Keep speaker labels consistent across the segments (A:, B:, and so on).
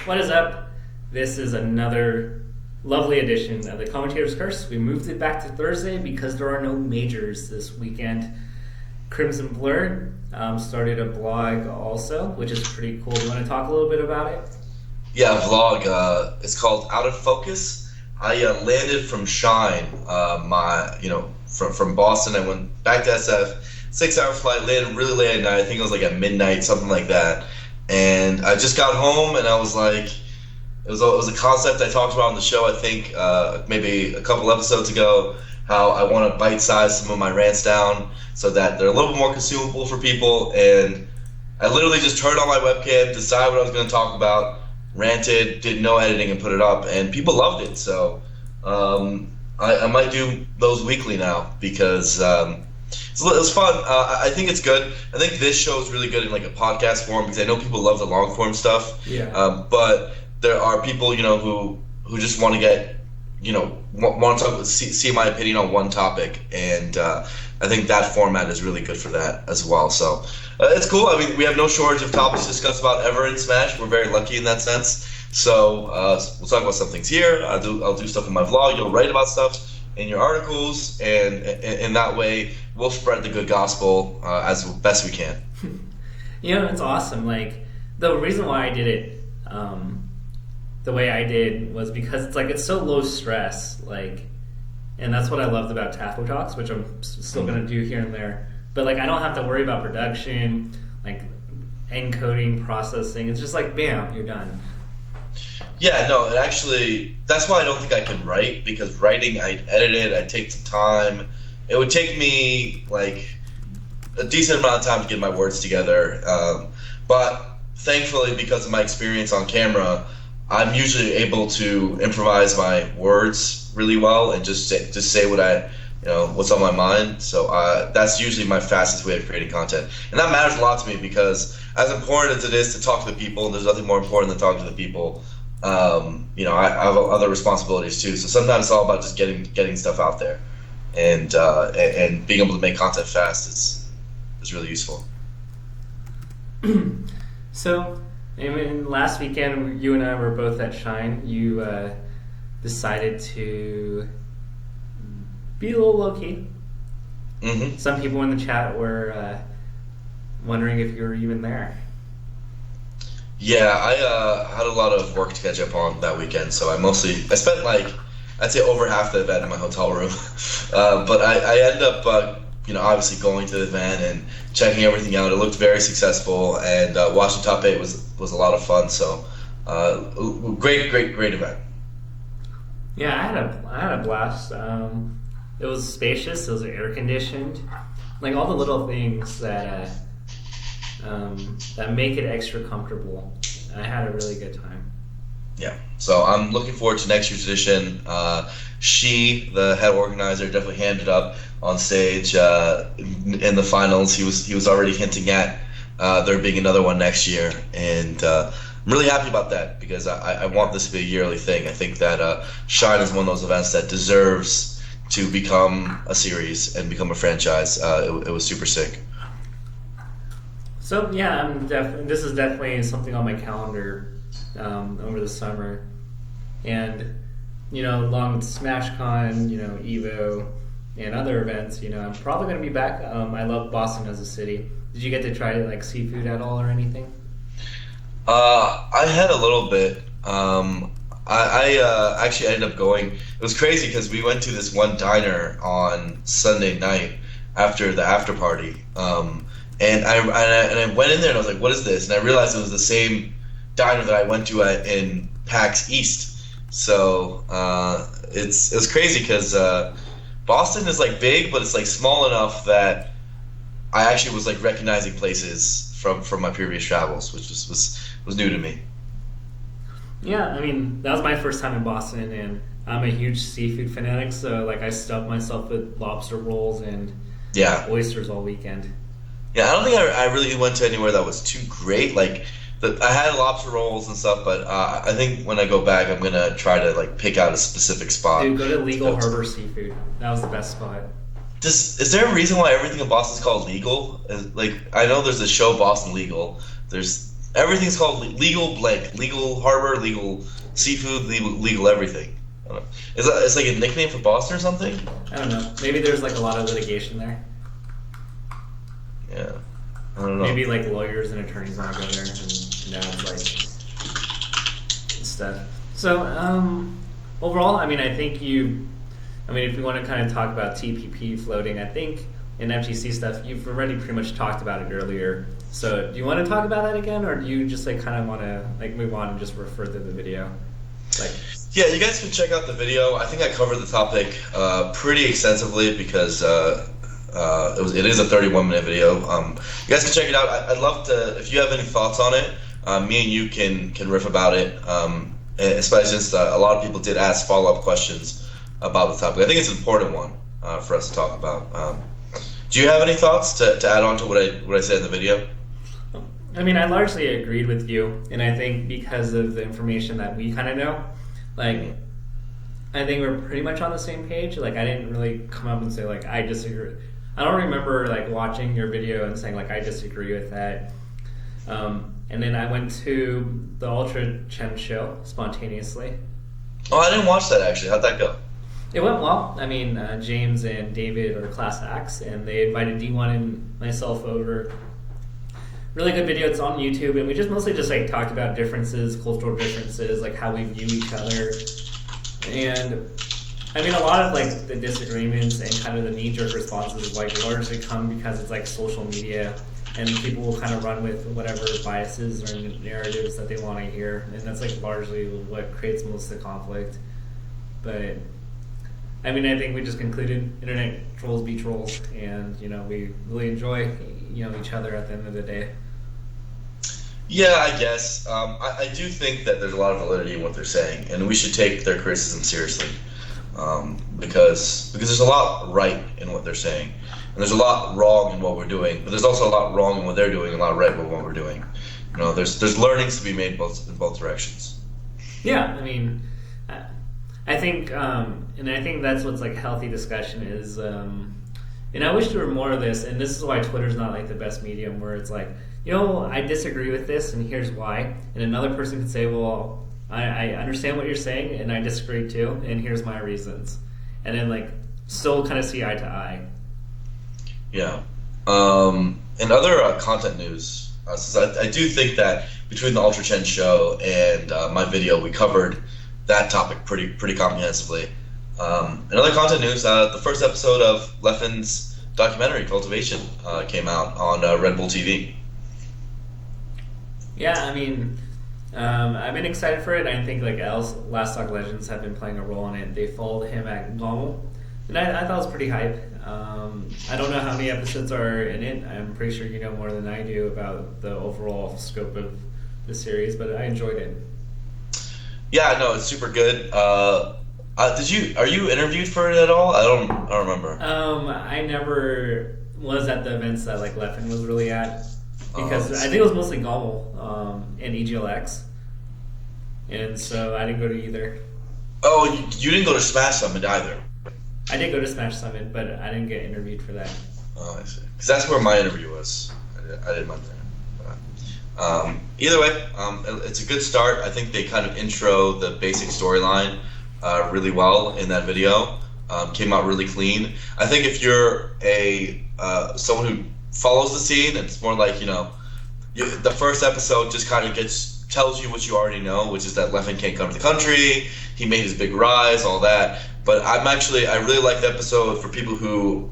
A: What is up? This is another lovely edition of the Commentator's Curse. We moved it back to Thursday because there are no majors this weekend. Crimson Blur started a blog also, which is pretty cool. Do you want to talk a little bit about it?
B: Yeah, a vlog. It's called Out of Focus. I landed from Shine, from Boston. I went back to SF, 6-hour flight, landed really late at night. I think it was like at midnight, something like that. And I just got home, and I was like, it was a concept I talked about on the show, I think, maybe a couple episodes ago, how I want to bite-size some of my rants down so that they're a little bit more consumable for people. And I literally just turned on my webcam, decided what I was going to talk about, ranted, did no editing, and put it up, and people loved it. So I might do those weekly now because it was fun. I think it's good. I think this show is really good in like a podcast form because I know people love the long form stuff.
A: Yeah.
B: But there are people, who just want to get, want to talk, see my opinion on one topic, and I think that format is really good for that as well. So it's cool. I mean, we have no shortage of topics to discuss about ever in Smash. We're very lucky in that sense. So we'll talk about some things here. I'll do stuff in my vlog. You'll write about stuff in your articles, and in that way, we'll spread the good gospel as best we can.
A: It's awesome. Like, the reason why I did it the way I did was because it's so low stress, and that's what I loved about Tafokints, which I'm still going to do here and there. But I don't have to worry about production, encoding, processing. It's just bam, you're done.
B: Yeah, no, and actually, that's why I don't think I can write, because writing, I'd edit it, I'd take some time. It would take me, a decent amount of time to get my words together. But thankfully, because of my experience on camera, I'm usually able to improvise my words really well and just say what what's on my mind. So that's usually my fastest way of creating content. And that matters a lot to me because as important as it is to talk to the people, there's nothing more important than talking to the people. I have other responsibilities too. So sometimes it's all about just getting stuff out there, and being able to make content fast is really useful.
A: So, last weekend you and I were both at Shine. You decided to be a little low key. Mm-hmm. Some people in the chat were wondering if you were even there.
B: Yeah, I had a lot of work to catch up on that weekend, so I spent I'd say over half the event in my hotel room. But I ended up, obviously going to the event and checking everything out. It looked very successful, and watching top 8 was a lot of fun. So great event.
A: Yeah, I had a blast. It was spacious. It was air conditioned. All the little things that make it extra comfortable. I had a really good time.
B: Yeah, so I'm looking forward to next year's edition. She, the head organizer, definitely handed up on stage in the finals. He was already hinting at there being another one next year, and I'm really happy about that because I want this to be a yearly thing. I think that Shine is one of those events that deserves to become a series and become a franchise. It was super sick.
A: So yeah, this is definitely something on my calendar over the summer, and along with SmashCon, EVO, and other events, I'm probably going to be back. I love Boston as a city. Did you get to try seafood at all or anything?
B: I had a little bit. I actually ended up going. It was crazy because we went to this one diner on Sunday night after the after party. And I went in there and I was like, what is this? And I realized it was the same diner that I went to in PAX East. So it's crazy because Boston is big, but it's small enough that I actually was recognizing places from my previous travels, which was new to me.
A: Yeah, that was my first time in Boston, and I'm a huge seafood fanatic, so I stuffed myself with lobster rolls and oysters all weekend.
B: Yeah, I don't think I really went to anywhere that was too great. I had lobster rolls and stuff, but I think when I go back, I'm gonna try to pick out a specific spot.
A: Dude, go to Legal Harbor Seafood. That was the best spot.
B: Is there a reason why everything in Boston is called legal? I know there's a show Boston Legal. Everything's called legal blank, legal harbor, legal seafood, legal everything. I don't know. It's like a nickname for Boston or something?
A: I don't know. Maybe there's like a lot of litigation there.
B: Yeah. I don't know.
A: Maybe like lawyers and attorneys want to go there, and it's like stuff. So overall, I mean, if we want to kind of talk about TPP floating, I think in FGC stuff, you've already pretty much talked about it earlier. So do you want to talk about that again, or do you just like kind of want to like move on and just refer to the video?
B: Yeah, you guys can check out the video. I think I covered the topic pretty extensively because it is a 31-minute video. You guys can check it out. I'd love to, if you have any thoughts on it, me and you can riff about it. Especially since a lot of people did ask follow-up questions about the topic. I think it's an important one for us to talk about. Do you have any thoughts to add on to what I said in the video?
A: I mean, I largely agreed with you, and I think because of the information that we kind of know, like, I think we're pretty much on the same page. Like, I didn't really come up and say, like, I disagree. I don't remember, like, watching your video and saying, like, I disagree with that. And then I went to the Ultra Chen show spontaneously.
B: Oh, I didn't watch that, actually. How'd that go?
A: It went well. I mean, James and David are class acts, and they invited D1 and myself over. Really good video. It's on YouTube, and we just mostly just like talked about differences, cultural differences, like how we view each other. And I mean, a lot of like the disagreements and kind of the knee-jerk responses like largely come because it's like social media, and people will kind of run with whatever biases or narratives that they want to hear, and that's like largely what creates most of the conflict. But I mean, I think we just concluded internet trolls be trolls, and we really enjoy each other at the end of the day.
B: Yeah, I guess. I do think that there's a lot of validity in what they're saying, and we should take their criticism seriously, because there's a lot right in what they're saying, and there's a lot wrong in what we're doing, but there's also a lot wrong in what they're doing and a lot right in what we're doing. There's learnings to be made in both directions.
A: Yeah, I mean, I think, and I think that's what's like healthy discussion is, and I wish there were more of this, and this is why Twitter's not like the best medium, where it's like, I disagree with this, and here's why. And another person could say, well, I understand what you're saying, and I disagree too, and here's my reasons. And then, like, still kind of see eye to eye.
B: Yeah. In other content news, I do think that between the Ultra Chen show and my video, we covered that topic pretty comprehensively. In other content news, the first episode of Leffen's documentary, Cultivation, came out on Red Bull TV. Yeah,
A: I mean, I've been excited for it. I think like Last Stock Legends have been playing a role in it. They followed him at Gommel, and I thought it was pretty hype. I don't know how many episodes are in it. I'm pretty sure you know more than I do about the overall scope of the series, but I enjoyed it.
B: Yeah, no, it's super good. Are you interviewed for it at all? I don't remember.
A: I never was at the events that like Leffen was really at, because I think it was mostly Gommel and EGLX, and so I didn't go to either. Oh,
B: you didn't go to Smash Summit either.
A: I did go to Smash Summit, but I didn't get interviewed for that.
B: Oh, I see. Because that's where my interview was. I did mine there. Either way, it's a good start. I think they kind of intro the basic storyline really well in that video. Came out really clean. I think if you're someone who follows the scene, it's more like the first episode just kind of tells you what you already know, which is that Leffen can't come to the country. He made his big rise, all that. But I really like the episode for people who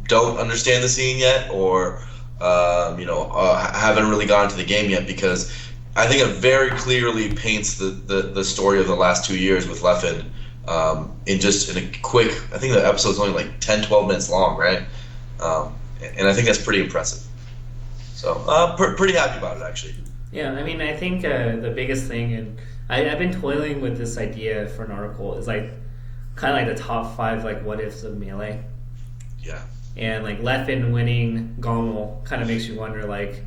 B: don't understand the scene yet, or haven't really gotten to the game yet, because I think it very clearly paints the story of the last 2 years with Leffen in a quick. I think the episode's only like 10-12 minutes long, right? And I think that's pretty impressive. So pretty happy about it, actually.
A: Yeah, I mean, I think the biggest thing, and I've been toiling with this idea for an article, is like kind of like the top 5 like what ifs of Melee.
B: Yeah.
A: And like Leffen winning Gommel kind of makes you wonder like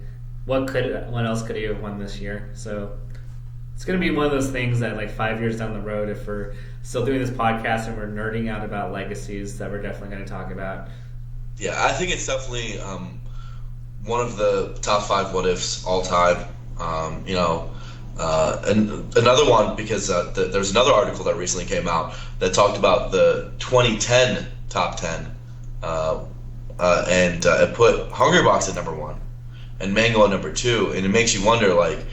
A: what else could he have won this year? So it's going to be one of those things that like 5 years down the road, if we're still doing this podcast and we're nerding out about Legacies, that we're definitely going to talk about.
B: Yeah, I think it's definitely one of the top 5 what ifs all time. And another one, because there's another article that recently came out that talked about the 2010 top 10, and it put Hungrybox at number 1 and Mango at number 2, and it makes you wonder, like,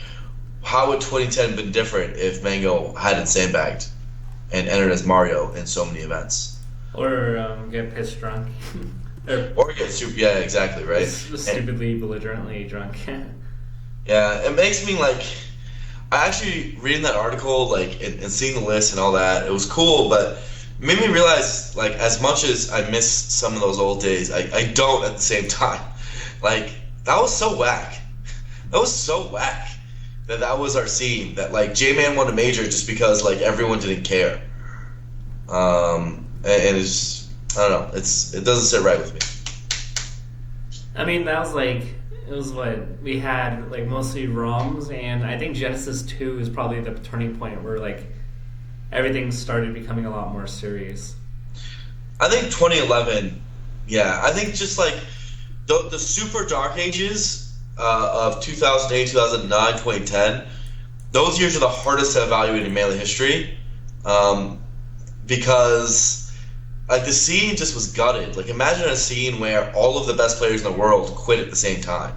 B: how would 2010 been different if Mango hadn't sandbagged and entered as Mario in so many events?
A: Or get pissed drunk.
B: or get super, yeah, exactly, right?
A: Stupidly, belligerently drunk.
B: Yeah, it makes me, like, I actually, reading that article, like, and seeing the list and all that, it was cool, but it made me realize, like, as much as I miss some of those old days, I don't at the same time. Like, that was so whack. That was so whack that was our scene. That, like, J-Man won a major just because, like, everyone didn't care. And it's, I don't know, it doesn't sit right with me.
A: I mean, that was, like, it was what we had, like, mostly ROMs, and I think Genesis 2 is probably the turning point where, like, everything started becoming a lot more serious.
B: I think 2011, yeah, I think just, like, the super dark ages of 2008, 2009, 2010, those years are the hardest to evaluate in Melee history, because, like, the scene just was gutted. Like, imagine a scene where all of the best players in the world quit at the same time.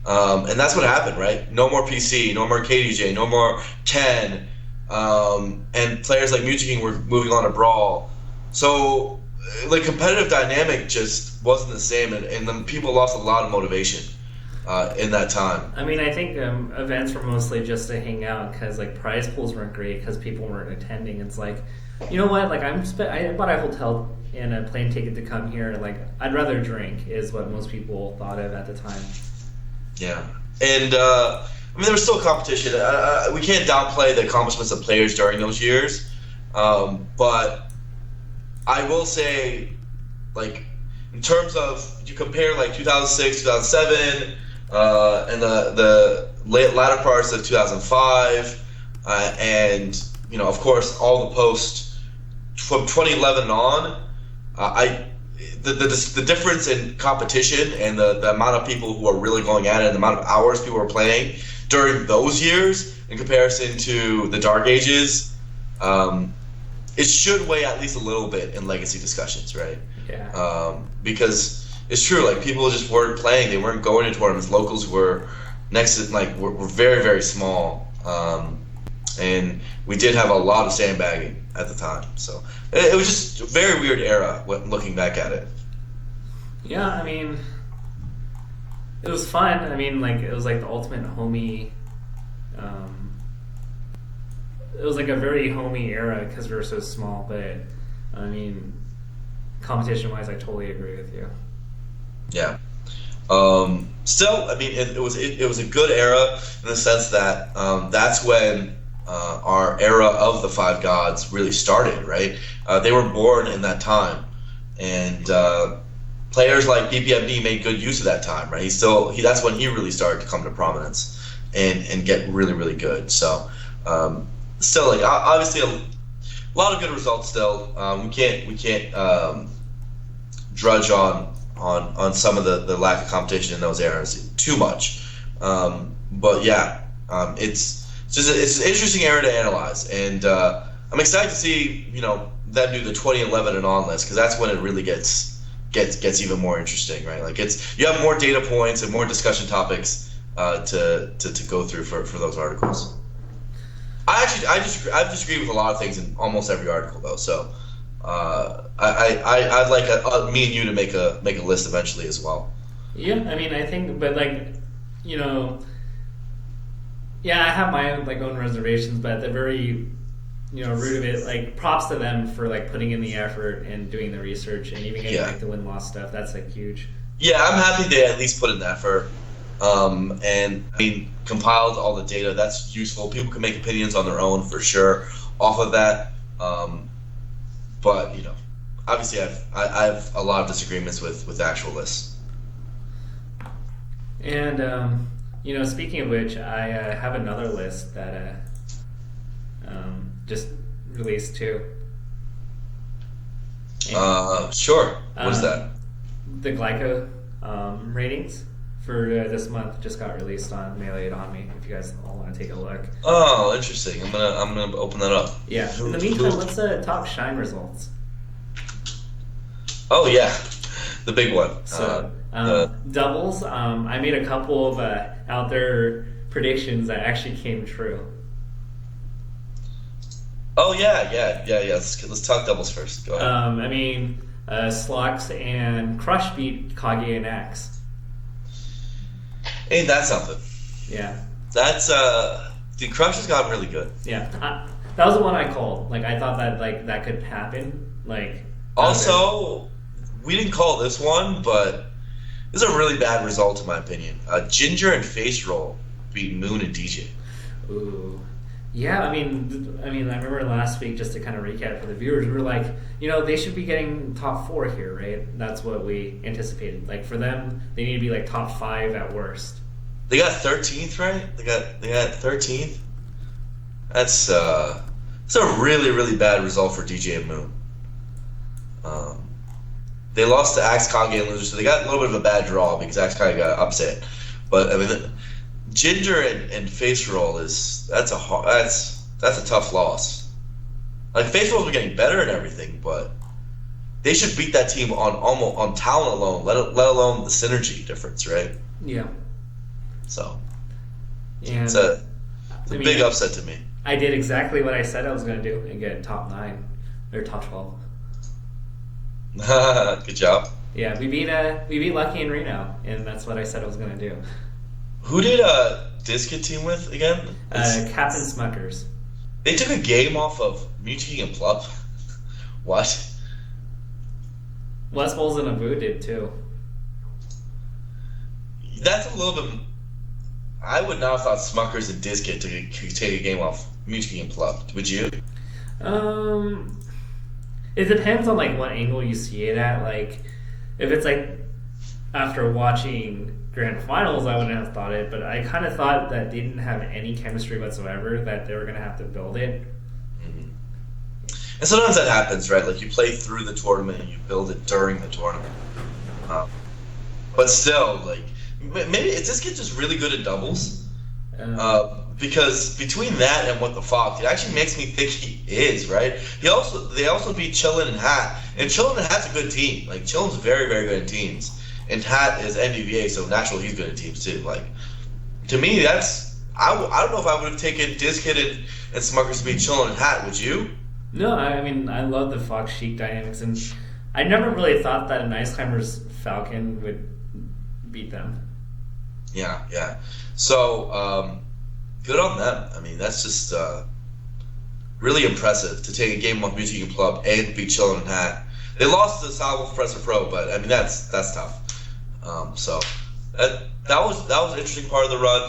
B: And that's what happened, right? No more PC, no more KDJ, no more Ken, and players like Mewtwo were moving on to Brawl. So, like, competitive dynamic just wasn't the same, and then people lost a lot of motivation in that time.
A: I mean, I think events were mostly just to hang out because, like, prize pools weren't great because people weren't attending. It's like, you know what? Like, I bought a hotel and a plane ticket to come here. Like, I'd rather drink is what most people thought of at the time.
B: Yeah, and I mean, there was still competition. We can't downplay the accomplishments of players during those years, but I will say, like, in terms of, you compare, like, 2006, 2007, and the latter parts of 2005, and, you know, of course, all the post from 2011 on, the difference in competition and the amount of people who are really going at it and the amount of hours people are playing during those years in comparison to the Dark Ages, it should weigh at least a little bit in Legacy discussions, right?
A: Yeah.
B: Because it's true, like, people just weren't playing, they weren't going to tournaments. Locals were next to, like, were very, very small, and we did have a lot of sandbagging at the time. So it was just a very weird era looking back at it.
A: Yeah, I mean, it was fun. I mean, like, it was like the ultimate homie. It was like a very homey era because we were so small. But I mean, competition-wise, I totally agree with you.
B: Yeah. Still, I mean, it was a good era in the sense that that's when our era of the Five Gods really started, right? They were born in that time, and players like PPMD made good use of that time, right? That's when he really started to come to prominence and get really, really good. So, still, like, obviously a lot of good results. Still, we can't drudge on some of the lack of competition in those eras too much. But yeah, it's an interesting era to analyze, and I'm excited to see, you know, them do the 2011 and on list, because that's when it really gets even more interesting, right? Like, you have more data points and more discussion topics to go through for those articles. I disagree with a lot of things in almost every article, though. So I'd like me and you to make a list eventually as well.
A: Yeah, I mean, I think, but, like, you know, yeah, I have my own reservations, but at the very, you know, root of it, like, props to them for, like, putting in the effort and doing the research and even getting, like, the win-loss stuff. That's, like, huge.
B: Yeah, I'm happy they at least put in the effort. And I mean, compiled all the data. That's useful. People can make opinions on their own for sure off of that. But, you know, obviously I have a lot of disagreements with the actual lists.
A: And you know, speaking of which, I have another list that just released too.
B: And, sure. What is that?
A: The Glyco ratings for this month just got released on Melee on me. If you guys all want to take a look.
B: Oh, interesting. I'm gonna open that up.
A: Yeah. In the meantime, let's talk Shine results.
B: Oh yeah, the big one.
A: So doubles. I made a couple of out there predictions that actually came true.
B: Oh yeah. Let's talk doubles first. Go ahead.
A: I mean, Slux and Crush beat Kage and Axe.
B: Ain't that something?
A: Yeah.
B: That's dude, Crush has gotten really good.
A: Yeah, that was the one I called. Like, I thought that that could happen. Like,
B: also, we didn't call this one, but this is a really bad result in my opinion. Ginger and Face Roll beat Moon and DJ.
A: Ooh. Yeah, I mean, I remember last week, just to kind of recap for the viewers, we were like, they should be getting top 4 here, right? That's what we anticipated. Like, for them, they need to be like top 5 at worst.
B: They got 13th, right? They got 13th. That's a really, really bad result for DJ and Moon. They lost to Axe, Kage, and Loser, so they got a little bit of a bad draw because Axe Kage got upset. But I mean, Ginger and Face Roll that's a tough loss. Like, Face Rolls are getting better and everything, but they should beat that team on talent alone, let alone the synergy difference, right?
A: Yeah.
B: So
A: and
B: it's a big upset to me.
A: I did exactly what I said I was going to do and get top 9 or top 12.
B: Good job.
A: Yeah, we beat Lucky and Reno, and that's what I said I was going to do.
B: Who did Disc get team with again?
A: Captain Smuckers.
B: They took a game off of Mewtwo and Plup. What?
A: Westballz and Abu did too.
B: That's a little bit. I would not have thought Smuckers and Disc could take a game off Mewtwo and Plup. Would you?
A: It depends on like what angle you see it at. Like, if it's like after watching Grand Finals, I wouldn't have thought it, but I kind of thought that they didn't have any chemistry whatsoever, that they were going to have to build it.
B: Mm-hmm. And sometimes that happens, right? Like, you play through the tournament and you build it during the tournament. But still, like, maybe it's this kid just really good at doubles. Because between that and What the Fox, it actually makes me think he is, right? They also beat Chillin' and Hat, and Chillin' and Hat's a good team. Like, Chillin's very, very good at teams. And Hat is NDVA, so naturally he's good at teams too. Like, to me, that's I don't know if I would have taken Dizkid and Smuckers to beat Chillin' and Hat. Would you?
A: No, I mean, I love the Fox Sheik dynamics, and I never really thought that an Ice Climbers Falcon would beat them.
B: Yeah. So, good on them. I mean, that's just really impressive to take a game off Mewtwo and Plup and beat Chillin' and Hat. They lost to Salvo Professor Pro, but I mean that's tough. So that was an interesting part of the run.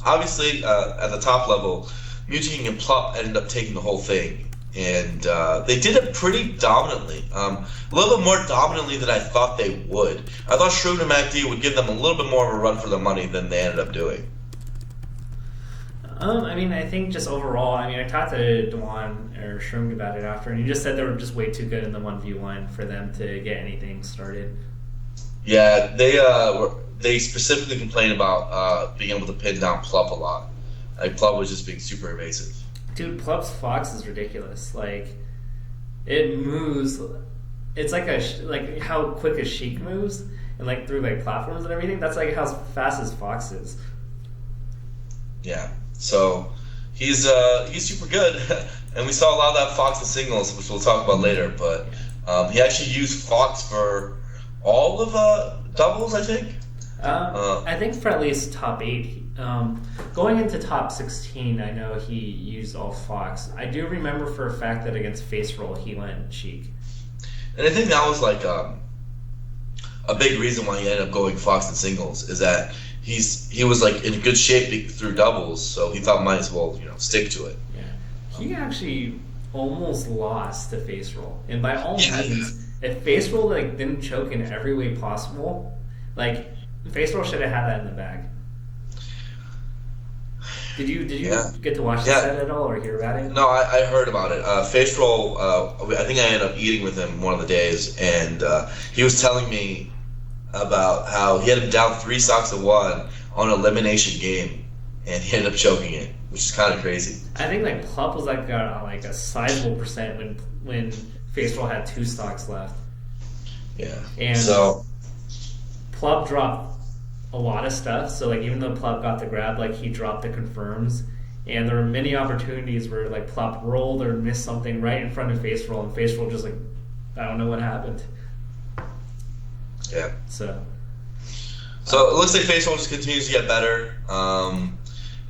B: Obviously, at the top level, Mewtwo and Plup ended up taking the whole thing, and they did it pretty dominantly. A little bit more dominantly than I thought they would. I thought Shroom and MacD would give them a little bit more of a run for their money than they ended up doing.
A: I mean, I think just overall, I talked to Dwan or Shroom about it after, and he just said they were just way too good in the 1v1 for them to get anything started.
B: Yeah, they specifically complained about being able to pin down Plup a lot. Like, Plup was just being super evasive. Dude,
A: Plup's Fox is ridiculous. Like, it moves. It's like how quick a Sheik moves, and like through like platforms and everything. That's like how fast his Fox is.
B: Yeah. So he's super good, and we saw a lot of that Fox and singles, which we'll talk about later. But he actually used Fox for all of doubles, I think.
A: I think for at least top 8. Going into top 16, I know he used all Fox. I do remember for a fact that against Face Roll, he went Sheik.
B: And I think that was like a big reason why he ended up going Fox and singles, is that he was like in good shape through doubles, so he thought might as well stick to it.
A: Yeah, he actually almost lost to Face Roll, and by all means, if Face Roll like didn't choke in every way possible, like Face Roll should have had that in the bag. Did you get to watch the set at all or hear about it?
B: No, I heard about it. Face Roll, I think I ended up eating with him one of the days, and he was telling me about how he had him down 3 stocks to 1 on an elimination game, and he ended up choking it, which is kind of crazy.
A: I think like Plup was like a sizable percent when FaceRoll had 2 stocks left.
B: Yeah.
A: And
B: so
A: Plup dropped a lot of stuff. So like even though Plup got the grab, like he dropped the confirms, and there were many opportunities where like Plup rolled or missed something right in front of FaceRoll, and FaceRoll just like, I don't know what happened.
B: Yeah.
A: So
B: it looks like FaceRoll just continues to get better.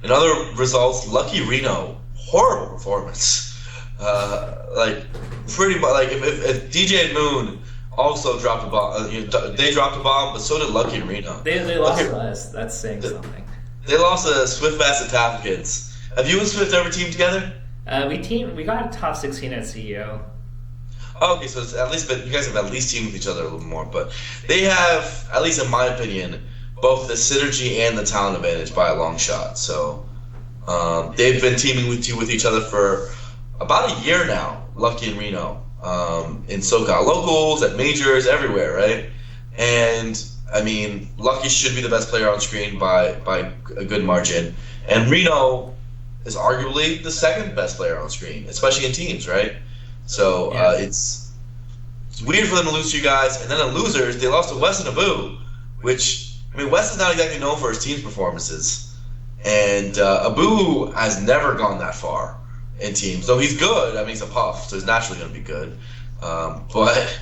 B: In other results, Lucky Reno, horrible performance. Pretty much like if DJ and Moon also dropped a bomb, they dropped a bomb, but so did Lucky Reno.
A: They lost to us. That's saying something.
B: They lost to Swiftbass and Tafokints. Have you and Swift ever teamed together?
A: We got top 16 at CEO.
B: Oh, okay, so it's at least, but you guys have at least teamed with each other a little more. But they have, at least in my opinion, both the synergy and the talent advantage by a long shot. So they've been teaming with each other for about a year now. Lucky and Reno, in SoCal locals, at majors, everywhere, right? And I mean, Lucky should be the best player on screen by a good margin, and Reno is arguably the second best player on screen, especially in teams, right? So it's weird for them to lose to you guys, and then in losers they lost to West and Abu, which I mean West is not exactly known for his team's performances, and Abu has never gone that far in teams. So he's good. I mean he's a puff, so he's naturally going to be good, but.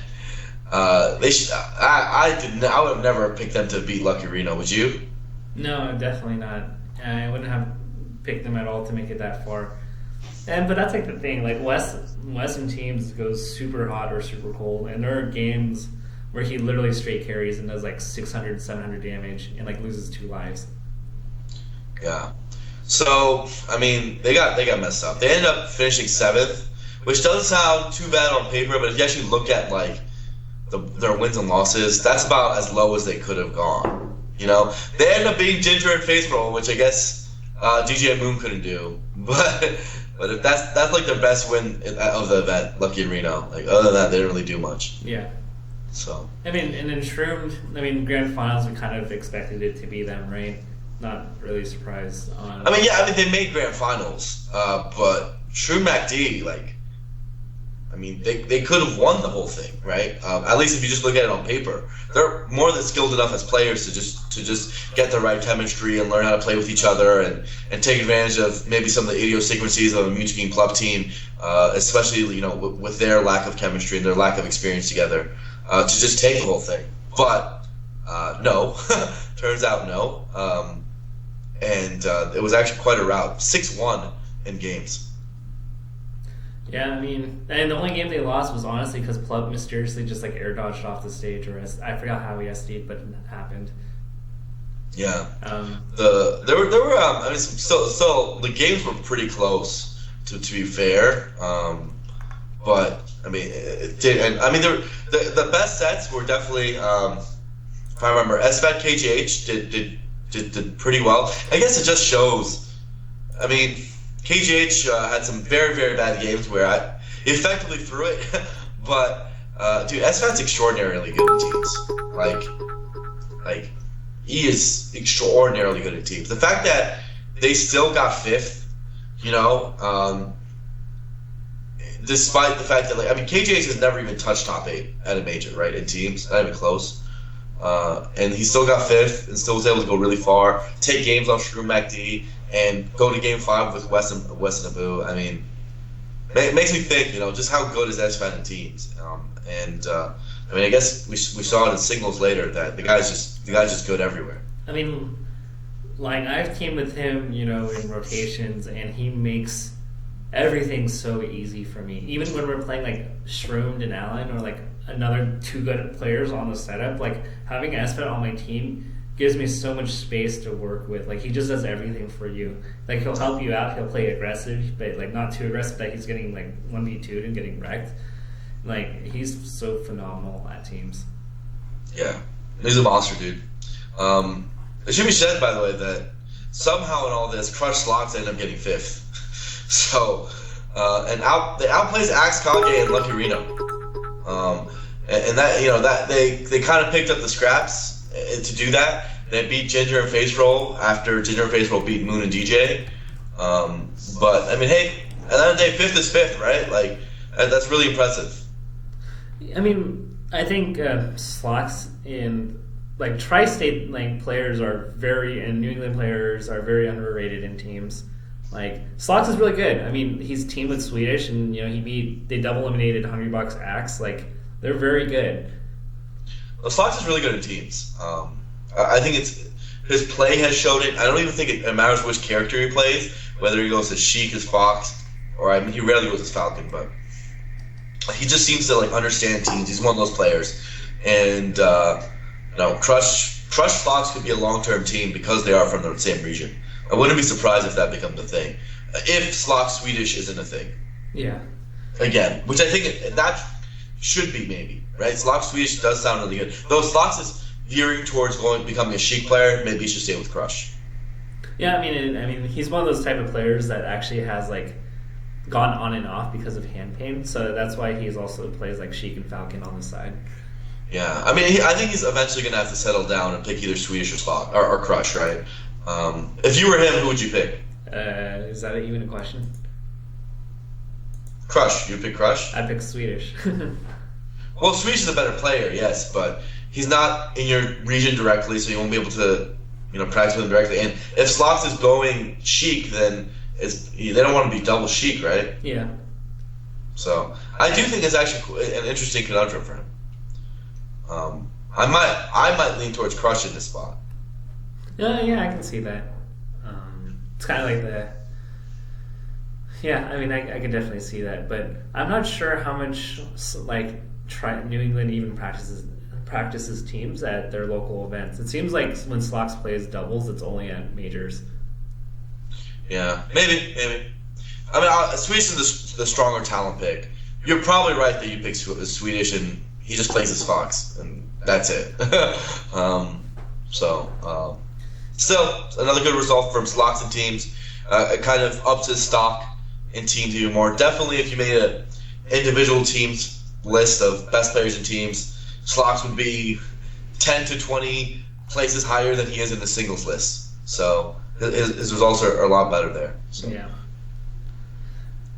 B: They should. I would have never picked them to beat Lucky Reno. Would you?
A: No, definitely not. I wouldn't have picked them at all to make it that far. But that's like the thing. Like Western teams goes super hot or super cold, and there are games where he literally straight carries and does like 600, 700 damage and like loses 2 lives.
B: Yeah. So I mean, they got messed up. They ended up finishing 7th, which doesn't sound too bad on paper, but if you actually look at like their wins and losses, that's about as low as they could have gone. You know, they ended up being Ginger and FaceRoll, which I guess DJ and Moon couldn't do. But if that's like their best win of the event, Lucky and Reno. Like other than that, they didn't really do much.
A: Yeah.
B: So.
A: I mean, and in Shroom, grand finals, we kind of expected it to be them, right? Not really surprised on.
B: They made grand finals, but Shroom MacD, like. I mean, they could have won the whole thing, right? At least if you just look at it on paper, they're more than skilled enough as players to just get the right chemistry and learn how to play with each other and take advantage of maybe some of the idiosyncrasies of a Mewtwo King Plup team, especially with their lack of chemistry and their lack of experience together, to just take the whole thing. But no, turns out no, and it was actually quite a rout, 6-1 in games.
A: Yeah, I mean, and the only game they lost was honestly because Plup mysteriously just like air dodged off the stage, or I forgot how he SD'd, but it happened.
B: Yeah. There were still the games were pretty close to be fair, but I mean it did, and I mean the best sets were definitely if I remember SFAT KGH did pretty well. I guess it just shows. I mean. KGH had some very, very bad games where I effectively threw it, but dude, SFAT's extraordinarily good in teams. Like he is extraordinarily good in teams. The fact that they still got 5th, despite the fact that KGH has never even touched top 8 at a major, right? In teams, not even close. And he still got 5th and still was able to go really far, take games off Shroom MacD, and go to Game 5 with West and Abu. I mean, it makes me think, just how good is SFAT in teams. I guess we saw it in singles later that the guy's just good everywhere. I
A: mean, like I've teamed with him, in rotations, and he makes everything so easy for me. Even when we're playing like Shroomed and Allen or like another 2 good players on the setup, like having SFAT on my team gives me so much space to work with. Like he just does everything for you. Like he'll help you out. He'll play aggressive, but like not too aggressive that he's getting like 1v2'd and getting wrecked. Like he's so phenomenal at teams. Yeah,
B: he's a monster, dude. It should be said, by the way, that somehow in all this, Crush Slots ended up getting 5th. So, they outplays Axe Kage and Lucky Reno. and that that they kind of picked up the scraps to do that. They beat Ginger and Face Roll after Ginger and Face Roll beat Moon and DJ. But I mean, hey, at the end of the day, 5th is 5th, right? Like that's really impressive.
A: I mean, I think Slox in tri-state players are and New England players are very underrated in teams. Slox is really good. I mean, he's teamed with Swedish, and they double eliminated Hungrybox Axe. They're very good.
B: Well, Slox is really good in teams. I think his play has showed it. I don't even think it matters which character he plays, whether he goes as Sheik, as Fox, or I mean, he rarely goes as Falcon, but he just seems to understand teams. He's one of those players, and Crush Fox could be a long-term team because they are from the same region. I wouldn't be surprised if that becomes a thing, if Slox Swedish isn't a thing.
A: Yeah.
B: Again, which I think that should be maybe, right? Slox Swedish does sound really good. Though Slox is veering towards becoming a Sheik player, maybe he should stay with Crush.
A: Yeah, I mean, he's one of those type of players that actually has gone on and off because of hand pain, so that's why he's also plays Sheik and Falcon on the side.
B: Yeah, I mean, I think he's eventually going to have to settle down and pick either Swedish or Slox or Crush, right? If you were him, who would you pick?
A: Is that even a question?
B: Crush. You'd pick Crush?
A: I'd pick Swedish.
B: Well, Swedish is a better player, yes, but he's not in your region directly, so you won't be able to, practice with him directly. And if Slox is going Sheik, then they don't want to be double Sheik, right?
A: Yeah.
B: So I do think it's actually an interesting conundrum for him. I might lean towards Crush in this spot.
A: Yeah, I can see that. It's kind of yeah. I mean, I can definitely see that, but I'm not sure how much New England even practices teams at their local events. It seems like when Slox plays doubles, it's only at majors.
C: Yeah, maybe. I mean, Swedish is the stronger talent pick. You're probably right that you pick Swedish, and he just plays as Fox, and that's it. Still, another good result from Slox and teams. It kind of ups his stock in teams even more. Definitely, if you made an individual teams list of best players in teams, Slox would be 10 to 20 places higher than he is in the singles list. So his results are a lot better there. So.
A: Yeah.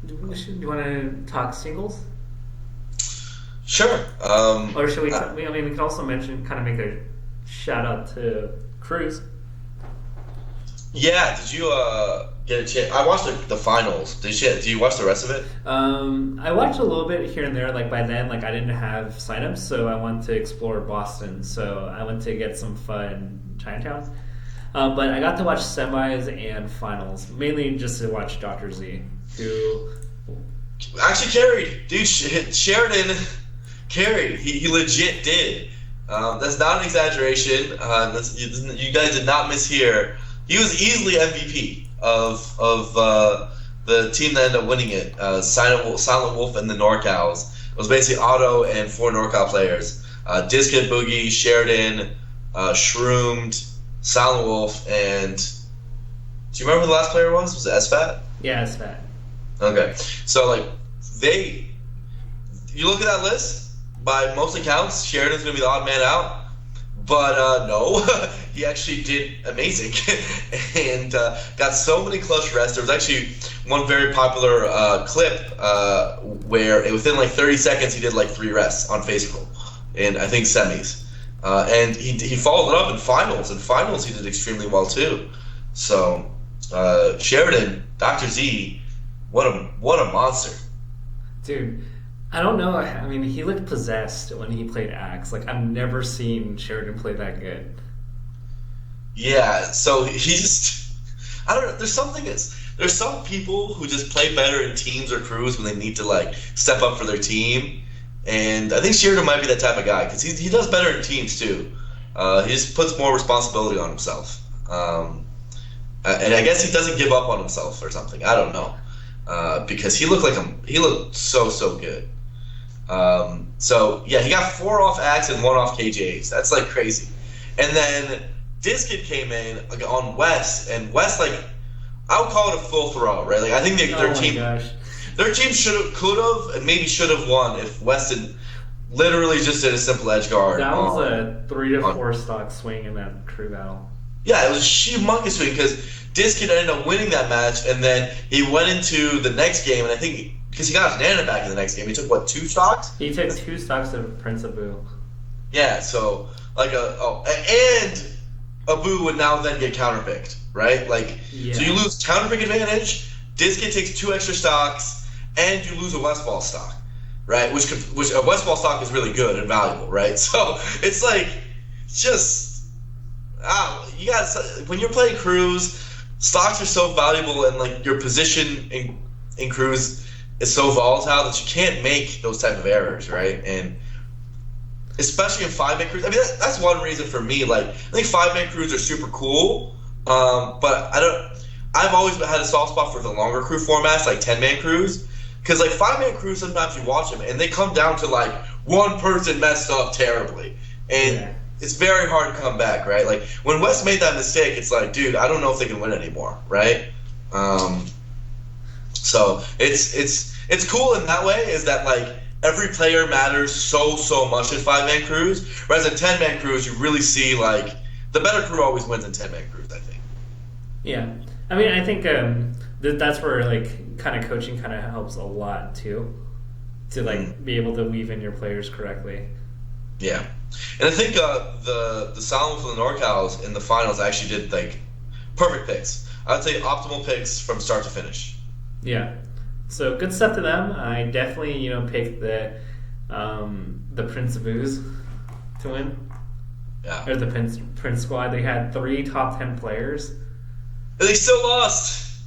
A: Do you want to talk singles?
C: Sure.
A: Or should we? We can also mention, kind of make a shout out to Cruz.
C: Yeah. Did you get a chance? I watched the finals. Did you watch the rest of it?
A: I watched a little bit here and there. By then, I didn't have signups, so I wanted to explore Boston. So I went to get some fun Chinatown. But I got to watch semis and finals, mainly just to watch Dr. Z, who
C: actually carried. Dude, Sheridan carried. He legit did. That's not an exaggeration. You guys did not mishear. He was easily MVP of the team that ended up winning it. Silent Wolf and the NorCals. It was basically Otto and 4 NorCal players. Disket Boogie, Sheridan, Shroomed, Silent Wolf, and do you remember who the last player was? Was it SFAT?
A: Yeah, SFAT.
C: Okay, so you look at that list. By most accounts, Sheridan's gonna be the odd man out, but no, he actually did amazing and got so many clutch rests. There was actually one very popular clip where within 30 seconds he did 3 rests on face roll, and I think semis. And he followed it up in finals. In finals, he did extremely well too. So Sheridan, Dr. Z, what a monster,
A: dude. I don't know. I mean, he looked possessed when he played Axe. I've never seen Sheridan play that good.
C: Yeah. So he just, I don't know. There's some people who just play better in teams or crews when they need to step up for their team. And I think Sheridan might be that type of guy because he does better in teams too. He just puts more responsibility on himself, and I guess he doesn't give up on himself or something. I don't know, because he looked so good. So yeah, he got 4 off Axe and 1 off KJs. That's crazy. And then Disket came in on West, and West I would call it a full throw, right? I think their team.
A: Gosh.
C: Their team could have, and maybe should have won if West
B: literally just did a simple edge guard.
A: That was a 3 to 4 stock swing in that crew battle.
B: Yeah, it was a humongous swing because Diskin ended up winning that match, and then he went into the next game, and I think because he got his Nana back in the next game, he took, 2 stocks?
A: He took 2 stocks of Prince Abu.
B: Yeah, so, and Abu would now then get counterpicked, right? So you lose counterpick advantage, Diskin takes 2 extra stocks, and you lose a Westballz stock, right? Which a Westballz stock is really good and valuable, right? So it's you got when you're playing crews, stocks are so valuable, and your position in crews is so volatile that you can't make those type of errors, right? And especially in 5-man crews, I mean that's one reason for me. I think 5-man crews are super cool, but I've always had a soft spot for the longer crew formats, like 10-man crews, because 5-man crews sometimes you watch them and they come down to one person messed up terribly, and it's very hard to come back, right? When West made that mistake, it's dude, I don't know if they can win anymore, right? So it's cool in that way, is that every player matters so much in 5-man crews, whereas in 10-man crews you really see the better crew always wins in 10-man crews, I think.
A: Yeah, I mean I think that's where kind of coaching kind of helps a lot too, to be able to weave in your players correctly.
B: Yeah, and I think the Samus and the NorCals in the finals actually did perfect picks. I'd say optimal picks from start to finish. Yeah,
A: so good stuff to them. I definitely picked the Prince of Ooze to win.
B: Yeah,
A: or the Prince squad. They had 3 top 10 players.
B: And they still lost.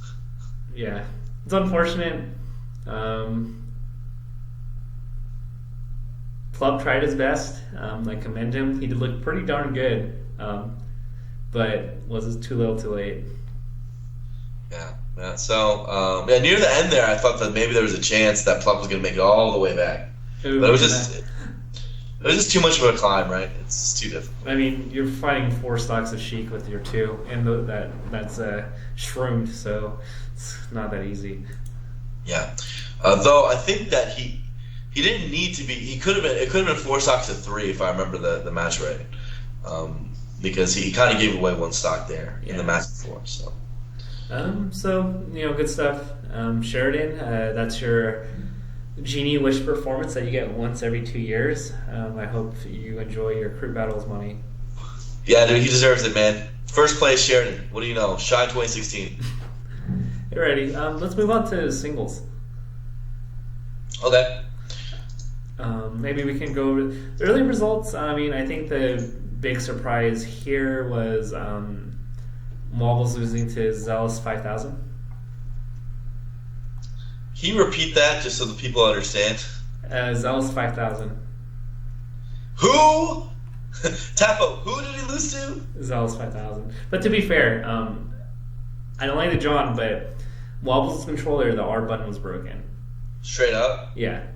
A: Yeah, it's unfortunate. Plup tried his best. I commend him. He did look pretty darn good, but was too little too late.
B: Yeah. So, near the end there, I thought that maybe there was a chance that Plup was going to make it all the way back. But it was just too much of a climb, right? It's just too difficult.
A: I mean, you're fighting 4 stocks of Sheik with your 2, and that's shroomed, so it's not that easy.
B: Yeah. Though I think that he didn't need to be. It could have been 4 stocks to 3 if I remember the match right, because he kind of gave away 1 stock there in the match before. So.
A: Good stuff. Sheridan, that's your Genie Wish performance that you get once every 2 years. I hope you enjoy your crew battles money.
B: Yeah, dude, he deserves it, man. First place, Sheridan. What do you know? Shine 2016.
A: Alrighty, let's move on to singles.
B: Okay.
A: Maybe we can go over the early results. I mean, I think the big surprise here was Westballz losing to Zealous 5000.
B: Can you repeat that just so the people understand?
A: Zealous 5000.
B: Who? Tapo, who did he lose to?
A: Zealous 5000. But to be fair, I don't like the John, but Westballz's controller, the R button was broken.
B: Straight up?
A: Yeah.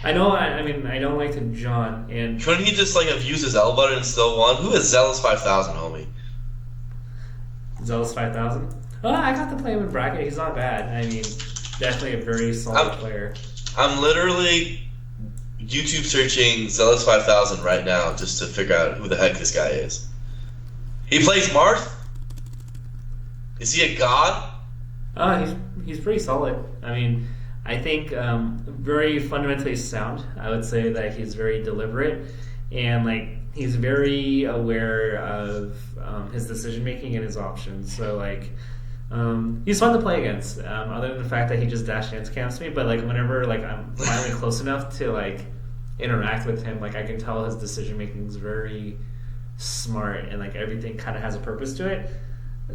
A: I know. I mean, I don't like the John, and
B: couldn't he just have used his L button and still won? Who is Zealous 5000, homie?
A: Zealous 5000. Oh, I got to play him in bracket. He's not bad. I mean, definitely a very solid player.
B: I'm literally YouTube searching Zealous 5000 right now just to figure out who the heck this guy is. He plays Marth? Is he a god?
A: He's pretty solid. I mean, I think very fundamentally sound. I would say that he's very deliberate and he's very aware of his decision making and his options. So he's fun to play against. Other than the fact that he just dash dance camps me, but whenever I'm finally close enough to interact with him, I can tell his decision making is very smart and everything kind of has a purpose to it.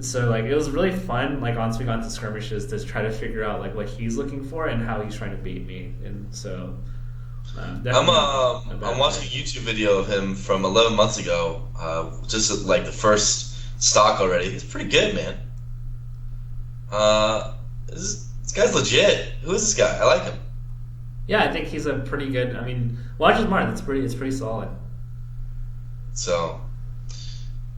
A: So it was really fun once we got into skirmishes to try to figure out what he's looking for and how he's trying to beat me. And so I'm
B: watching a YouTube video of him from 11 months ago, just the first stock already. He's pretty good, man. This guy's legit. Who is this guy? I like him.
A: Yeah, I think he's a pretty good. I mean, watch his Marth. It's pretty solid.
B: So,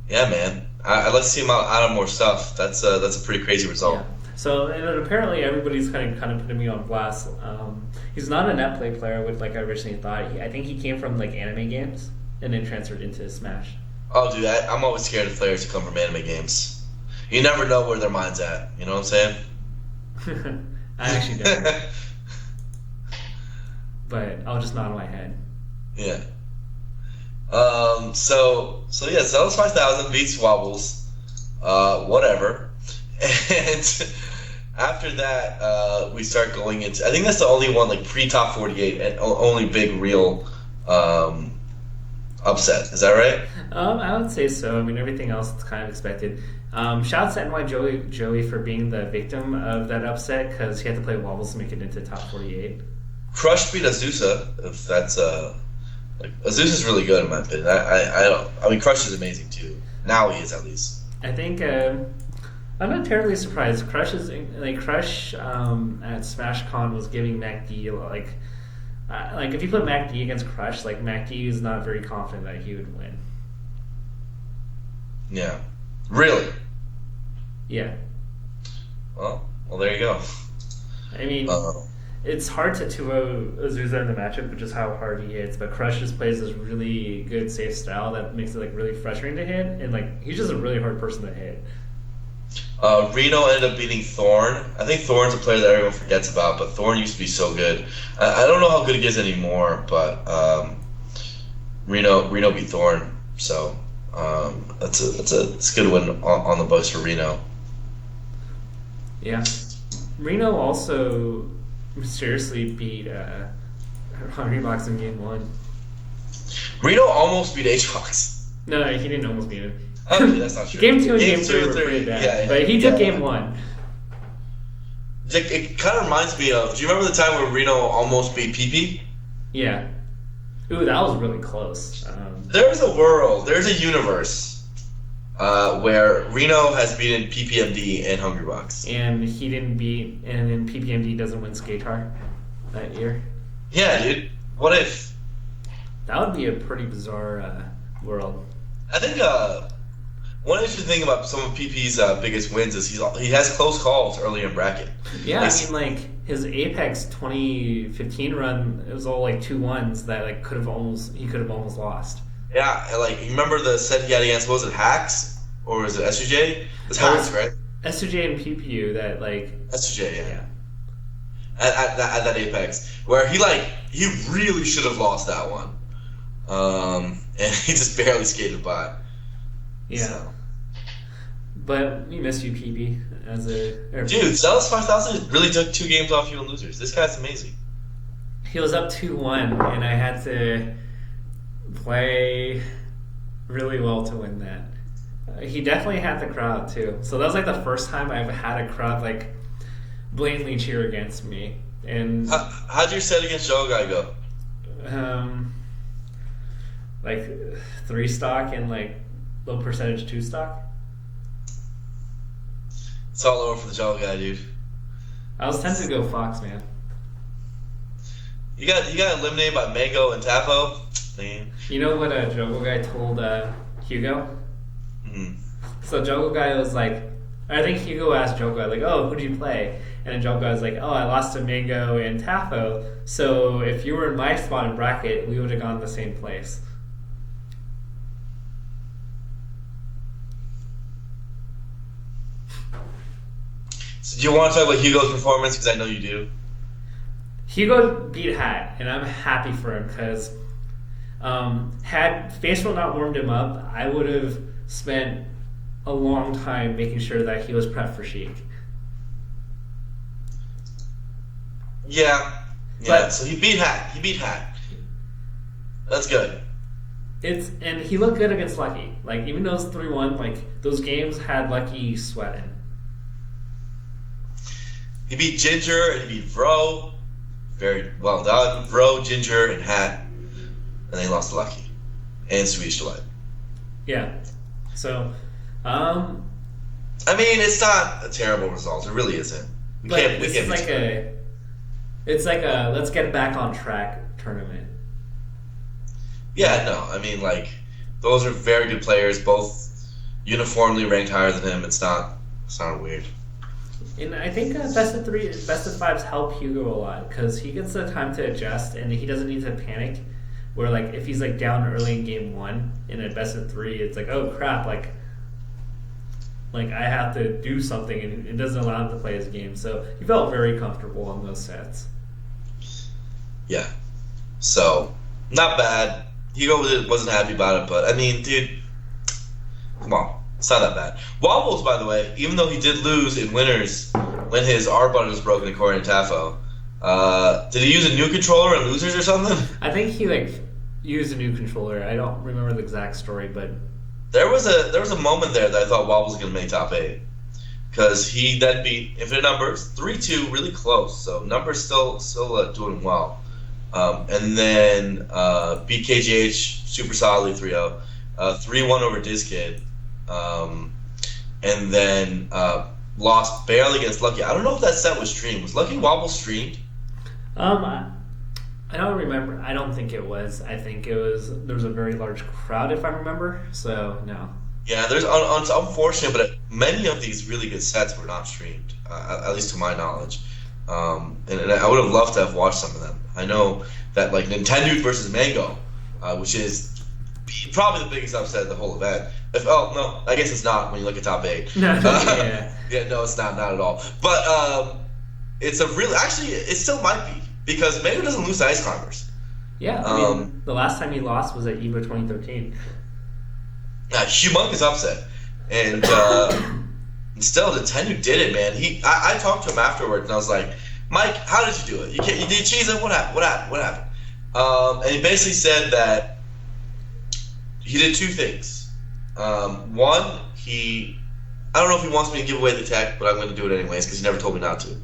B: yeah, man. I'd like to see him out on more stuff. That's a pretty crazy result.
A: Yeah. So and then apparently everybody's kind of putting me on blast. He's not a net play player, which like I originally thought. I think he came from like anime games and then transferred into Smash.
C: Oh, dude, I'm always scared of players who come from anime games. You never know where their mind's at. You know what I'm saying?
A: I actually don't. But I'll just nod my head.
C: Yeah. So yeah, Zealous 5000 beats Wobbles. Whatever. And after that, we start going into. I think that's the only one like pre-top 48 and only big real upset. Is that right?
A: I would say so. I mean, everything else is kind of expected. Shouts to NY Joey for being the victim of that upset because he had to play Wobbles to make it into top 48.
C: Crush beat Azusa. If that's like Azusa's really good in my opinion. I mean, Crush is amazing too. Now he is at least.
A: I think I'm not terribly surprised. Crush is Crush at SmashCon was giving MacD like if you put MacD against Crush, like MacD is not very confident that he would win.
C: Yeah. Really?
A: Yeah.
C: Well, there you go.
A: I mean, it's hard to 2-0 Azusa in the matchup, which is how hard he hits. But Crush just plays this really good safe style that makes it like really frustrating to hit, and like he's just a really hard person to hit.
C: Reno ended up beating Thorn. I think Thorn's a player that everyone forgets about, but Thorn used to be so good. I don't know how good he is anymore, but Reno beat Thorn, so it's a good win on the books for Reno.
A: Yeah, Reno also mysteriously beat Hungrybox in game 1.
C: Reno almost beat HBox.
A: No, he didn't almost beat him.
C: Okay, that's not true.
A: Game 2 and Game 3 were pretty bad, but he took Game 1.
C: It kind of reminds me of. Do you remember the time when Reno almost beat PP?
A: Yeah. Ooh, that was really close.
C: There's a world, there's a universe where Reno has beaten PPMD and Hungrybox.
A: And he didn't beat, and then PPMD doesn't win Skatar that year.
C: Yeah, dude. What if?
A: That would be a pretty bizarre world.
C: I think one interesting thing about some of PP's biggest wins is he has close calls early in bracket.
A: Yeah, I mean, like his Apex 2015 run, it was all like 2-1s that like he could have almost lost.
C: Yeah, and like you remember the set he had against, what was it, Hacks or was it SUJ? It was Hacks, right?
A: SUJ and PPU that like
C: SUJ, yeah. At that Apex, where he really should have lost that one, and he just barely skated by.
A: Yeah.
C: So.
A: But we miss you, PB.
C: Dude, Zealous 5000 really took 2 games off you and losers. This guy's amazing.
A: He was up 2-1, and I had to play really well to win that. He definitely had the crowd, too. So that was like the first time I've had a crowd like blatantly cheer against me. And
C: how'd your set against Joe Guy go?
A: Like 3 stock and like low percentage 2 stock.
C: It's all over for the Joe Guy, dude.
A: I was tempted to go Fox, man.
C: You got eliminated by Mango and Tafo. Damn.
A: You know what a Jogo guy told Hugo?
C: Mm-hmm.
A: So Jogo guy was like, I think Hugo asked Jogo guy like, "Oh, who'd you play?" And then Jogo guy was like, "Oh, I lost to Mango and Tafo. So if you were in my spot in bracket, we would have gone the same place."
C: So do you want to talk about Hugo's performance? Because I know you do.
A: Hugo beat Hat, and I'm happy for him because had Facewell not warmed him up, I would have spent a long time making sure that he was prepped for Sheik.
C: Yeah. So he beat Hat. That's good.
A: And he looked good against Lucky. Like even those 3-1, like those games had Lucky sweating.
C: He beat Ginger and he beat Vro. Very well done. Vro, Ginger, and Hat. And they lost to Lucky. And Swedish Delight.
A: Yeah. So,
C: I mean, it's not a terrible result. It really isn't.
A: It's like a let's get back on track tournament.
C: Yeah, no. I mean, like, those are very good players, both uniformly ranked higher than him. It's not weird.
A: And I think best of 3, best of 5s help Hugo a lot because he gets the time to adjust and he doesn't need to panic. Where like if he's like down early in game 1 in a best of 3, it's like, oh crap, like I have to do something, and it doesn't allow him to play his game. So he felt very comfortable in those sets.
C: Yeah. So not bad. Hugo wasn't happy about it, but I mean, dude, come on, it's not that bad. Wobbles, by the way, even though he did lose in winners when his R button was broken according to Tafo, did he use a new controller in losers or something?
A: I think he like used a new controller. I don't remember the exact story, but
C: there was a moment there that I thought Wobbles was gonna make top 8 because he then beat Infinite Numbers 3-2, really close. So Numbers still doing well. And then beat KGH super solidly 3-0, 3-1 over DizKid, and then lost barely against Lucky. I don't know if that set was streamed. Was Lucky Wobble streamed?
A: I don't remember. I don't think it was. I think there was a very large crowd, if I remember. So no. Yeah,
C: it's unfortunate, but many of these really good sets were not streamed, at least to my knowledge. And I would have loved to have watched some of them. I know that like Nintendo versus Mango, which is probably the biggest upset of the whole event. No, I guess it's not when you look at top 8.
A: No, yeah.
C: Yeah, no, it's not at all. But it's a really, actually, it still might be because Mango doesn't lose to Ice Climbers.
A: Yeah, I mean, the last time he lost was at EVO 2013.
C: Humongous upset, and still Nintendo did it, man. I talked to him afterwards, and I was like, Mike, how did you do it? You did cheese it? What happened? And he basically said that he did 2 things. One, I don't know if he wants me to give away the tech, but I'm going to do it anyways because he never told me not to.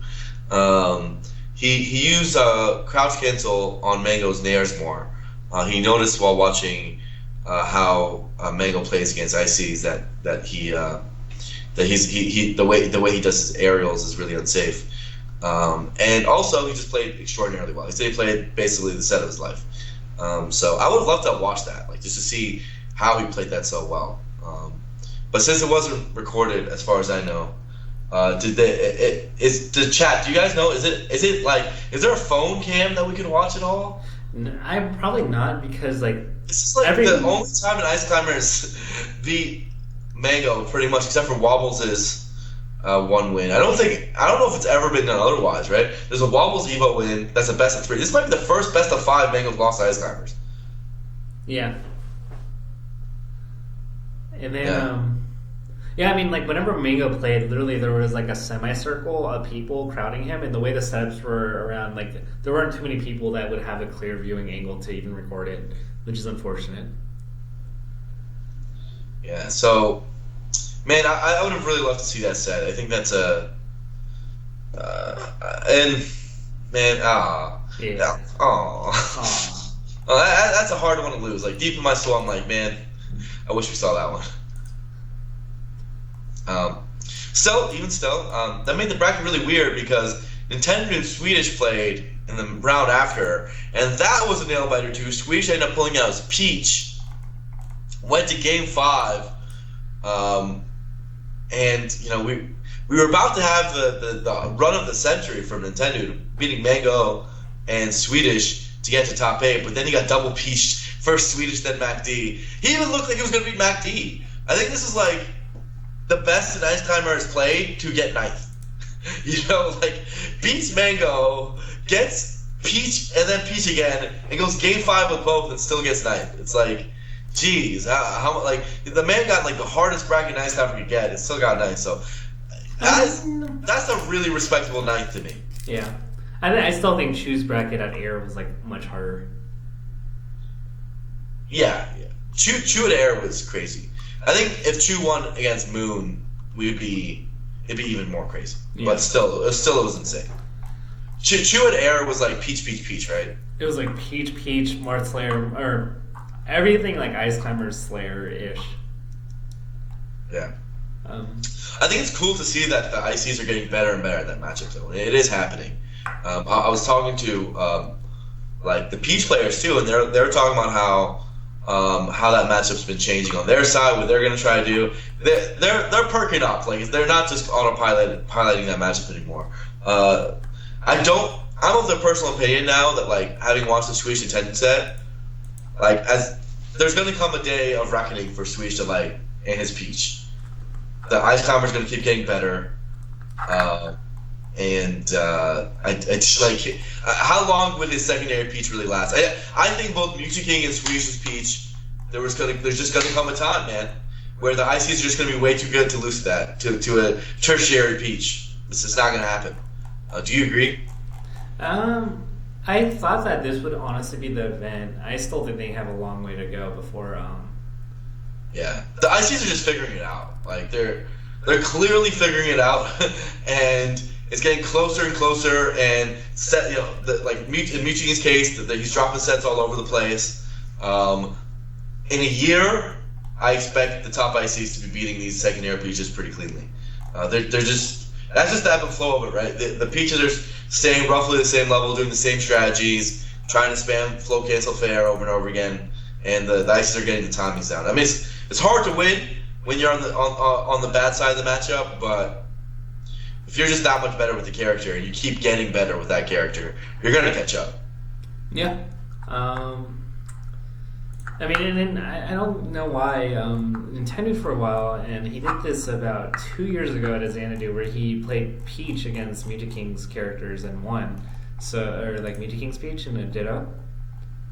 C: He used crouch cancel on Mango's Nairs more. He noticed while watching how Mango plays against ICs that the way he does his aerials is really unsafe. And also, he just played extraordinarily well. He said he played basically the set of his life. So I would have loved to watch that, like just to see how he played that so well. But since it wasn't recorded, as far as I know, is the chat? Do you guys know? Is there a phone cam that we can watch at all?
A: I'm probably not because like
C: this is like the only time an Ice Climbers beat Mango pretty much, except for Wobbles' 1 win. I don't know if it's ever been done otherwise, right? There's a Wobbles Evo win. That's a best of 3. This might be the first best of 5 Mango's lost to Ice Climbers.
A: Yeah. And then, I mean, like, whenever Mango played, literally there was, like, a semicircle of people crowding him, and the way the setups were around, like, there weren't too many people that would have a clear viewing angle to even record it, which is unfortunate.
C: Yeah, so, man, I would have really loved to see that set. I think that's that's a hard one to lose. Like, deep in my soul, I'm like, man, I wish we saw that one. That made the bracket really weird because Nintendo and Swedish played in the round after, and that was a nail biter too. Swedish ended up pulling out his Peach, went to Game 5, and you know we were about to have the run of the century from Nintendo, beating Mango and Swedish to get to top 8, but then he got double Peached. First Swedish, then MacD. He even looked like he was going to beat MacD. I think this is like the best an Ice Climber has played to get 9th. You know, like beats Mango, gets Peach, and then Peach again, and goes Game 5 with both, and still gets 9th. It's like, geez, how like the man got like the hardest bracket an Ice Climber could get, and still got 9th. So that's a really respectable 9th to me.
A: Yeah, I still think Chu's bracket at Air was like much harder.
C: Yeah. Chu at Air was crazy. I think if Chu won against Moon, it'd be even more crazy. Yeah. But still, it was insane. Chu at Air was like Peach, right?
A: It was like Peach, Marth Slayer, or everything like Ice Climber Slayer-ish.
C: Yeah. I think it's cool to see that the ICs are getting better and better at that matchup, though. It is happening. I was talking to like the Peach players too, and they're talking about how how that matchup's been changing on their side, what they're going to try to do. They're perking up. Like, they're not just piloting that matchup anymore. I'm of the personal opinion now that, like, having watched the Swedish attendance set, like, as there's going to come a day of reckoning for Swedish Delight and his Peach. The Ice Climber's going to keep getting better. I just like, how long would his secondary Peach really last? I think both Mewtwo King and Swedish's Peach, there's just gonna come a time, man, where the ICs are just gonna be way too good to lose that to a tertiary Peach. This is not gonna happen. Do you agree?
A: I thought that this would honestly be the event. I still think they have a long way to go before.
C: Yeah, the ICs are just figuring it out. Like, they're clearly figuring it out, and it's getting closer and closer. And set, you know, in Mewtwo King's case, he's dropping sets all over the place. In a year, I expect the top ICs to be beating these secondary Peaches pretty cleanly. They're just, that's just the ebb and flow of it, right? The Peaches are staying roughly the same level, doing the same strategies, trying to spam flow cancel fair over and over again, and the ICs are getting the timings down. I mean, it's hard to win when you're on the bad side of the matchup, but if you're just that much better with the character and you keep getting better with that character, you're gonna catch up.
A: Yeah. I mean, and I don't know why Nintendo for a while, and he did this about 2 years ago at a Xanadu, where he played Peach against Mewtwo King's characters and won. Or like Mewtwo King's Peach and a Ditto.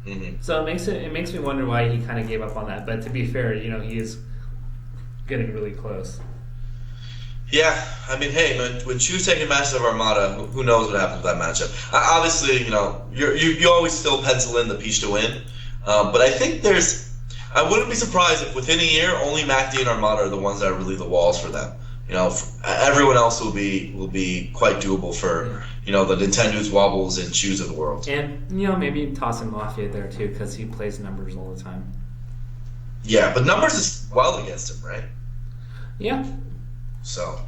C: Mm-hmm.
A: So it makes me wonder why he kind of gave up on that. But to be fair, you know, he is getting really close.
C: Yeah, I mean, hey, when Chu's taking matches of Armada, who knows what happens with that matchup? Obviously, you know, you always still pencil in the Peach to win. But I think I wouldn't be surprised if within a year only MacD and Armada are the ones that are really the walls for them. You know, everyone else will be quite doable for, you know, the Nintendo's, Wobbles, and Chews of the world.
A: And, you know, maybe tossing Mafia there too, because he plays numbers all the time.
C: Yeah, but numbers is well against him, right?
A: Yeah.
C: So.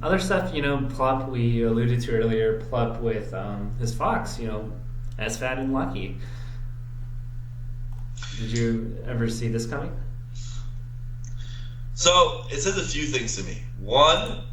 A: Other stuff, you know, Plup, we alluded to earlier, Plup with his Fox, you know, SFAT and Lucky. Did you ever see this coming?
C: So, it says a few things to me. One,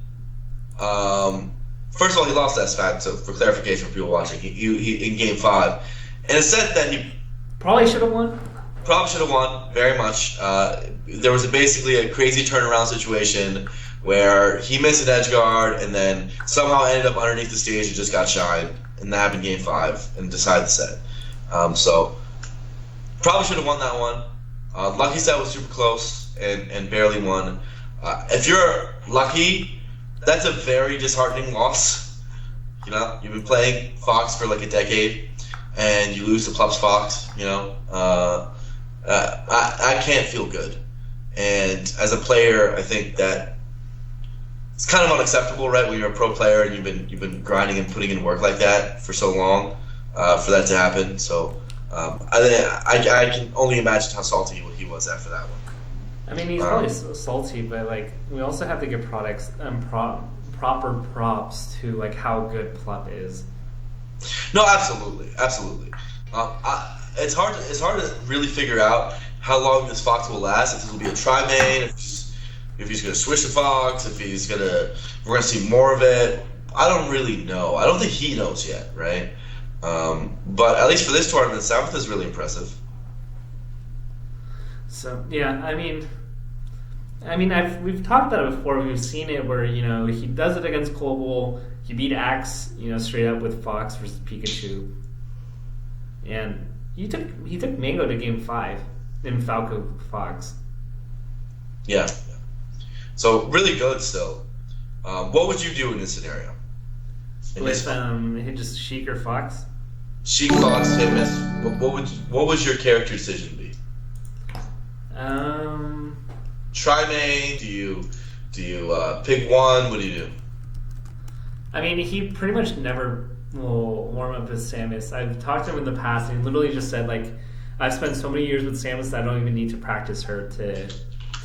C: first of all, he lost that SFAT, so for clarification for people watching, he in Game 5. And it said that he
A: probably should have won.
C: Probably should have won, very much. There was basically a crazy turnaround situation where he missed an edge guard and then somehow ended up underneath the stage and just got shined. And that happened in Game 5 and decided the set. So, probably should have won that one. Lucky set was super close and barely won. If you're Lucky, that's a very disheartening loss. You know, you've been playing Fox for like a decade, and you lose to Plup's Fox. You know, I can't feel good. And as a player, I think that it's kind of unacceptable, right? When you're a pro player and you've been grinding and putting in work like that for so long, for that to happen. So. I can only imagine how salty he was after that one.
A: I mean, he's probably so salty, but like we also have to give products proper props to like how good Plup is.
C: No, absolutely. It's hard to really figure out how long this Fox will last. If this will be a tri-main, if he's going to switch to Fox, we're going to see more of it. I don't really know. I don't think he knows yet, right? But at least for this tournament, Samus is really impressive.
A: So yeah, I mean, we've talked about it before. We've seen it where, you know, he does it against Colbull. He beat Axe, you know, straight up with Fox versus Pikachu, and he took Mango to Game 5 in Falco Fox.
C: Yeah. So really good still. What would you do in this scenario?
A: With just Sheik or Fox?
C: Sheik, Fox, hit miss. What would your character decision be? Try main? Do you pick one? What do you do?
A: I mean, he pretty much never will warm up with Samus. I've talked to him in the past, and he literally just said, like, I've spent so many years with Samus that I don't even need to practice her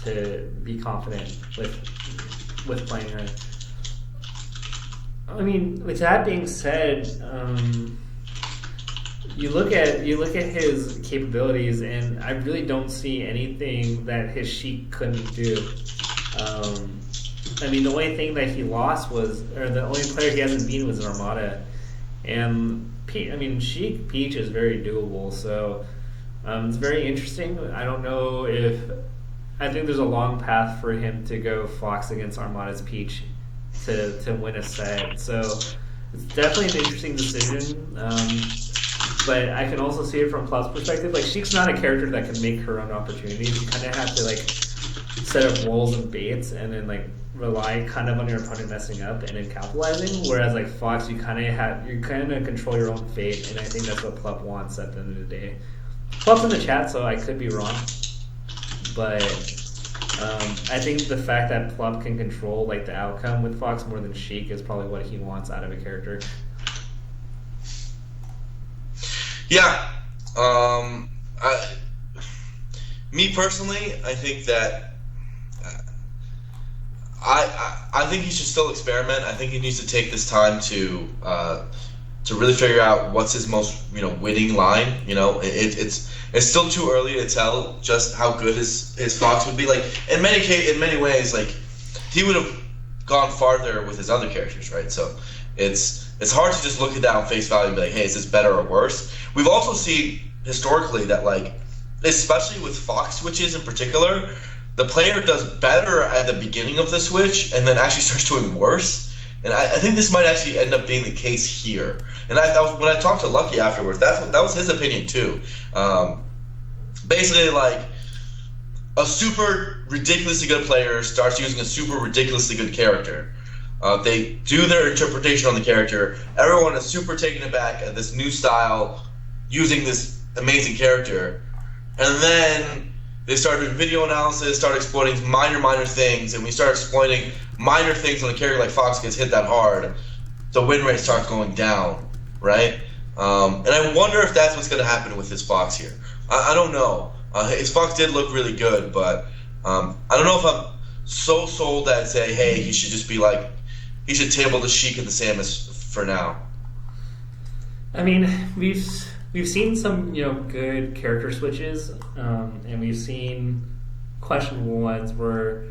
A: to be confident with playing her. I mean, with that being said, you look at his capabilities, and I really don't see anything that his Sheik couldn't do. I mean, the only thing that he lost the only player he hasn't beaten was Armada, and Sheik Peach is very doable. So it's very interesting. I don't know I think there's a long path for him to go Fox against Armada's Peach to win a set. So it's definitely an interesting decision. But I can also see it from Plup's perspective. Like, Sheik's not a character that can make her own opportunities. You kind of have to, like, set up rolls and baits and then, like, rely kind of on your opponent messing up and then capitalizing. Whereas, like, Fox, you kind of control your own fate, and I think that's what Plup wants at the end of the day. Plup's in the chat, so I could be wrong. But I think the fact that Plup can control, like, the outcome with Fox more than Sheik is probably what he wants out of a character.
C: Yeah. Me personally, I think that I think he should still experiment. I think he needs to take this time to really figure out what's his most winning line. It's still too early to tell just how good his Fox would be. Like, in many ways, like, he would have gone farther with his other characters, right? So it's hard to just look at that on face value and be like, hey, is this better or worse? We've also seen historically that, like, especially with Fox switches in particular, the player does better at the beginning of the switch and then actually starts doing worse. And I think this might actually end up being the case here. And when I talked to Lucky afterwards, that was his opinion too. Basically, like, a super ridiculously good player starts using a super ridiculously good character. They do their interpretation on the character. Everyone is super taken aback at this new style using this amazing character. And then they start doing video analysis, start exploiting minor things, and we start exploiting minor things when a character like Fox gets hit that hard. The win rate starts going down, right? And I wonder if that's what's going to happen with his Fox here. I don't know. His Fox did look really good, but I don't know if I'm so sold that say, hey, he should just be like, he should table the Sheik and the Samus for now.
A: I mean, we've seen some good character switches, and we've seen questionable ones where,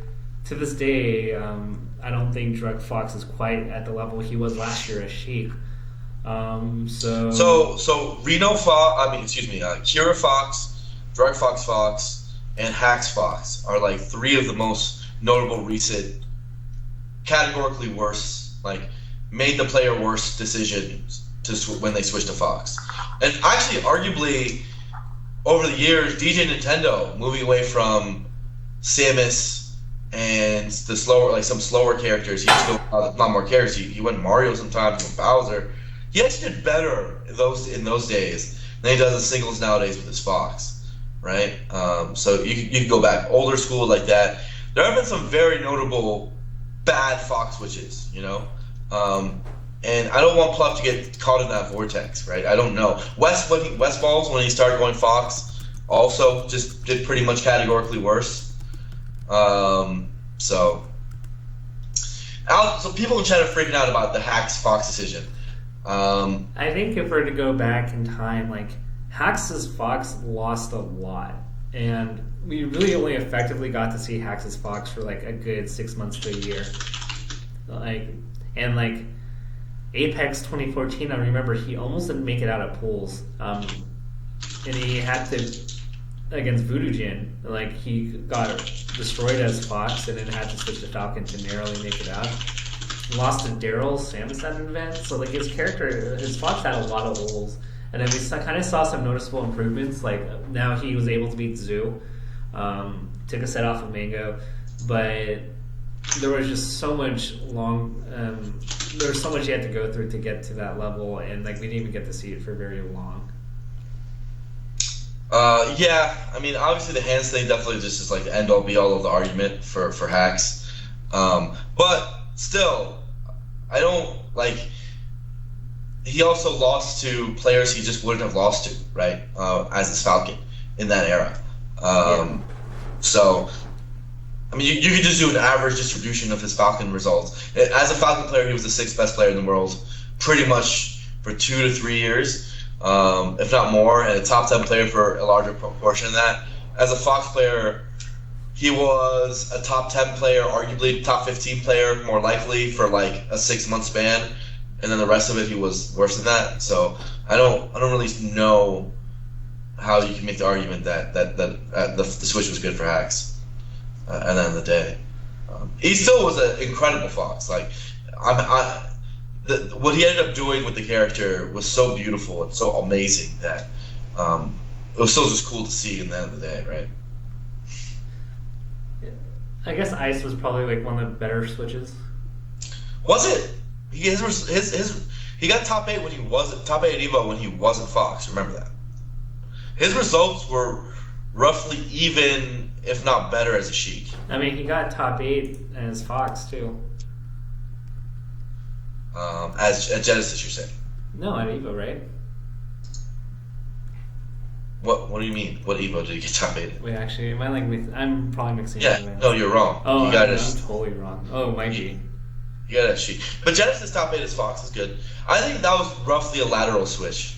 A: to this day, I don't think Drug Fox is quite at the level he was last year as Sheik.
C: So Reno Fox, Kira Fox, Drug Fox, and Hax Fox are like three of the most notable recent, categorically worse, like, made the player worse decisions when they switched to Fox. And actually, arguably, over the years, DJ Nintendo moving away from Samus and the some slower characters. He used to go a lot more characters. He went Mario sometimes, he went Bowser. He actually did better in those days than he does in singles nowadays with his Fox, right? So you can go back older school like that. There have been some very notable bad Fox switches, and I don't want Plup to get caught in that vortex, right? I don't know. Westballz, when he started going Fox, also just did pretty much categorically worse. So people in chat are freaking out about the Hax Fox decision.
A: I think if we're to go back in time, like, Hax's Fox lost a lot, and we really only effectively got to see Hax's Fox for like a good 6 months to a year. Like Apex 2014, I remember he almost didn't make it out of pools, and he had to against Voodoo Jin. Like, he got destroyed as Fox, and then had to switch to Falcon to narrowly make it out. Lost to Daryl Samus at an event, so like his Fox had a lot of holes. And then we kind of saw some noticeable improvements. Like, now he was able to beat Zoo, took a set off of Mango, but there was just so much there was so much he had to go through to get to that level, and like we didn't even get to see it for very long.
C: Yeah, I mean, obviously the hands thing definitely just is like the end all be all of the argument for Hax, but still, I don't like. He also lost to players he just wouldn't have lost to, right? As his Falcon in that era. So, I mean, you could just do an average distribution of his Falcon results. As a Falcon player, he was the 6th best player in the world pretty much for 2 to 3 years. if not more, and a top 10 player for a larger proportion of that. As a Fox player, he was a top 10 player, arguably top 15 player, more likely, for like a 6-month span, and then the rest of it he was worse than that. So I don't really know how you can make the argument that the Switch was good for hacks at the end of the day. He still was an incredible Fox. Like what he ended up doing with the character was so beautiful and so amazing that it was still just cool to see in the end of the day, right?
A: I guess Ice was probably like one of the better Switches.
C: Was it? He got top 8 when he wasn't top 8 at EVO when he wasn't Fox. Remember that. His results were roughly even, if not better, as a Sheik.
A: I mean, he got top 8 as Fox too.
C: At Genesis, you're saying?
A: No, at EVO, right?
C: What do you mean? What EVO did he get top 8 in?
A: Wait, actually, am I like I'm probably mixing
C: Yeah,
A: it.
C: no, you're wrong.
A: Oh,
C: I'm
A: totally wrong. Oh, it might be.
C: You got that Sheik. But Genesis top 8 as Fox is good. I think that was roughly a lateral switch.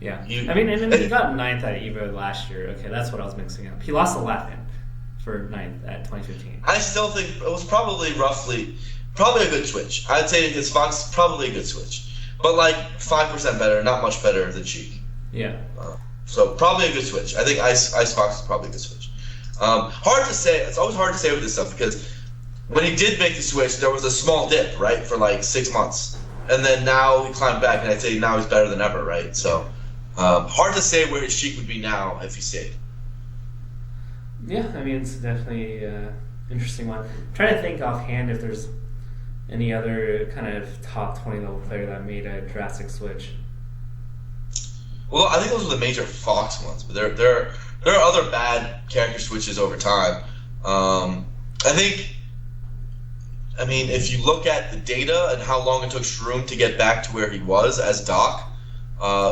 A: Yeah. I mean, and then he got 9th at EVO last year. Okay, that's what I was mixing up. He lost to Leffen for 9th at 2015.
C: I still think it was probably a good switch. I'd say his Fox is probably a good switch. But like 5% better, not much better than Sheik.
A: Yeah.
C: So probably a good switch. I think Ice Fox is probably a good switch. Hard to say. It's always hard to say with this stuff because when he did make the switch, there was a small dip, right, for like 6 months, and then now he climbed back, and I'd say now he's better than ever, right? So hard to say where his Sheik would be now if he stayed.
A: Yeah, I mean, it's definitely an interesting one. I'm trying to think offhand if there's any other kind of top 20 level player that made a drastic switch.
C: Well, I think those were the major Fox ones, but there are other bad character switches over time. I mean, if you look at the data and how long it took Shroom to get back to where he was as Doc,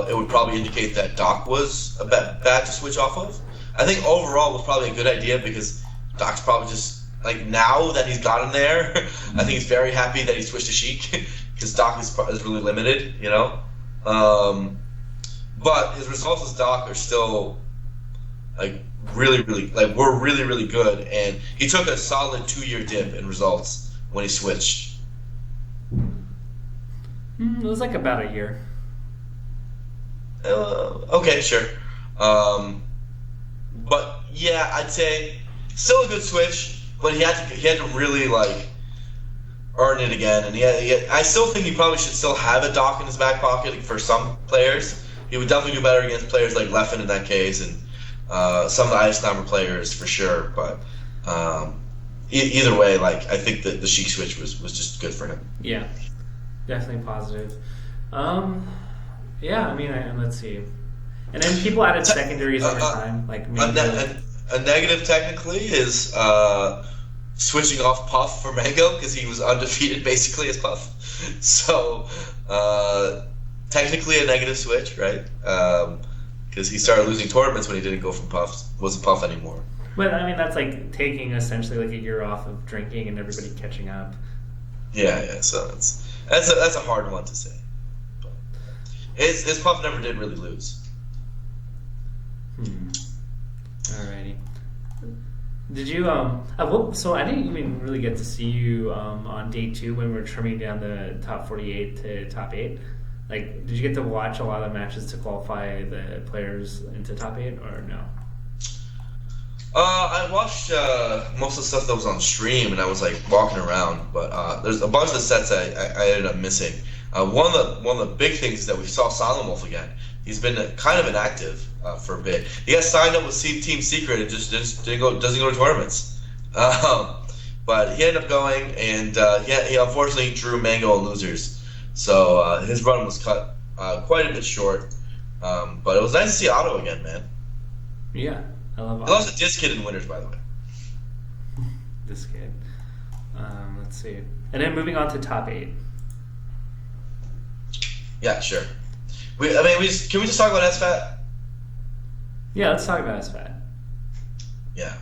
C: it would probably indicate that Doc was a bad to switch off of. I think overall it was probably a good idea because Doc's probably just, like, now that he's gotten there, I think he's very happy that he switched to Sheik because Doc is really limited, you know? But his results as Doc are still, like, really, were really, really good, and he took a solid 2-year dip in results when he switched.
A: It was like about a year.
C: Okay, sure. But yeah, I'd say still a good switch, but he had to really like earn it again. And I still think he probably should still have a Doc in his back pocket for some players. He would definitely do better against players like Leffen in that case, and some of the Ice Climber players for sure. But either way, like I think that the Sheik switch was just good for him.
A: Yeah, definitely positive. Yeah, I mean, let's see. And then people added secondaries over time, like
C: a negative technically is switching off Puff for Mango because he was undefeated basically as Puff. So technically a negative switch, right? Because he started losing tournaments when he didn't go from wasn't Puff anymore.
A: But I mean, that's like taking essentially like a year off of drinking and everybody catching up.
C: Yeah. So that's a hard one to say. But his Puff never did really lose.
A: Alrighty. Did you so I didn't even really get to see you on day 2 when we were trimming down the top 48 to top 8. Like, did you get to watch a lot of matches to qualify the players into top 8 or no?
C: I watched most of the stuff that was on stream, and I was like walking around. But there's a bunch of the sets I ended up missing. One of the big things is that we saw Silent Wolf again. He's been kind of inactive for a bit. He got signed up with Team Secret and just doesn't go to tournaments. But he ended up going, and he unfortunately drew Mango and losers. So his run was cut quite a bit short. But it was nice to see Otto again, man.
A: Yeah, I love Otto.
C: He lost to Disc Kid in winners, by the way.
A: Disc Kid. Let's see. And then moving on to top 8.
C: Yeah, sure. Can we just talk about SFAT?
A: Yeah, let's talk about SFAT.
C: Yeah.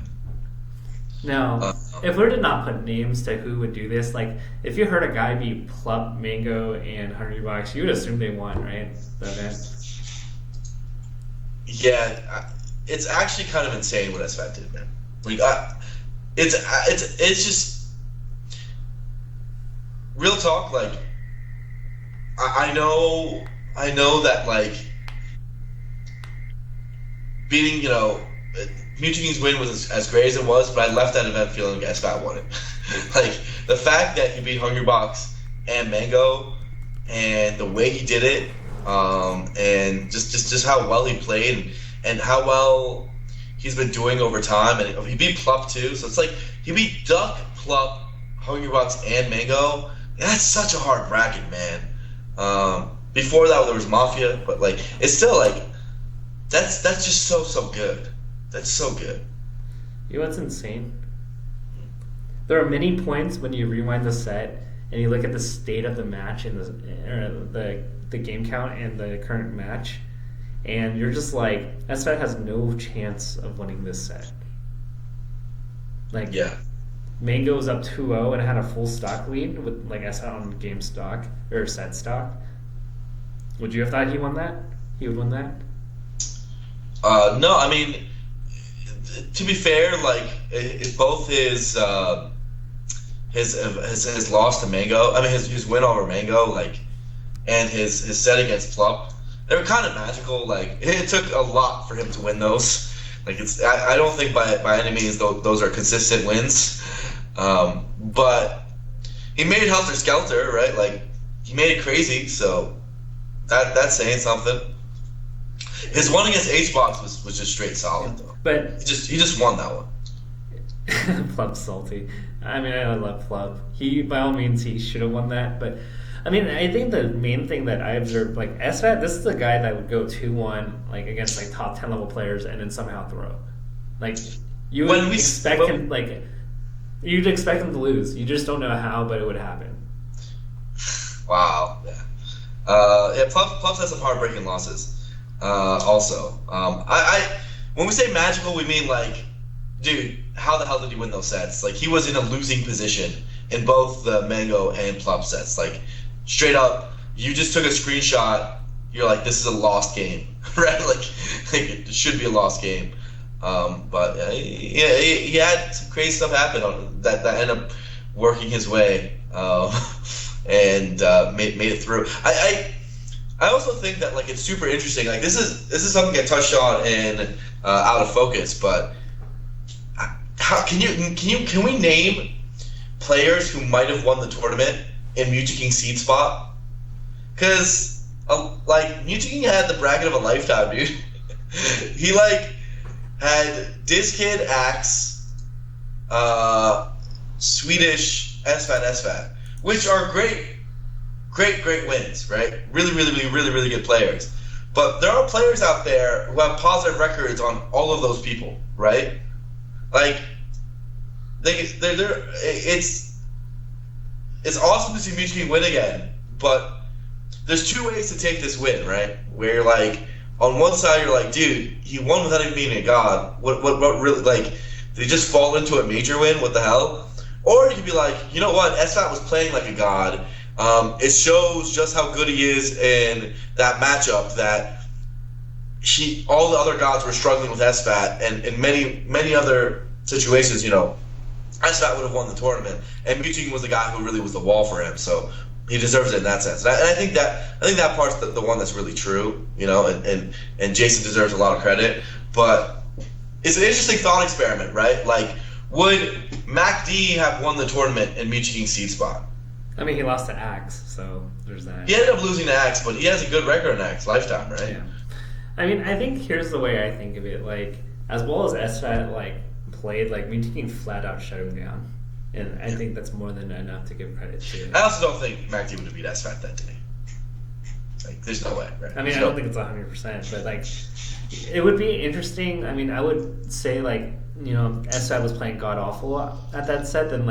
A: Now, if we were to not put names to who would do this, like, if you heard a guy beat Plup, Mango, and Hungrybox, you would assume they won, right? The event.
B: Yeah, it's actually kind of insane what SFAT did, man. Like, it's just real talk. Like, I know that like beating, Mewtwo's win was as great as it was, but I left that event feeling like SFAT won it. Like the fact that he beat Hungrybox and Mango, and the way he did it, and just how well he played, and how well he's been doing over time, and he beat Plup too. So it's like he beat Duck, Plup, Hungrybox, and Mango. That's such a hard bracket, man. Before that there was Mafia, but like it's still like that's just so good. That's so good.
A: You know what's insane? There are many points when you rewind the set and you look at the state of the match and the game count and the current match, and you're just like, SFAT has no chance of winning this set. Like,
B: yeah.
A: Mango's up 2-0 and had a full stock lead with like SFAT on game stock or set stock. Would you have thought he won that? He would win that?
B: No, I mean, to be fair, like both his loss to Mango, I mean his win over Mango, like, and his set against Plup, they were kind of magical. Like it took a lot for him to win those. Like I don't think by any means those are consistent wins, but he made Helter Skelter, right? Like he made it crazy, so that's saying something. His one against HBox was just straight solid though.
A: But
B: he just won that one.
A: Plup's salty. I mean, I love Plup. He, by all means, he should have won that. But I mean, I think the main thing that I observed, like SFAT, this is the guy that would go 2-1 like against like top 10 level players and then somehow throw. Like you would expect him, like you'd expect him to lose. You just don't know how, but it would happen.
B: Wow. Yeah. Plup has some heartbreaking losses. Also, when we say magical, we mean like, dude, how the hell did he win those sets? Like he was in a losing position in both the Mango and Plup sets. Like straight up, you just took a screenshot. You're like, this is a lost game, right? Like it should be a lost game. But yeah, he had some crazy stuff happen that ended up working his way, and made it through. I also think that like it's super interesting. Like this is something I touched on in Out of Focus, but how can we name players who might have won the tournament in Mewtwo seed spot? Because like Mewtwo had the bracket of a lifetime, dude. He like had Dizkid, Axe, Swedish, SFAT, which are great wins, right? Really good players. But there are players out there who have positive records on all of those people, right? Like, it's awesome to see Mewtwo win again, but there's two ways to take this win, right? Where you're like, on one side you're like, dude, he won without even being a god. What really, like, did he just fall into a major win? What the hell? Or you could be like, you know what? SFAT was playing like a god. It shows just how good he is in that matchup that all the other gods were struggling with SFAT, and in many other situations, SFAT would have won the tournament, and Mewtwo was the guy who really was the wall for him, so he deserves it in that sense. And I think that part's the one that's really true, and Jason deserves a lot of credit. But it's an interesting thought experiment, right? Like, would MacD have won the tournament in Mewtwo seed spot?
A: I mean, he lost to Axe, so there's that.
B: He ended up losing to Axe, but he has a good record in Axe lifetime, right?
A: Yeah. I mean, I think here's the way I think of it. Like, as well as SFAT played, Mewtwo flat out shut him down, and I think that's more than enough to give credit to.
B: I also don't think MacD would have beat SFAT that day. Like, there's no way, right?
A: I mean, I don't think it's 100%, but it would be interesting. I mean, I would say SFAT was playing god awful at that set, then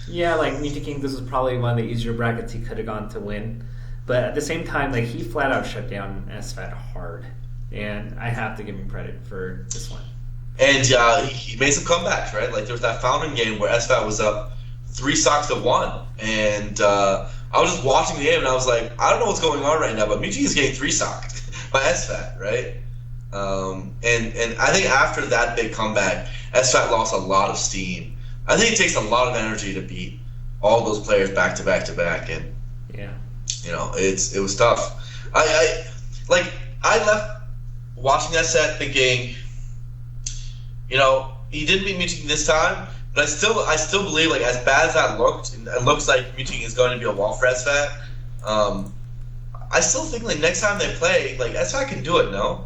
A: Mewtwo, this was probably one of the easier brackets he could have gone to win. But at the same time, he flat out shut down SFAT hard. And I have to give him credit for this one.
B: And he made some comebacks, right? Like, there was that Fountain game where SFAT was up 3 stocks to 1. And I was just watching the game, and I was like, I don't know what's going on right now, but Mewtwo is getting 3 stock by SFAT, right?
C: And I think after that big comeback, SFAT lost a lot of steam. I think it takes a lot of energy to beat all those players back to back to back, and it was tough. I left watching that set thinking, he didn't beat Mewtwo this time, but I still believe, like, as bad as that looked, and it looks like Mewtwo is going to be a wall for SFAT. I still think, like, next time they play, like, SFAT can do it. No.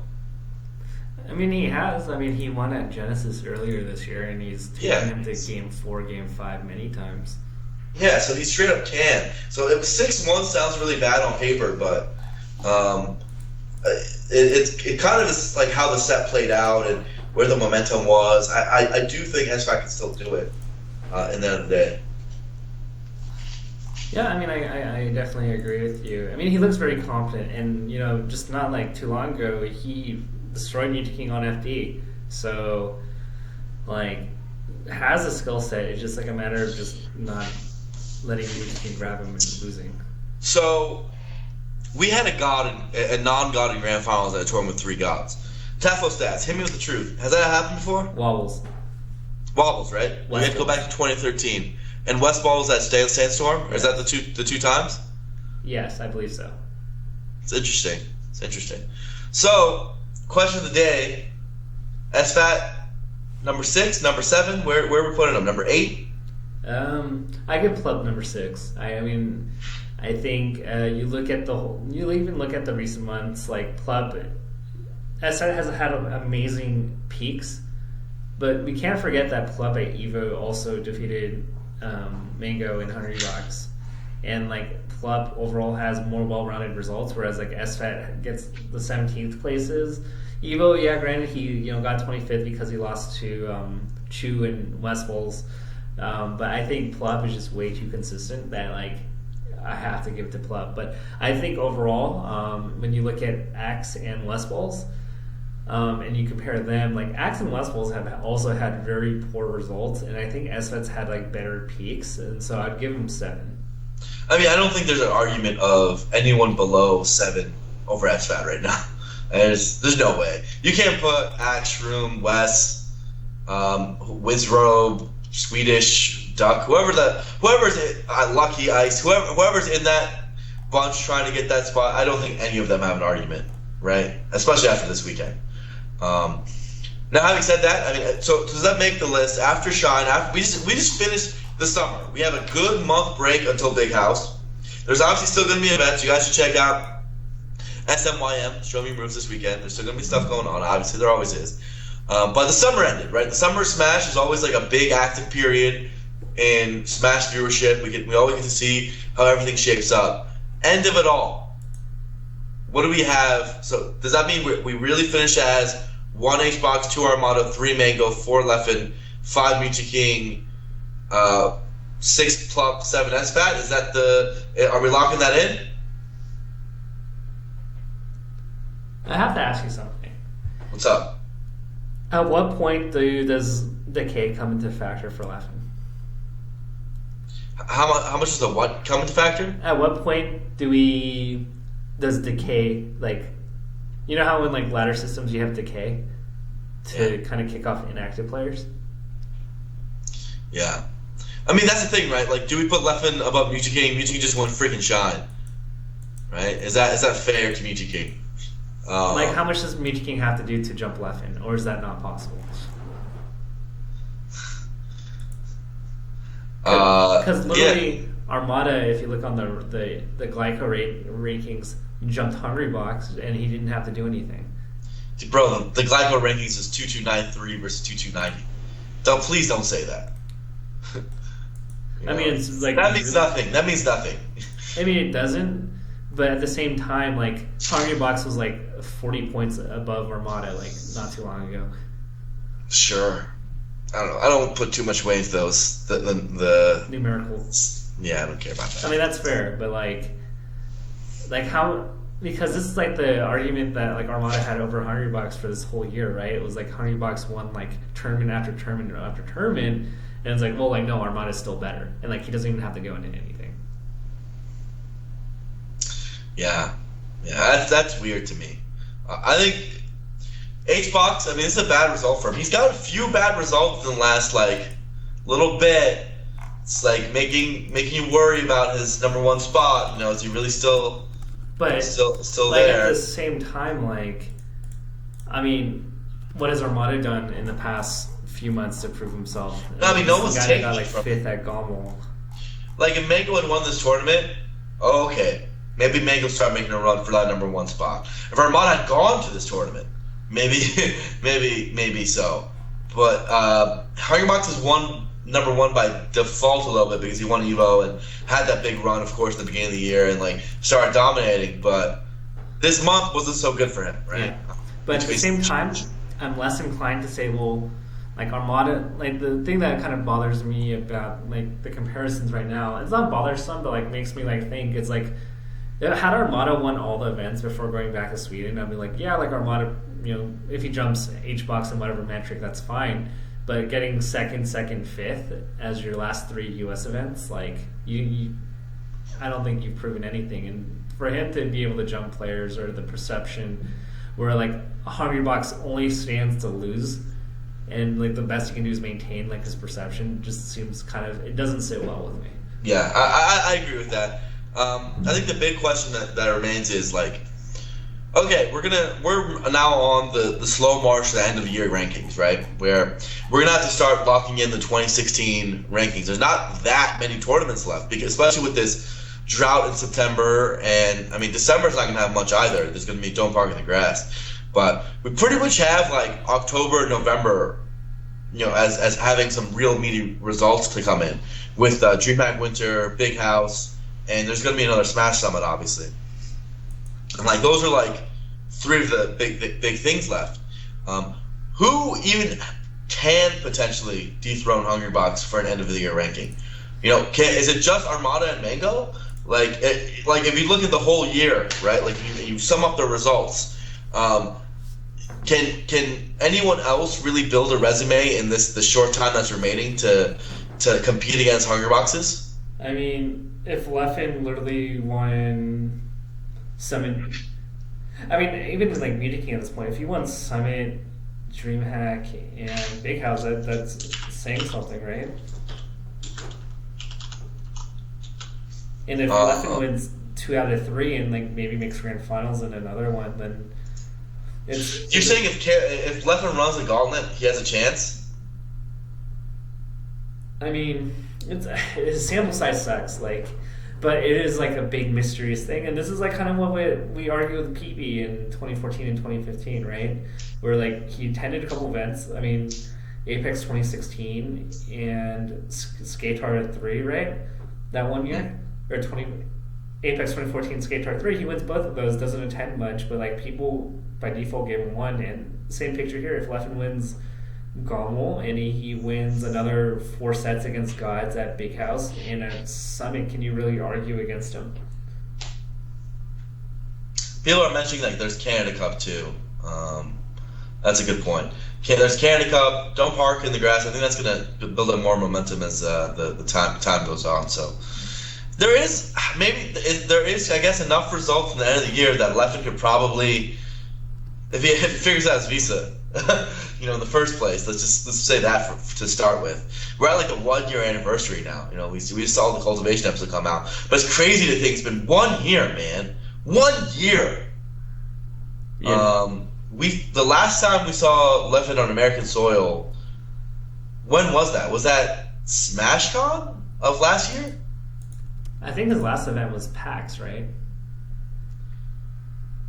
A: I mean, he has. I mean, he won at Genesis earlier this year, and he's taken him to Game 4, Game 5 many times.
C: Yeah, so he straight up can. So it was 6-1 sounds really bad on paper, but it kind of is like how the set played out and where the momentum was. I do think SFAT can still do it in the end of the day.
A: Yeah, I mean, I definitely agree with you. I mean, he looks very confident, and, just not like too long ago, he destroyed Mewtwo King on FD. So, like, has a skill set. It's just like a matter of just not letting Mewtwo King grab him and losing.
C: So, we had a non-god in Grand Finals at a tournament with 3 gods. Tafo stats, hit me with the truth. Has that happened before?
A: Wobbles,
C: right? We had to go back to 2013. And Westballz at Sandstorm? Or is that the two times?
A: Yes, I believe so.
C: It's interesting. So, question of the day: SFAT number 6, number 7. Where are we putting them? Number 8?
A: I give Plup number 6. I mean, I think you even look at the recent months, like Plup. SFAT has had amazing peaks, but we can't forget that Plup at EVO also defeated Mango in Hungrybox, and like Plup overall has more well-rounded results, whereas like SFAT gets the 17th places. EVO, yeah, granted he got 25th because he lost to Chu and Westballz, but I think Plup is just way too consistent that like I have to give it to Plup. But I think overall, when you look at Axe and Westballz, and you compare them, like Axe and Westballz have also had very poor results, and I think SFAT's had like better peaks, and so I'd give them 7.
C: I mean, I don't think there's an argument of anyone below 7 over SFAT right now. There's no way. You can't put Axe, Shroom, Wes, Wizrobe, Swedish, Duck, whoever's Lucky Ice, whoever's in that bunch trying to get that spot. I don't think any of them have an argument, right? Especially after this weekend. Now, having said that, I mean, so does that make the list after Shine? We just finished the summer. We have a good month break until Big House. There's obviously still going to be events. You guys should check out SMYM, Show Me Moves this weekend. There's still going to be stuff going on. Obviously, there always is. But the summer ended, right? The summer Smash is always like a big active period in Smash viewership. We always get to see how everything shapes up. End of it all. What do we have? So does that mean we really finish as 1 HBox, 2 Armada, 3 Mango, 4 Leffen, 5 Mewtwo King, 6 Plup, 7 SFAT? Is that are we locking that in?
A: I have to ask you something.
C: What's up?
A: At what point does decay come into factor for Leffen?
C: How much does the what come into factor?
A: At what point does decay, like, you know how in like ladder systems you have decay to kind of kick off inactive players?
C: Yeah. I mean, that's the thing, right? Like, do we put Leffen above Mewtwo King? Mewtwo King just won freaking Shine, right? Is that fair to Mewtwo King?
A: Like, how much does Mewtwo King have to do to jump Leffen, or is that not possible? Because literally, Armada, if you look on the Glyco rankings, jumped Hungrybox, and he didn't have to do anything.
C: Bro, the Glyco rankings is 2293 versus 2290. Please don't say that.
A: I mean, it's like
C: that means nothing. That means nothing.
A: I mean, it doesn't. But at the same time, like, Hungrybox was like 40 points above Armada, like, not too long ago.
C: Sure. I don't know. I don't put too much weight into those. The
A: numerical.
C: Yeah, I don't care about that.
A: I mean, that's fair, but like how? Because this is like the argument that like Armada had over Hungrybox for this whole year, right? It was like Hungrybox won like tournament after tournament after tournament, and it's like, well, like no, Armada's still better, and like he doesn't even have to go into anything.
C: Yeah, that's weird to me. I think
B: HBox, I mean, this is a bad result for him. He's got a few bad results in the last, like, little bit. It's, like, making you worry about his number one spot. You know, is he really still
A: like,
B: there?
A: At the same time, like, I mean, what has Armada done in the past few months to prove himself?
B: No, I mean, no one's taking
A: got, like,
B: from
A: 5th at Gommel.
B: Like, if Mango had won this tournament, okay. Maybe Mango start making a run for that number one spot. If Armada had gone to this tournament, maybe so. But Hungrybox is number one by default a little bit because he won EVO and had that big run, of course, at the beginning of the year and like started dominating. But this month wasn't so good for him, right?
A: Yeah. But at the same time, I'm less inclined to say, well, like Armada, like the thing that kind of bothers me about like the comparisons right now, it's not bothersome, but like makes me like think it's like, had Armada won all the events before going back to Sweden, I'd be like, yeah, like Armada, you know, if he jumps HBox and whatever metric, that's fine. But getting second, fifth as your last 3 US events, like you I don't think you've proven anything. And for him to be able to jump players or the perception where like Hungrybox only stands to lose, and like the best he can do is maintain like his perception, just seems kind of, it doesn't sit well with me.
B: Yeah, I agree with that. I think the big question that remains is like, okay, we're now on the slow march to the end of the year rankings, right? Where we're gonna have to start locking in the 2016 rankings. There's not that many tournaments left, because especially with this drought in September, and I mean December's not gonna have much either. There's gonna be Don't Park in the Grass. But we pretty much have like October, November, you know, as having some real meaty results to come in with DreamHack Winter, Big House, and there's going to be another Smash Summit, obviously. And like those are like 3 of the big things left. Who even can potentially dethrone Hungrybox for an end of the year ranking? You know, is it just Armada and Mango? Like if you look at the whole year, right? Like you sum up the results. Can anyone else really build a resume in the short time that's remaining to compete against Hungryboxes?
A: I mean, if Leffen literally won Summit, I mean, even like Mewtwo King at this point, if he won Summit, DreamHack, and Big House, that's saying something, right? And if Leffen wins 2 out of 3 and like maybe makes grand finals in another one, then you're
B: saying if Leffen runs the gauntlet, he has a chance?
A: I mean, his sample size sucks, like, but it is like a big mysterious thing, and this is like kind of what we argue with PB in 2014 and 2015, right? Where like he attended a couple events. I mean, Apex 2016 and Skatar 3, right? That one year, or Apex 2014, Skatar 3. He wins both of those. Doesn't attend much, but like people by default gave him 1. And same picture here. If Leffen wins Gommel and he wins another 4 sets against Gods at Big House and at Summit, can you really argue against him?
B: People are mentioning like there's Canada Cup too. That's a good point. There's Canada Cup. Don't Park in the Grass. I think that's going to build up more momentum as the time goes on. So there is I guess enough results in the end of the year that Leffen could probably, if he figures out his visa, you know, in the first place. Let's say that to start with. We're at like the 1-year anniversary now. You know, we just saw the Cultivation episode come out, but it's crazy to think it's been 1 year, man. 1 year.
A: Yeah.
B: The last time we saw Leffen on American soil, when was that? Was that SmashCon of last year?
A: I think his last event was PAX, right?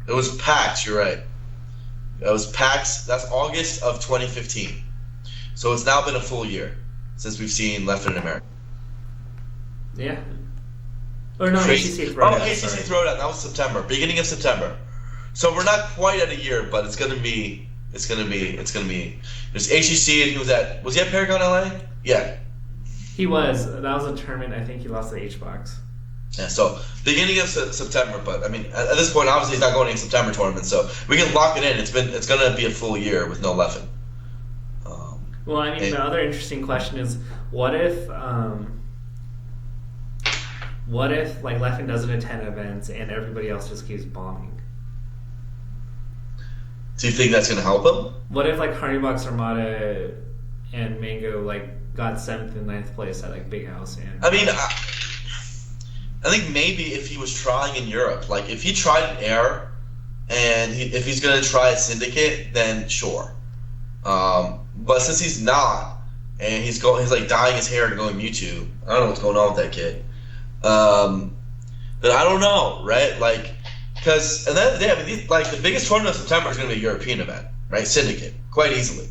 B: It was PAX, you're right. It was PAX, that's August of 2015. So it's now been a full year since we've seen Leffen in America.
A: Yeah. Or no,
B: Crazy.
A: ACC Throwdown.
B: Oh, ACC Throwdown, that was September, beginning of September. So we're not quite at a year, but it's gonna be. There's ACC, and was he at Paragon LA? Yeah.
A: He was. That was a tournament. I think he lost the HBox.
B: Yeah, so beginning of September, but I mean, at this point, obviously he's not going to any September tournament, so we can lock it in. It's going to be a full year with no Leffen.
A: Well, I mean, the other interesting question is, what if like Leffen doesn't attend events and everybody else just keeps bombing?
B: Do you think that's going to help him?
A: What if like Hungrybox, Armada, and Mango like got 7th and 9th place at like Big House? And
B: I mean, I think maybe if he was trying in Europe, like if he tried an Air, and if he's going to try a Syndicate, then sure. But since he's not, and he's like dyeing his hair and going Mewtwo, I don't know what's going on with that kid. But I don't know, right? Like, because at the end of the day, I mean, like the biggest tournament of September is going to be a European event, right? Syndicate, quite easily.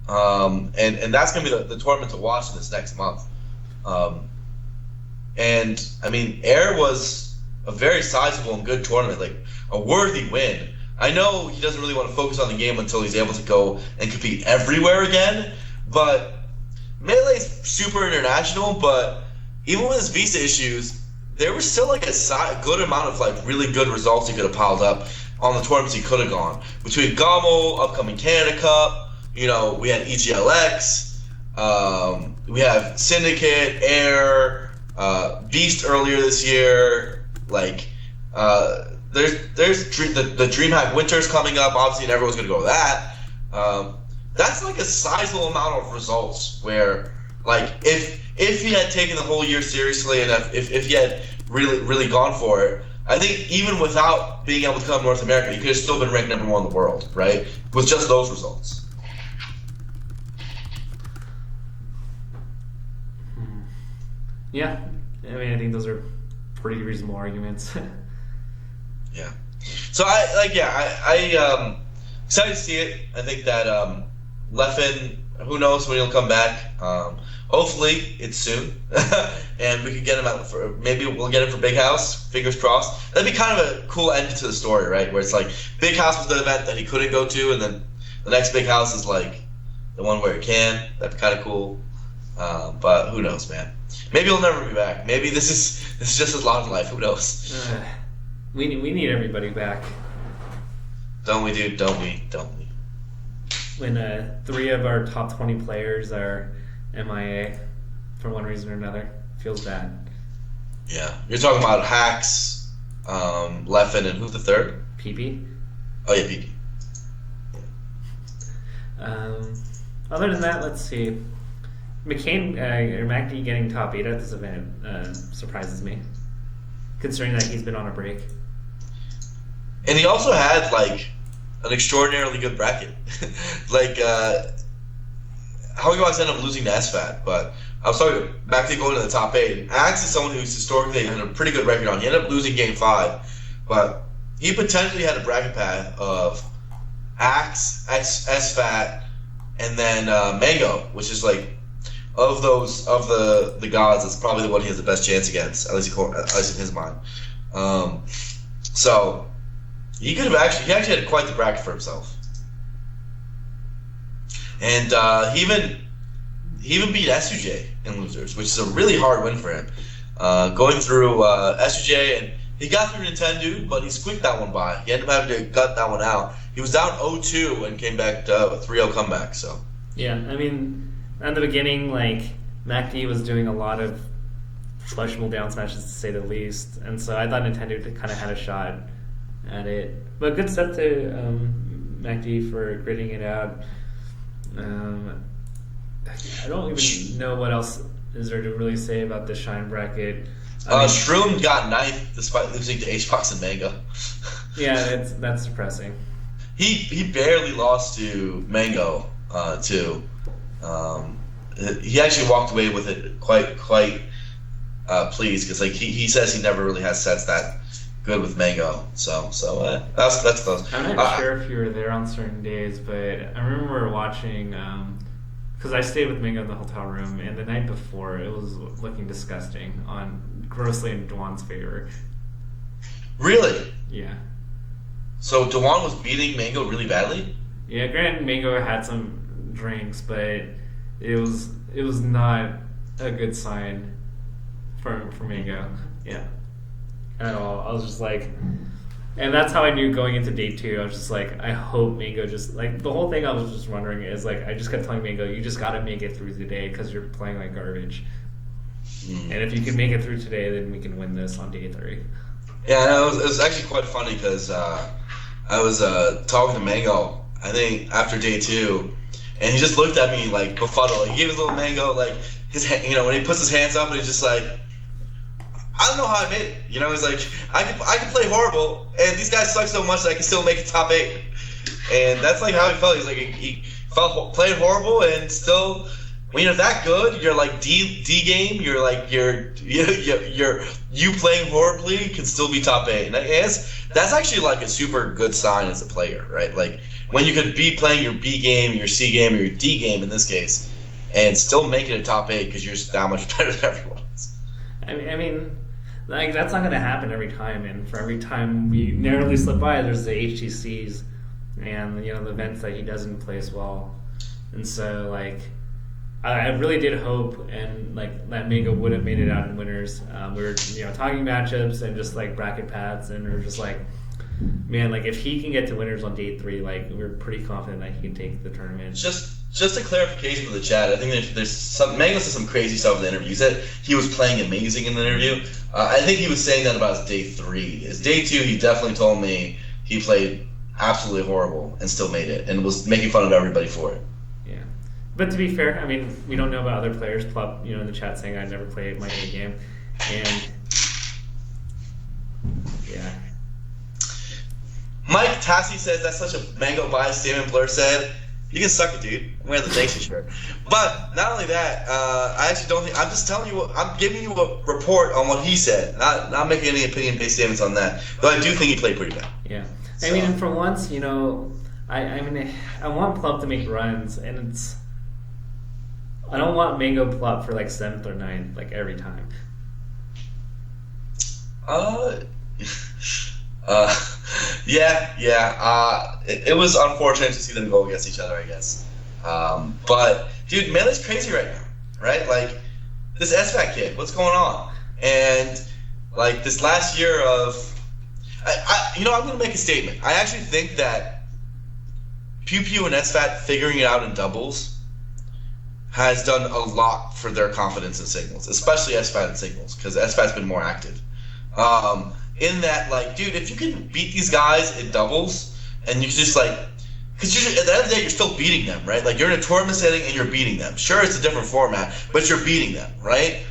B: And that's going to be the tournament to watch in this next month. And I mean, Air was a very sizable and good tournament, like a worthy win. I know he doesn't really want to focus on the game until he's able to go and compete everywhere again, but Melee's super international, but even with his visa issues, there was still like a good amount of like really good results he could have piled up on the tournaments he could have gone. Between Gamo, upcoming Canada Cup, we had EGLX, we have Syndicate, Air, Beast earlier this year. Like, there's the DreamHack Winters coming up, obviously, and everyone's going to go with that. That's like a sizable amount of results where, like, if he had taken the whole year seriously and if he had really gone for it, I think even without being able to come to North America, he could have still been ranked #1 in the world, right? With just those results.
A: Yeah, I mean, I think those are pretty reasonable arguments.
B: Yeah. So I excited to see it. I think that Leffen, who knows when he'll come back. Hopefully it's soon, and we can get him out for, maybe we'll get him for Big House. Fingers crossed. That'd be kind of a cool end to the story, right? Where it's like Big House was the event that he couldn't go to, and then the next Big House is like the one where he can. That'd be kind of cool. But who knows, man? Maybe he'll never be back. Maybe this is just his lot in life. Who knows?
A: We need everybody back.
B: Don't we, dude? Don't we?
A: When 3 of our top 20 players are MIA for one reason or another, feels bad.
B: Yeah, you're talking about Hacks, Leffen, and who's the third?
A: PP.
B: Oh yeah, PP.
A: Other than that, let's see. McCain or MacD getting top 8 at this event surprises me, considering that he's been on a break.
B: And he also had like an extraordinarily good bracket. Like Hungrybox ended up losing to SFAT, but I was talking back to going to the top 8. Axe is someone who's historically had a pretty good record on. He ended up losing game 5, but he potentially had a bracket path of Axe, SFAT, and then Mango, which is like of the gods, it's probably the one he has the best chance against, at least in his mind. So he actually had quite the bracket for himself. And he even beat SUJ in losers, which is a really hard win for him. Going through SUJ, and he got through Nintendo, but he squeaked that one by. He ended up having to gut that one out. He was down 0-2 and came back to a 3-0 comeback. So
A: yeah, I mean, at the beginning, like MacD was doing a lot of questionable down smashes to say the least, and so I thought Nintendo kind of had a shot at it. But good stuff to MacD for gritting it out. I don't even know what else is there to really say about the Shine bracket.
B: Shroom got 9th despite losing to HBox and Mango.
A: Yeah, that's depressing.
B: He barely lost to Mango too. He actually walked away with it quite pleased, because like he says he never really has sets that good with Mango. So that's close.
A: I'm not sure if you were there on certain days, but I remember watching because I stayed with Mango in the hotel room, and the night before it was looking disgusting, grossly in Dwan's favor.
B: Really?
A: Yeah.
B: So Dwan was beating Mango really badly?
A: Yeah, granted Mango had some drinks, but it was not a good sign for Mango. Yeah. At all. I was just like, and that's how I knew going into day 2. I was just like, I hope Mango just, like, the whole thing I was just wondering is, like, I just kept telling Mango, you just gotta make it through the day because you're playing like garbage. And if you can make it through today, then we can win this on day 3.
B: Yeah, it was actually quite funny because I was talking to Mango I think after day 2, and he just looked at me like befuddled. He gave his little mango like his when he puts his hands up and he's just like, I don't know how I made it. He's like, I can play horrible, and these guys suck so much that I can still make it top 8. And that's like how he felt. He's like he felt playing horrible and still. When you're that good, you're like D game. You're like you playing horribly can still be top 8. And that's actually like a super good sign as a player, right? Like when you could be playing your B game, your C game, or your D game in this case, and still make it a top 8 because you're just that much better than everyone else.
A: I mean, like that's not going to happen every time. And for every time we narrowly slip by, there's the HTCs and the events that he doesn't play as well. And so like. I really did hope and like that Mango would have made it out in winners. We were talking matchups and just like bracket paths, and we were just like, man, like if he can get to winners on day 3, like we're pretty confident that he can take the tournament.
B: Just a clarification for the chat. I think there's some Mango said some crazy stuff in the interview. He said he was playing amazing in the interview. I think he was saying that about his day 3. His day 2, he definitely told me he played absolutely horrible and still made it and was making fun of everybody for it.
A: But to be fair, I mean, we don't know about other players. Plup, in the chat saying I never played my A game, and yeah.
B: Mike Tassi says that's such a Mango bias statement. Blur said, "You can suck it, dude. I'm wearing the Nation shirt." But not only that, I actually don't think. I'm just telling you. I'm giving you a report on what he said. Not making any opinion-based statements on that. Though I do think he played pretty bad.
A: Yeah, so. I mean, and for once, I want Plup to make runs, and it's. I don't want Mango Plup for like 7th or 9th, like every time. Yeah. It was unfortunate to see them go against each other, I guess. But dude, Melee's crazy right now, right? Like this SFAT kid, what's going on? And like this last year of, I'm gonna make a statement. I actually think that Pew Pew and SFAT figuring it out in doubles has done a lot for their confidence in singles, especially SFAT in singles, because SFAT's been more active. In that, like, dude, if you can beat these guys in doubles, and you can just, like, because at the end of the day, you're still beating them, right? Like, you're in a tournament setting and you're beating them. Sure, it's a different format, but you're beating them, right?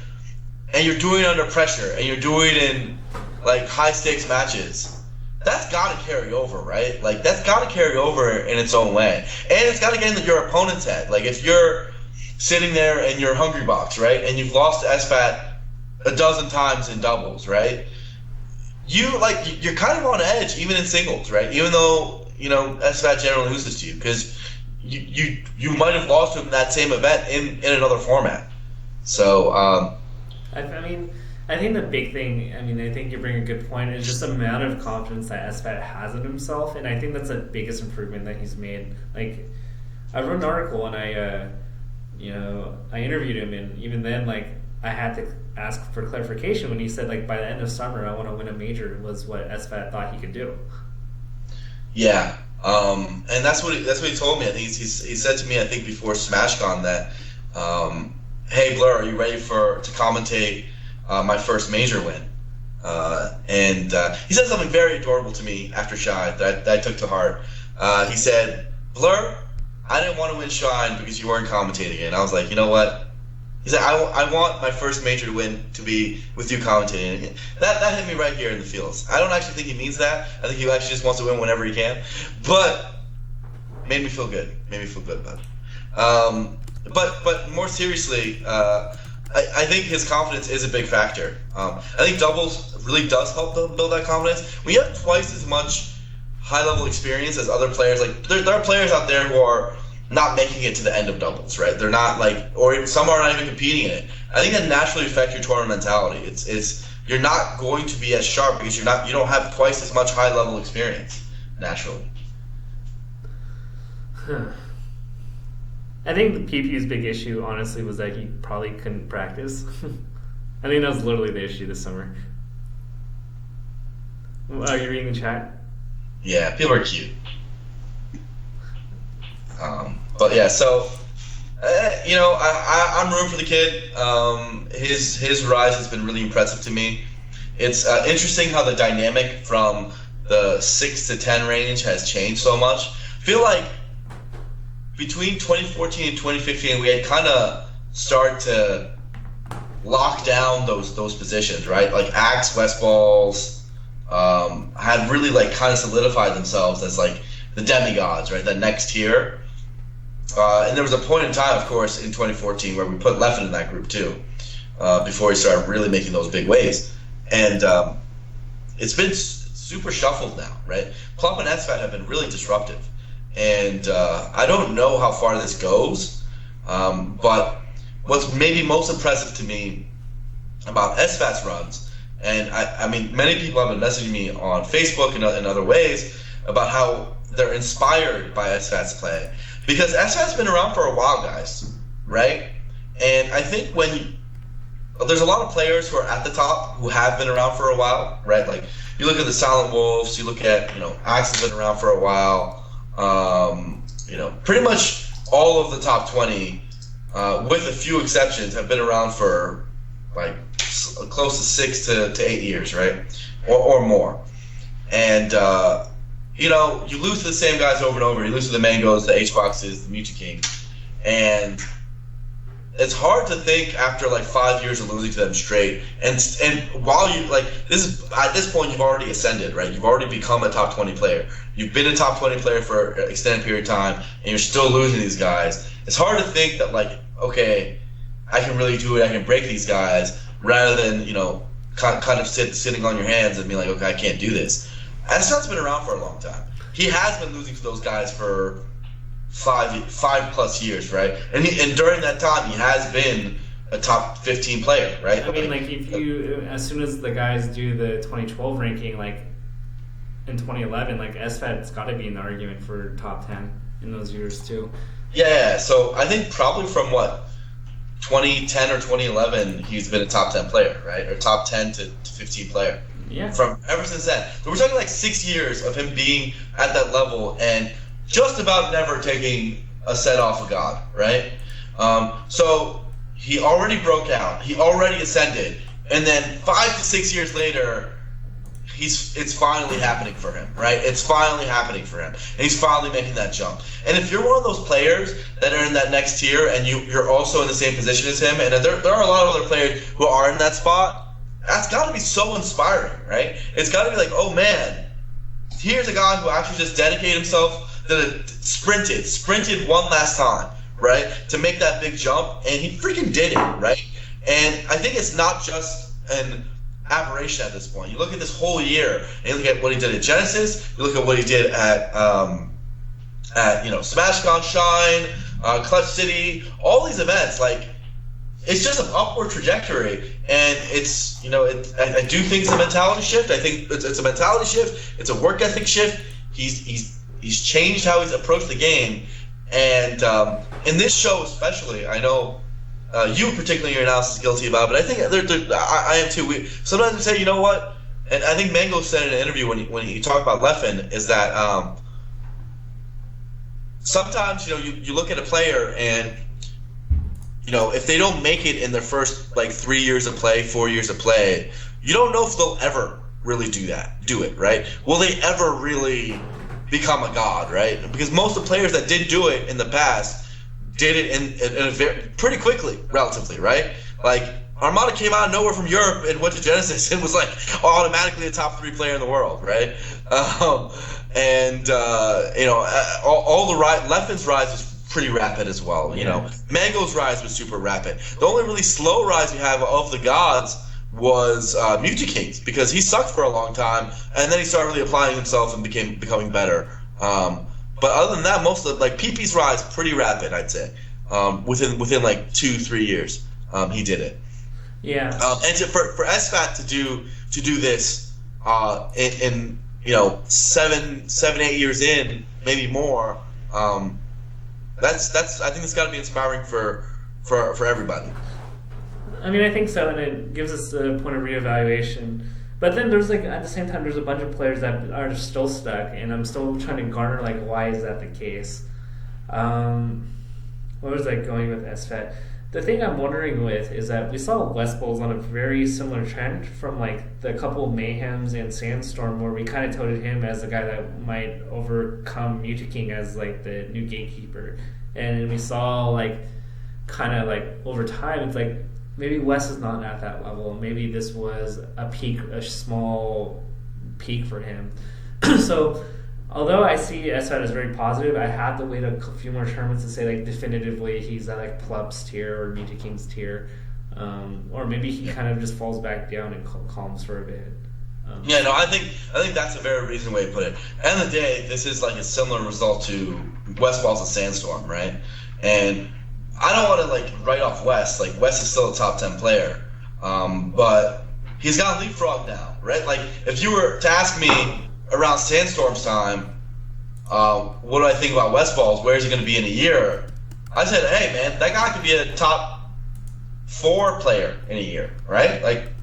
A: And you're doing it under pressure, and you're doing it in, like, high-stakes matches. That's got to carry over, right? Like, that's got to carry over in its own way. And it's got to get into your opponent's head. Like, if you're sitting there in your Hungrybox, right, and you've lost to SFAT a dozen times in doubles, right? You're kind of on edge even in singles, right? Even though SFAT generally loses to you because you might have lost to him in that same event in another format. So I think the big thing. I think you bring a good point. Is just the amount of confidence that SFAT has in himself, and I think that's the biggest improvement that he's made. Like I wrote an article and I interviewed him, and even then, like, I had to ask for clarification when he said, like, by the end of summer, I want to win a major, was what SFAT thought he could do.
B: Yeah, and that's what he told me. I think he said to me, I think before SmashCon that, hey Blur, are you ready to commentate my first major win? And he said something very adorable to me after Shine that I took to heart. He said, Blur, I didn't want to win Shine because you weren't commentating it. And I was like, you know what? He said, I want my first major win to be with you commentating it. That hit me right here in the feels. I don't actually think he means that. I think he actually just wants to win whenever he can. But made me feel good. Made me feel good about it. But more seriously, I think his confidence is a big factor. I think doubles really does help build that confidence. When you have twice as much high-level experience as other players, like there are players out there who are not making it to the end of doubles, right? They're not or some are not even competing in it. I think that naturally affects your tournament mentality. It's you're not going to be as sharp because you don't have twice as much high-level experience naturally.
A: I think the PPU's big issue, honestly, was that he probably couldn't practice. I think that was literally the issue this summer. Are you reading the chat?
B: Yeah, people are cute. But yeah, so I'm rooting for the kid. His rise has been really impressive to me. It's interesting how the dynamic from the 6 to 10 range has changed so much. feel like between 2014 and 2015, we had kind of started to lock down those positions, right? Like Axe, Westballz had really like kind of solidified themselves as like the demigods, right? That next tier. And there was a point in time, of course, in 2014 where we put Leffen in that group too, before he started really making those big waves. And it's been super shuffled now, right? Plup and SFAT have been really disruptive. And I don't know how far this goes, but what's maybe most impressive to me about SFAT's runs, and I mean, many people have been messaging me on Facebook and in other ways about how they're inspired by SFAT's play. Because SFAT's been around for a while, guys, right? And I think there's a lot of players who are at the top who have been around for a while, right? Like, you look at the Silent Wolves, you look at, Axe has been around for a while. Pretty much all of the top 20, with a few exceptions, have been around for like close to 6 to 8 years, right? Or more. And, you lose to the same guys over and over. You lose to the Mangoes, the HBoxes, the Mewtwo, and it's hard to think after like 5 years of losing to them straight. And while you at this point you've already ascended, right? You've already become a top 20 player. You've been a top 20 player for an extended period of time, and you're still losing these guys. It's hard to think that like, okay, I can really do it. I can break these guys, rather than kind of sitting on your hands and being like, okay, I can't do this. Astra's been around for a long time. He has been losing to those guys for 5+ years, right? And during that time, he has been a top 15 player, right?
A: I mean, like, if you, as soon as the guys do the 2012 ranking, like in 2011, like SFAT's got to be in the argument for top 10 in those years too.
B: Yeah. So I think probably from 2010 or 2011, he's been a top 10 player, right? Or top 10 to 15 player.
A: Yeah.
B: From ever since then. So we're talking like 6 years of him being at that level and just about never taking a set off a god, right? So he already broke out. He already ascended. And then 5 to 6 years later, it's finally happening for him, right? It's finally happening for him. And he's finally making that jump. And if you're one of those players that are in that next tier and you're also in the same position as him, and there are a lot of other players who are in that spot, that's got to be so inspiring, right? It's got to be like, oh man, here's a guy who actually just dedicated himself, sprinted one last time, right, to make that big jump, and he freaking did it, right? And I think it's not just an aberration at this point. You look at this whole year, and you look at what he did at Genesis, you look at what he did at Smash Con, Shine, Clutch City, all these events, like, it's just an upward trajectory, and it's, I do think it's a mentality shift. I think it's a mentality shift. It's a work ethic shift. He's changed how he's approached the game, and in this show especially, I know you particularly your analysis is guilty about, but I think I am too. Sometimes we say, you know what, and I think Mango said in an interview when he talked about Leffen, is that sometimes you look at a player and if they don't make it in their first 3 years of play, 4 years of play, you don't know if they'll ever really do it, right? Will they ever really become a god, right? Because most of the players that did do it in the past did it in a very pretty quickly, relatively, right? Like Armada came out of nowhere from Europe and went to Genesis and was automatically a top 3 player in the world, right? Leffen's rise was pretty rapid as well. Mango's rise was super rapid. The only really slow rise we have of the gods was Mewtwo, because he sucked for a long time, and then he started really applying himself and becoming better. But other than that, most of PP's rise pretty rapid, I'd say. Within 2-3 years, he did it.
A: Yeah.
B: And for SFAT to do this in 7-8 years in, maybe more. That's I think it's got to be inspiring for everybody.
A: I mean, I think so, and it gives us a point of reevaluation. But then there's at the same time, there's a bunch of players that are still stuck, and I'm still trying to garner why is that the case? What was going with SFAT? the thing I'm wondering with is that we saw Westballz on a very similar trend from like the couple of Mayhems and Sandstorm, where we kind of touted him as the guy that might overcome Mewtwo as like the new gatekeeper, and we saw like kind of like over time it's like maybe West is not at that level. Maybe this was a peak, a small peak for him. So although I see SFAT as very positive, I have to wait a few more tournaments to say like definitively he's at like Plup's tier or Mewtwo's tier, or maybe he kind of just falls back down and calms for a bit.
B: I think that's a very reasonable way to put it. At the end of the day, this is like a similar result to Westballz and Sandstorm, right? And I don't want to like write off West. Like West is still a top 10 player, but he's got leapfrog now, right? Like if you were to ask me around Sandstorm's time, what do I think about Westballz? Where is he going to be in a year? I said, hey man, that guy could be a top 4 player in a year, right? Like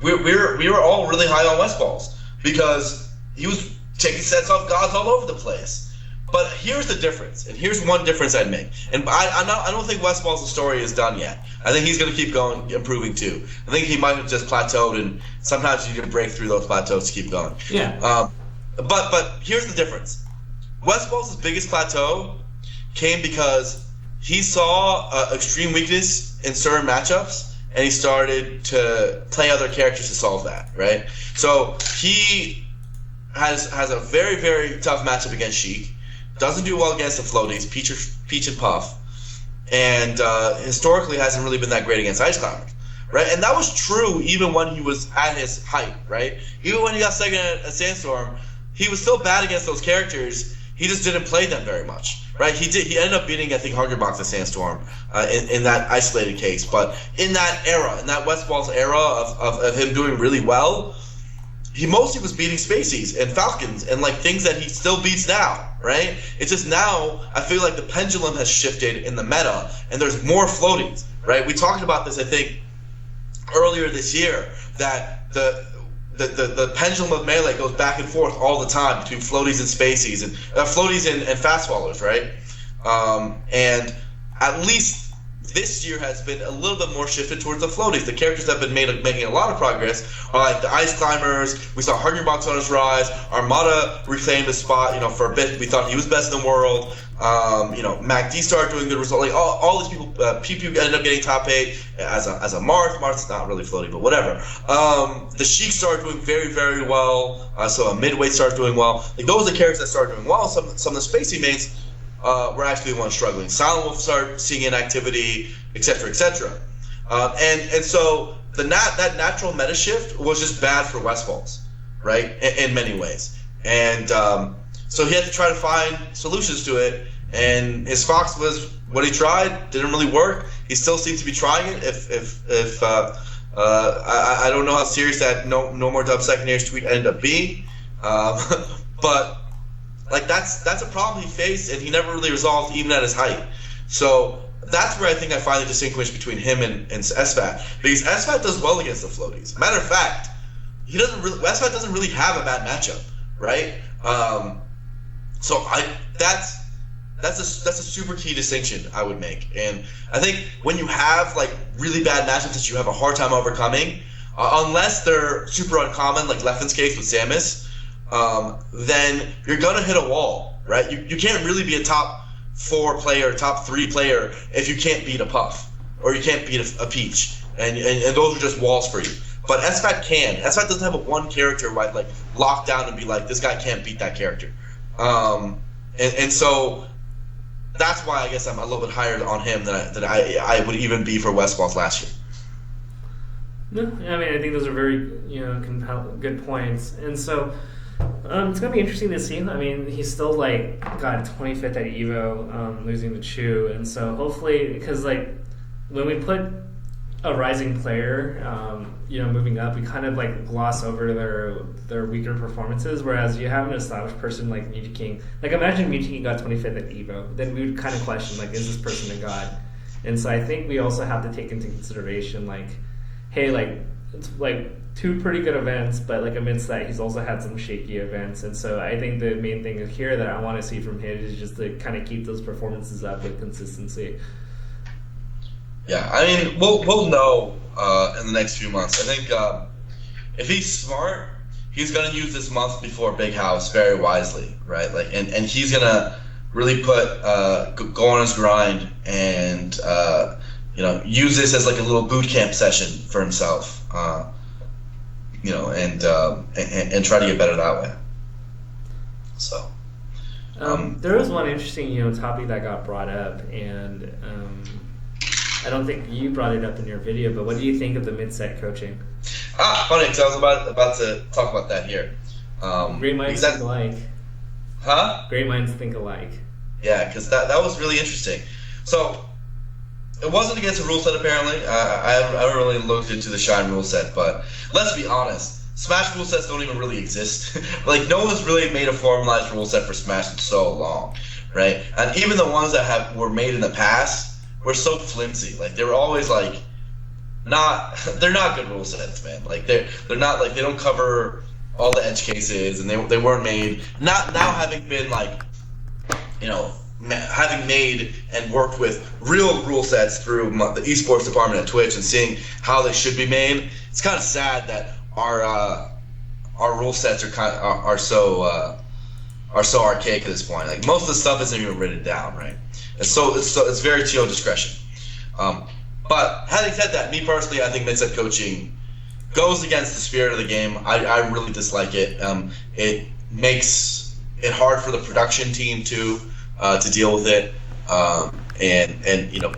B: we were all really high on Westballz because he was taking sets off gods all over the place. But here's the difference, and here's one difference I'd make. And I don't think Westballz's story is done yet. I think he's going to keep going, improving too. I think he might have just plateaued, and sometimes you can break through those plateaus to keep going.
A: Yeah.
B: But here's the difference. Westballz's biggest plateau came because he saw extreme weakness in certain matchups, and he started to play other characters to solve that, right? So he has a very, very tough matchup against Sheik. Doesn't do well against the floaties, Peach and Puff, and historically hasn't really been that great against Ice Climbers, right? And that was true even when he was at his height, right? Even when he got second at Sandstorm, he was still bad against those characters. He just didn't play them very much, right? He ended up beating, I think, Hungrybox at Sandstorm in that isolated case. But in that era, in that Westballz era of him doing really well, he mostly was beating Spaceys and Falcons and like things that he still beats now, right? It's just now I feel like the pendulum has shifted in the meta and there's more floaties, right? We talked about this, I think, earlier this year, that the pendulum of Melee goes back and forth all the time between floaties and Spaceys and floaties and fast swallowers, right? And at least this year has been a little bit more shifted towards the floaties. The characters that have been making a lot of progress are like the Ice Climbers. We saw Hungrybox on his rise. Armada reclaimed his spot. For a bit we thought he was best in the world. MacD started doing good results. Like all these people, PP ended up getting top 8 as a Marth. Marth's not really floaty, but whatever. The Sheik started doing very, very well. So a midweight started doing well. Like those are the characters that started doing well. Some of the Spacey mates were actually the ones struggling. Silent Wolf started seeing inactivity, etc., etc. And so that natural meta shift was just bad for Westballz, right? In many ways. And so he had to try to find solutions to it. And his Fox was what he tried. Didn't really work. He still seems to be trying it. If I don't know how serious that no more dub secondaries tweet ended up being, but. Like that's a problem he faced, and he never really resolved even at his height. So that's where I think I find the distinction between him and SFAT, because SFAT does well against the floaties. Matter of fact, SFAT doesn't really have a bad matchup, right? So that's a super key distinction I would make, and I think when you have like really bad matchups that you have a hard time overcoming, unless they're super uncommon, like Leffen's case with Samus. Then you're gonna hit a wall, right? You can't really be a top 4 player, top 3 player if you can't beat a Puff or you can't beat a Peach, and those are just walls for you. But SFAT can. SFAT doesn't have a one character where I'd like lock down and be like, this guy can't beat that character. And so that's why I guess I'm a little bit higher on him than I would even be for Westballz last year.
A: No, I mean I think those are very good points, and so. It's going to be interesting to see. I mean, he's still, got 25th at EVO, losing to Chu. And so hopefully, because, when we put a rising player, moving up, we kind of, gloss over their weaker performances. Whereas you have an established person like Mewtwo. Imagine Mewtwo got 25th at EVO. Then we would kind of question, is this person a god? And so I think we also have to take into consideration, hey, it's, 2 pretty good events, but amidst that, he's also had some shaky events, and so I think the main thing here that I want to see from him is just to kind of keep those performances up with consistency.
B: Yeah, I mean, we'll know in the next few months. I think if he's smart, he's gonna use this month before Big House very wisely, right? Like, and he's gonna really put go on his grind and use this as like a little boot camp session for himself, and try to get better that way. So.
A: There was one interesting, topic that got brought up, and I don't think you brought it up in your video, but what do you think of the mid-set coaching?
B: Funny, because I was about to talk about that here.
A: Great minds think alike.
B: Huh?
A: Great minds think alike.
B: Yeah, because that was really interesting. So, it wasn't against a rule set, apparently. I haven't really looked into the Shine rule set, but let's be honest. Smash rule sets don't even really exist. Like, no one's really made a formalized rule set for Smash in so long, right? And even the ones that were made in the past were so flimsy. Like, they were always like, they're not good rule sets, man. Like, they're not, like, they don't cover all the edge cases, and they weren't made. Not now having been, like, having made and worked with real rule sets through the esports department at Twitch and seeing how they should be made, it's kind of sad that our rule sets are so archaic at this point. Like, most of the stuff isn't even written down, right? And so it's very to your discretion. But having said that, me personally, I think mid-set coaching goes against the spirit of the game. I really dislike it. It makes it hard for the production team to deal with it, and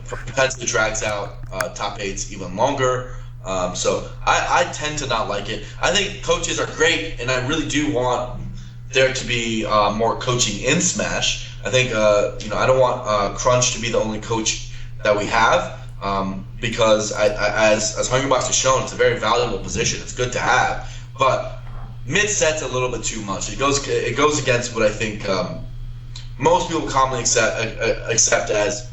B: potentially drags out top 8s even longer. So I tend to not like it. I think coaches are great, and I really do want there to be more coaching in Smash. I think I don't want Crunch to be the only coach that we have, because as Hungrybox has shown, it's a very valuable position. It's good to have, but mid set's a little bit too much. It goes against what I think most people commonly accept as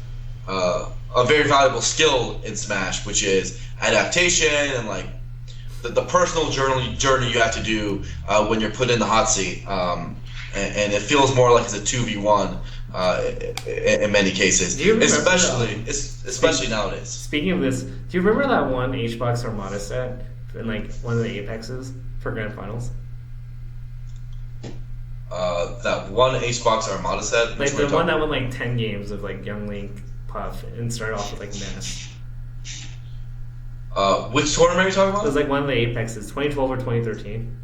B: a very valuable skill in Smash, which is adaptation and like the personal journey you have to do when you're put in the hot seat, and it feels more like it's a 2v1 in many cases, especially nowadays.
A: Speaking of this, do you remember that one HBox Armada set in like one of the Apexes for Grand Finals?
B: That one HBox Armada set,
A: like the one that won like 10 games of like Young Link, Puff, and started off with like Ness.
B: Which tournament are you talking about?
A: It was like one of the Apexes, 2012 or 2013.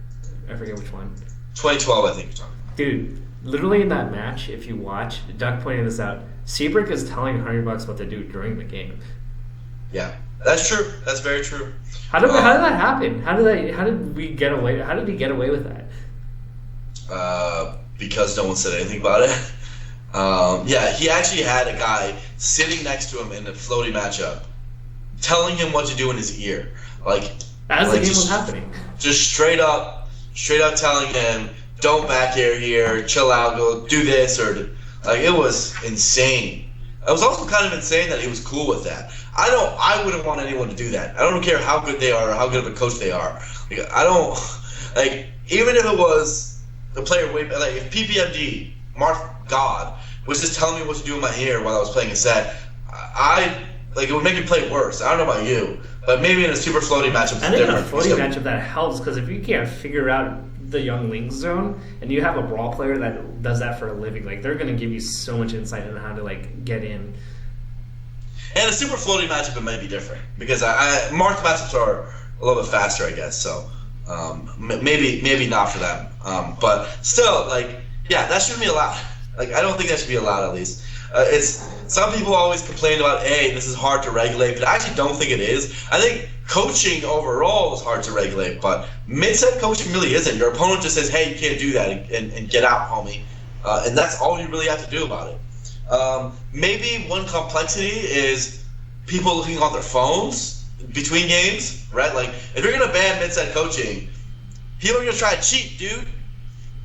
A: I forget which one.
B: 2012, I think you're talking about.
A: Dude, literally in that match, if you watch, Duck pointed this out, Seabrook is telling Hungrybox what to do during the game.
B: Yeah, that's true. That's very true.
A: How did that happen? How did he get away with that?
B: Because no one said anything about it. Yeah, he actually had a guy sitting next to him in a floaty matchup, telling him what to do in his ear, like
A: as the game was happening.
B: Just straight up telling him, "Don't back air here, chill out, go do this," or like it was insane. It was also kind of insane that he was cool with that. I wouldn't want anyone to do that. I don't care how good they are or how good of a coach they are. Like, I don't like even if it was the player like if PPMD, Marth God, was just telling me what to do in my ear while I was playing a set, it would make me play worse. I don't know about you, but maybe in a super floaty matchup,
A: I think in a floaty matchup that helps, because if you can't figure out the Young Link zone and you have a brawl player that does that for a living, like they're going to give you so much insight on how to like get in.
B: And a super floaty matchup, it might be different because Marth matchups are a little bit faster, I guess. So maybe not for them, but still, like, yeah, that shouldn't be allowed. Like, I don't think that should be allowed, at least. Some people always complain about, hey, this is hard to regulate, but I actually don't think it is. I think coaching overall is hard to regulate, but mid-set coaching really isn't. Your opponent just says, hey, you can't do that, and get out, homie. And that's all you really have to do about it. Maybe one complexity is people looking on their phones between games, right? Like, if you're going to ban mid-set coaching, people are going to try to cheat, dude.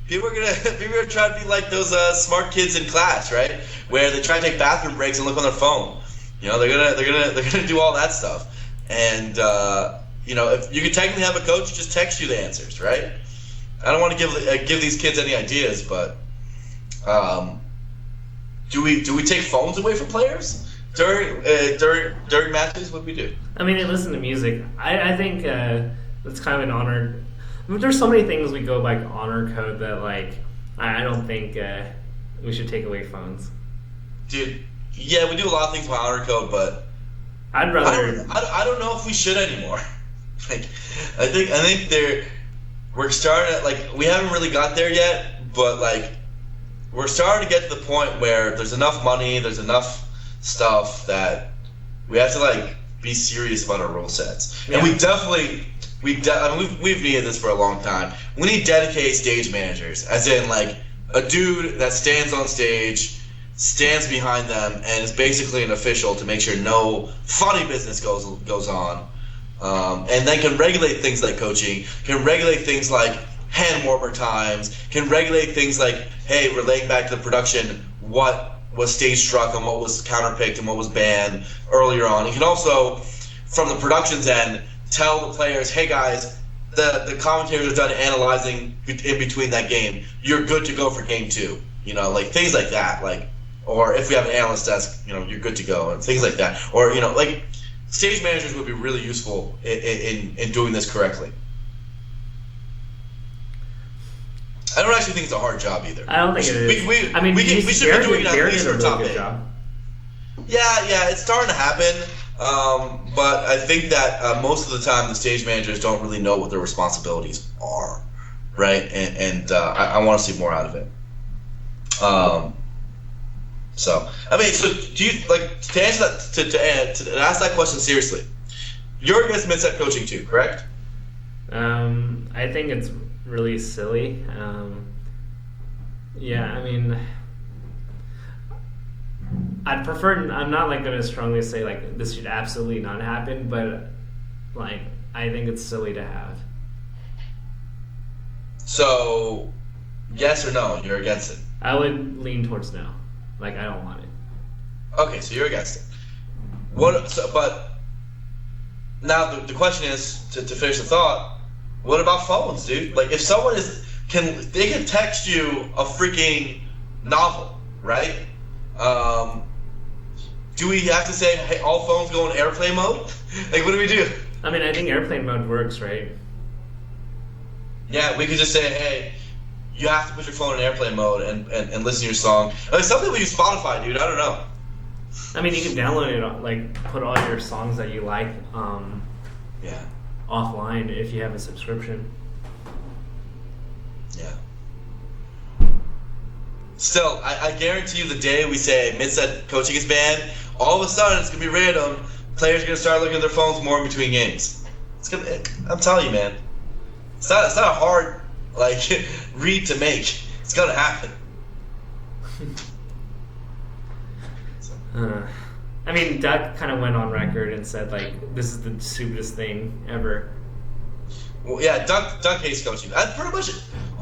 B: People are gonna try to be like those smart kids in class, right? Where they try to take bathroom breaks and look on their phone. You know, they're gonna do all that stuff. And if you could technically have a coach just text you the answers, right? I don't want to give these kids any ideas, but do we take phones away from players? during matches, what do we do?
A: I mean, listen to music. I think it's kind of an honor. There's so many things we go by honor code that like I don't think we should take away phones.
B: Dude, yeah, we do a lot of things by honor code, but
A: I'd rather.
B: I don't know if we should anymore. Like, I think we're starting at, like, we haven't really got there yet, but like we're starting to get to the point where there's enough money, there's enough stuff that we have to like be serious about our rule sets. Yeah. And we definitely I mean, we've needed this for a long time. We need dedicated stage managers, as in like a dude that stands on stage, stands behind them, and is basically an official to make sure no funny business goes on. And then can regulate things like coaching, can regulate things like hand warmer times, can regulate things like, hey, relaying back to the production what was stage struck and what was counterpicked and what was banned earlier on. You can also, from the production's end, tell the players, hey guys, the commentators are done analyzing in between that game. You're good to go for game 2. You know, like things like that. Like, or if we have an analyst desk, you know, you're good to go and things like that. Or, you know, like stage managers would be really useful in doing this correctly. I don't actually think it's a hard job either.
A: I don't think it is.
B: We should be doing it at least for top 8. Yeah, it's starting to happen. But I think that most of the time the stage managers don't really know what their responsibilities are, right? And I want to see more out of it. So I mean, so do you like to answer that to ask that question seriously? You're against mid-set coaching too, correct?
A: I think it's really silly. Yeah, I mean, I'd prefer. I'm not like going to strongly say like this should absolutely not happen, but like I think it's silly to have.
B: So, yes or no? You're against it.
A: I would lean towards no. Like I don't want it.
B: Okay, so you're against it. But now the question is to finish the thought. What about phones, dude? Like if someone they can text you a freaking novel, right? Do we have to say, hey, all phones go in airplane mode? Like, what do we do?
A: I mean, I think airplane mode works, right?
B: Yeah, we could just say, hey, you have to put your phone in airplane mode and listen to your song. I mean, some people use Spotify, dude. I don't know.
A: I mean, you can download it, like, put all your songs that you like offline if you have a subscription.
B: Yeah. Still, I guarantee you the day we say mid-set coaching is banned, all of a sudden it's going to be random. Players are going to start looking at their phones more in between games. I'm telling you, man. It's not a hard read to make. It's going to happen.
A: I mean, Duck kind of went on record and said, like, this is the stupidest thing ever.
B: Well, yeah, Duck hates coaching. Pretty much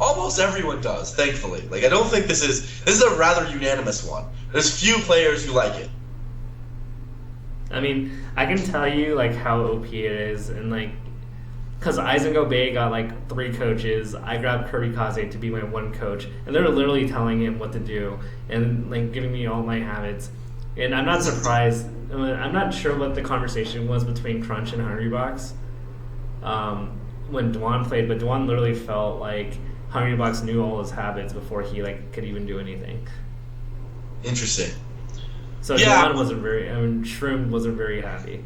B: almost everyone does, thankfully. Like, I don't think this is a rather unanimous one. There's few players who like it.
A: I mean, I can tell you, like, how OP it is, and, like, because Eisengo Bay got, like, 3 coaches. I grabbed Kirby Kaze to be my 1 coach, and they were literally telling him what to do and, like, giving me all my habits. And I'm not surprised. I'm not sure what the conversation was between Crunch and Hungrybox when Dwan played, but Dwan literally felt like Hungrybox knew all his habits before he could even do anything.
B: Interesting.
A: So yeah. Shroom wasn't very happy.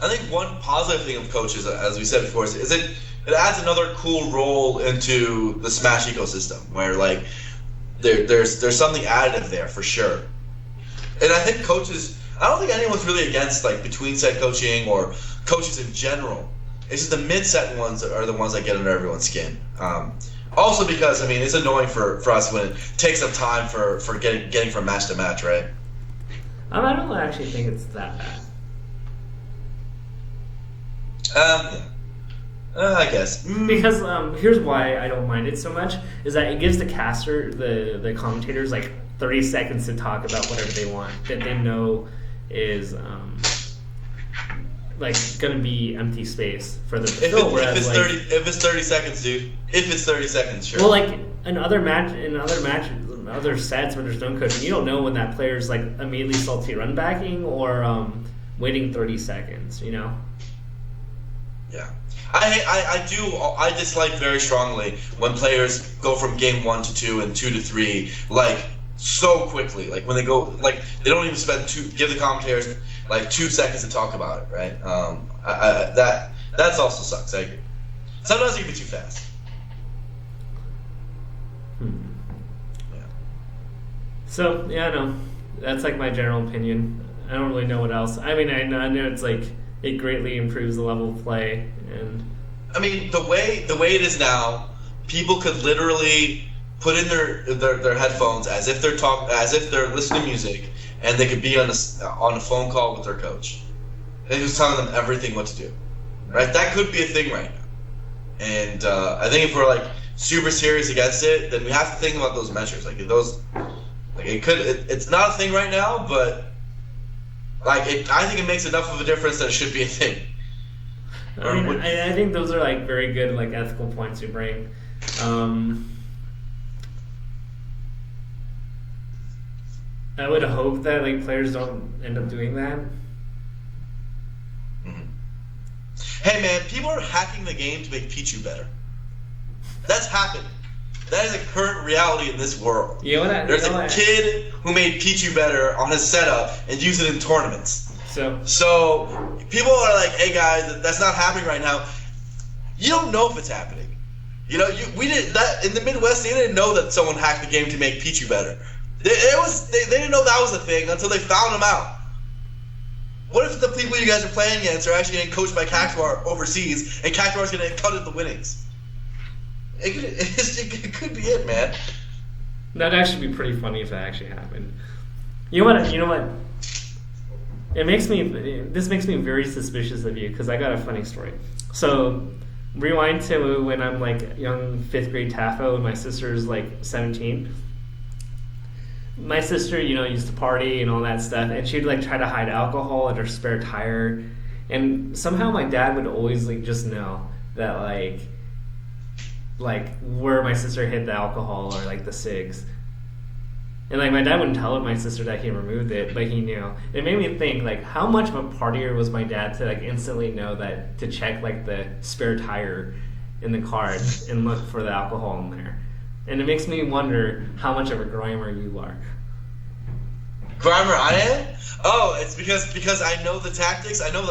B: I think one positive thing of coaches, as we said before, is it adds another cool role into the Smash ecosystem where there's something additive there for sure. And I think coaches, I don't think anyone's really against between set coaching or coaches in general. It's just the mid-set ones that are the ones that get under everyone's skin. Also because, I mean, it's annoying for us when it takes up time for getting from match to match, right?
A: I don't actually think it's that
B: bad. I guess.
A: Because here's why I don't mind it so much, is that it gives the caster, the commentators, 30 seconds to talk about whatever they want that they know is gonna be empty space for them to fill.
B: If it's 30 seconds, dude. If it's 30 seconds, sure.
A: Well, in other matches, some other sets where there's no code, and you don't know when that player's like immediately salty run backing or waiting 30 seconds. You know.
C: Yeah. I dislike very strongly when players go from game 1 to 2 and 2 to 3 like so quickly. Like when they go like they don't even give the commentators like 2 seconds to talk about it, right? That's also sucks. I agree. Sometimes it can be too fast. Yeah.
A: So yeah, no, that's like my general opinion. I don't really know what else. I mean, I know it's like it greatly improves the level of play, and
C: I mean the way it is now, people could literally put in their headphones as if they're listening to music, and they could be on a phone call with their coach, and he was telling them everything what to do. Right, that could be a thing right now, and I think if we're like super serious against it, then we have to think about those measures. Like those, like it's not a thing right now, but like I think it makes enough of a difference that it should be a thing.
A: I think those are like very good like ethical points you bring. I would hope that like players don't end up doing that.
C: Hey man, people are hacking the game to make Pichu better. That's happening. That is a current reality in this world. There's a kid who made Pichu better on his setup and used it in tournaments. So people are like, hey guys, that's not happening right now. You don't know if it's happening. You know, we did that in the Midwest. They didn't know that someone hacked the game to make Pichu better. They didn't know that was a thing until they found him out. What if the people you guys are playing against are actually getting coached by Cactuar overseas, and Cactuar's going to cut at the winnings? It could be it, man.
A: That'd actually be pretty funny if that actually happened. You know what? This makes me very suspicious of you, because I got a funny story. So, rewind to when I'm like young 5th grade Tafo, and my sister's like 17. My sister, used to party and all that stuff, and she'd like try to hide alcohol at her spare tire, and somehow my dad would always like just know that like where my sister hid the alcohol or like the cigs, and like my dad wouldn't tell my sister that he removed it, but he knew. It made me think like how much of a partier was my dad to like instantly know that to check like the spare tire in the car and look for the alcohol in there. And it makes me wonder how much of a grimer you are.
C: Grimer I am? Oh, it's because I know the tactics. I know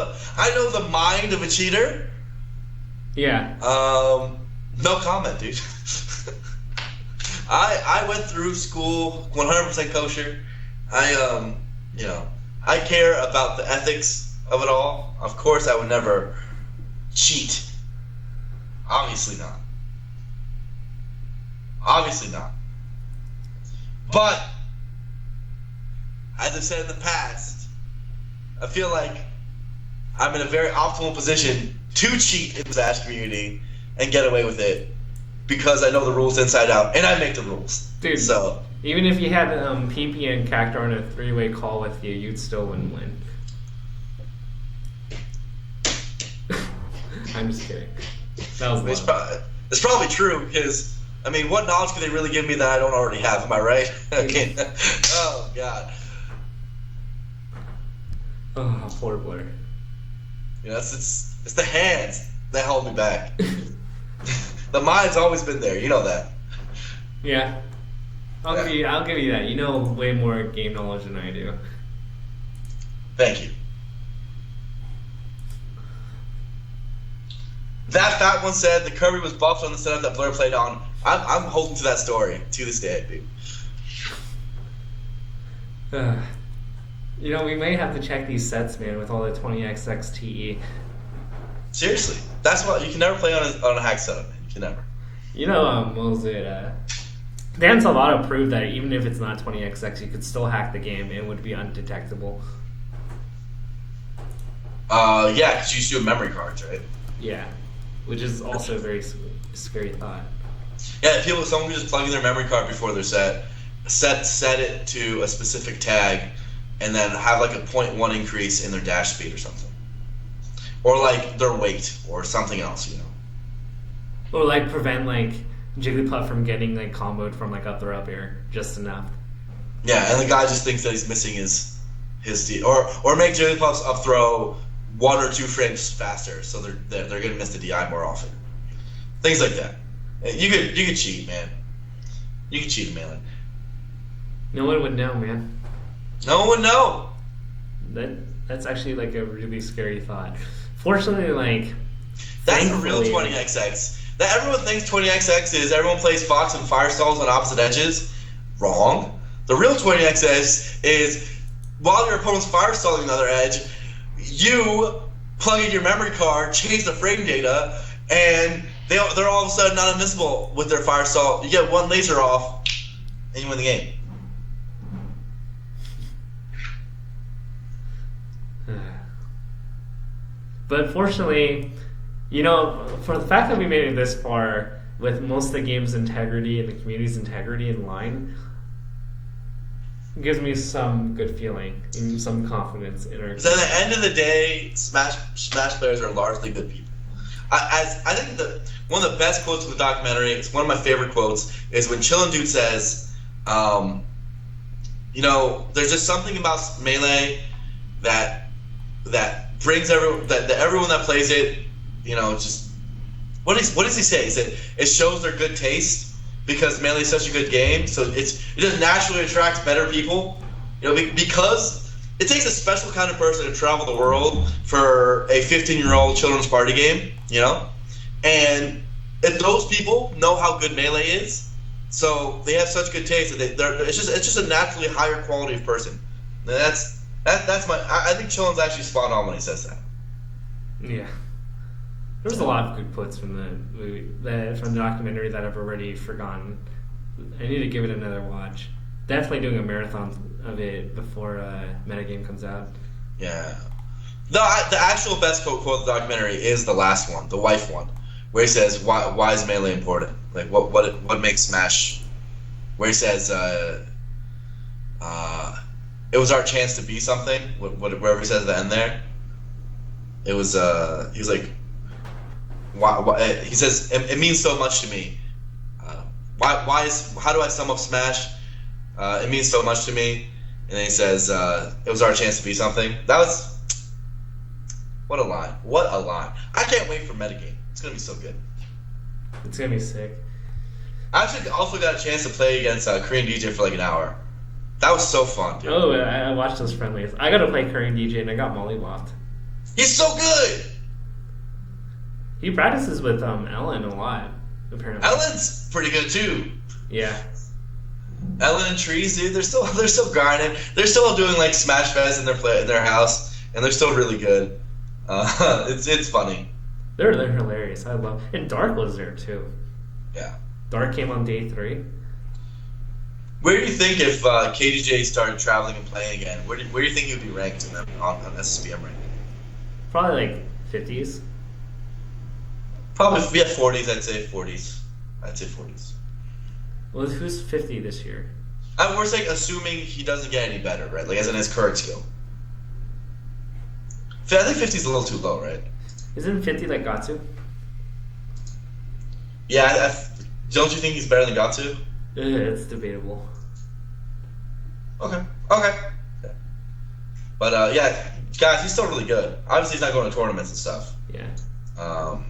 C: the mind of a cheater.
A: Yeah.
C: No comment, dude. I went through school 100% kosher. I care about the ethics of it all. Of course, I would never cheat. Obviously not. Obviously not. But, as I've said in the past, I feel like I'm in a very optimal position to cheat in the Bash community and get away with it because I know the rules inside out and I make the rules.
A: Dude,
C: so
A: even if you had PP and Cactuar on a 3-way call with you, you'd still wouldn't win. I'm just kidding. That was
C: it's probably true because I mean, what knowledge could they really give me that I don't already have? Am I right? Okay. Oh God.
A: Oh, poor Blair.
C: It's the hands that hold me back. The mind's always been there. You know that.
A: Yeah. I'll give you that. You know way more game knowledge than I do.
C: Thank you. That fat one said the Kirby was buffed on the setup that Blair played on. I'm holding to that story to this day, dude.
A: We may have to check these sets, man, with all the 20XX TE.
C: Seriously, that's why you can never play on a hack setup, man. You can never.
A: What was it? Dan Salvato proved that even if it's not 20XX, you could still hack the game and it would be undetectable.
C: Yeah, because you just do memory cards, right?
A: Yeah, which is also a very scary thought.
C: Yeah, someone can just plug in their memory card before their set it to a specific tag, and then have like a 0.1 increase in their dash speed or something, or like their weight or something else,
A: Or like prevent like Jigglypuff from getting like comboed from like up throw up air just enough.
C: Yeah, and the guy just thinks that he's missing his or make Jigglypuff's up throw 1 or 2 frames faster, so they're gonna miss the DI more often. Things like that. You could cheat, man. You can cheat in Melee.
A: No one would know, man.
C: No one would know.
A: That's actually like a really scary thought. Fortunately, like
C: that's the real 20XX. That everyone thinks 20XX is everyone plays Fox and Firestalls on opposite edges. Wrong. The real 20XX is while your opponent's Firestalling the other edge, you plug in your memory card, change the frame data, and they're all of a sudden not invincible with their Firestall. You get 1 laser off, and you win the game.
A: But fortunately, for the fact that we made it this far with most of the game's integrity and the community's integrity in line, gives me some good feeling and some confidence in our.
C: Because at the end of the day, Smash players are largely good people. I think one of the best quotes from the documentary, it's one of my favorite quotes, is when Chillin' Dude says, there's just something about Melee that brings everyone that plays it, just what does he say? He said it shows their good taste because Melee is such a good game, so it just naturally attracts better people, because it takes a special kind of person to travel the world for a 15-year-old children's party game, and if those people know how good Melee is, so they have such good taste that it's just a naturally higher quality of person. And that's my. I think Chillin's actually spot on when he says that.
A: Yeah, there's a lot of good quotes from the movie, from the documentary that I've already forgotten. I need to give it another watch. Definitely doing a marathon of it before Metagame comes out.
C: Yeah, the actual best quote of the documentary is the last one, the wife one, where he says, "Why is Melee important? Like what makes Smash?" Where he says, it was our chance to be something. Wherever he says at the end there, it was. He was like, "Why?" He says, "It means so much to me. How do I sum up Smash? It means so much to me." And then he says, "It was our chance to be something." That was what a line! What a line! I can't wait for Metagame. It's gonna be so good.
A: It's gonna be sick.
C: I actually also got a chance to play against Korean DJ for like an hour. That was so fun, dude.
A: Oh, I watched those friendlies. I got to play Korean DJ, and I got mollywopped.
C: He's so good!
A: He practices with Ellen a lot, apparently.
C: Ellen's pretty good, too.
A: Yeah.
C: Ellen and Trees, dude, they're still grinding. They're still doing, like, Smash Fest in their house, and they're still really good. It's funny.
A: They're hilarious. I love. And Dark was there, too.
C: Yeah.
A: Dark came on day 3.
C: Where do you think if KDJ started traveling and playing again, where do you think he would be ranked in on SSBM ranking?
A: Probably like 50s.
C: Probably 40s. I'd say 40s. I'd say 40s.
A: Well, who's 50 this year?
C: We're like assuming he doesn't get any better, right? Like as in his current skill. I think 50 is a little too low, right?
A: Isn't 50 like Gatsu?
C: Yeah, don't you think he's better than Gatsu?
A: It's debatable.
C: Okay. But yeah, guys, he's still really good. Obviously, he's not going to tournaments and stuff.
A: Yeah.
C: I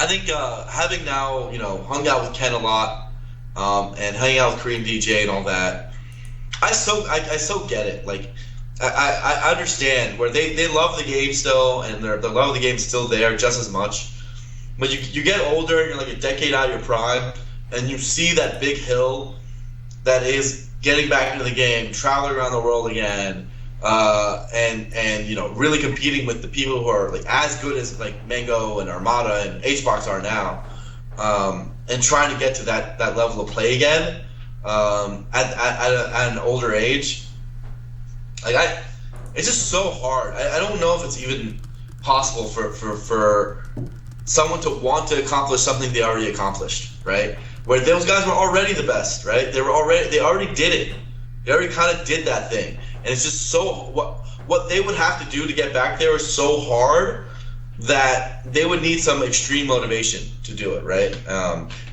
C: think having now hung out with Ken a lot, and hanging out with Korean DJ and all that, I so get it. Like, I understand where they love the game still, and their love of the game is still there just as much. But you get older and you're like a decade out of your prime, and you see that big hill that is getting back into the game, traveling around the world again, and really competing with the people who are like as good as like Mango and Armada and HBox are now, and trying to get to that level of play again at an older age. Like it's just so hard. I don't know if it's even possible for someone to want to accomplish something they already accomplished, right? Where those guys were already the best, right? They already did it. They already kind of did that thing, and it's just so what they would have to do to get back there is so hard
B: that they would need some extreme motivation to do it, right?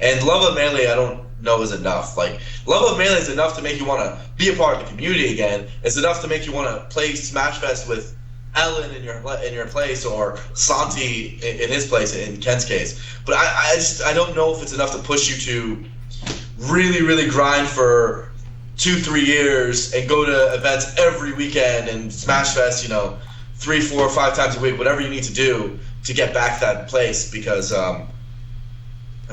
B: And love of Melee, I don't know is enough. Like, love of Melee is enough to make you want to be a part of the community again. It's enough to make you want to play Smash Fest with Ellen in your place, or Santi in his place, in Ken's case. But I don't know if it's enough to push you to really, really grind for 2-3 years and go to events every weekend and Smash Fest, 3, 4, 5 times a week, whatever you need to do to get back to that place. Because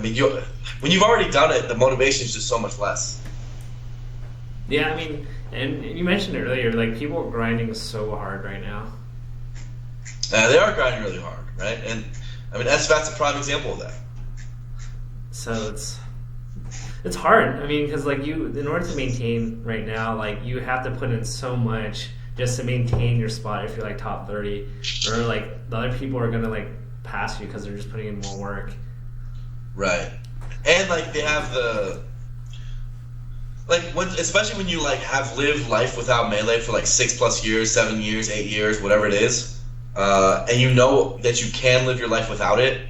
B: when you've already done it, the motivation is just so much less.
A: Yeah, I mean, and you mentioned it earlier, like, people are grinding so hard right now.
B: They are grinding really hard, right? And I mean, SFAT's a prime example of that.
A: So it's hard. I mean, because like in order to maintain right now, like, you have to put in so much just to maintain your spot if you're like top 30, or like the other people are gonna like pass you because they're just putting in more work.
B: Right, and like they have especially when you like have lived life without Melee for like 6+ years, 7 years, 8 years, whatever it is, and you know that you can live your life without it.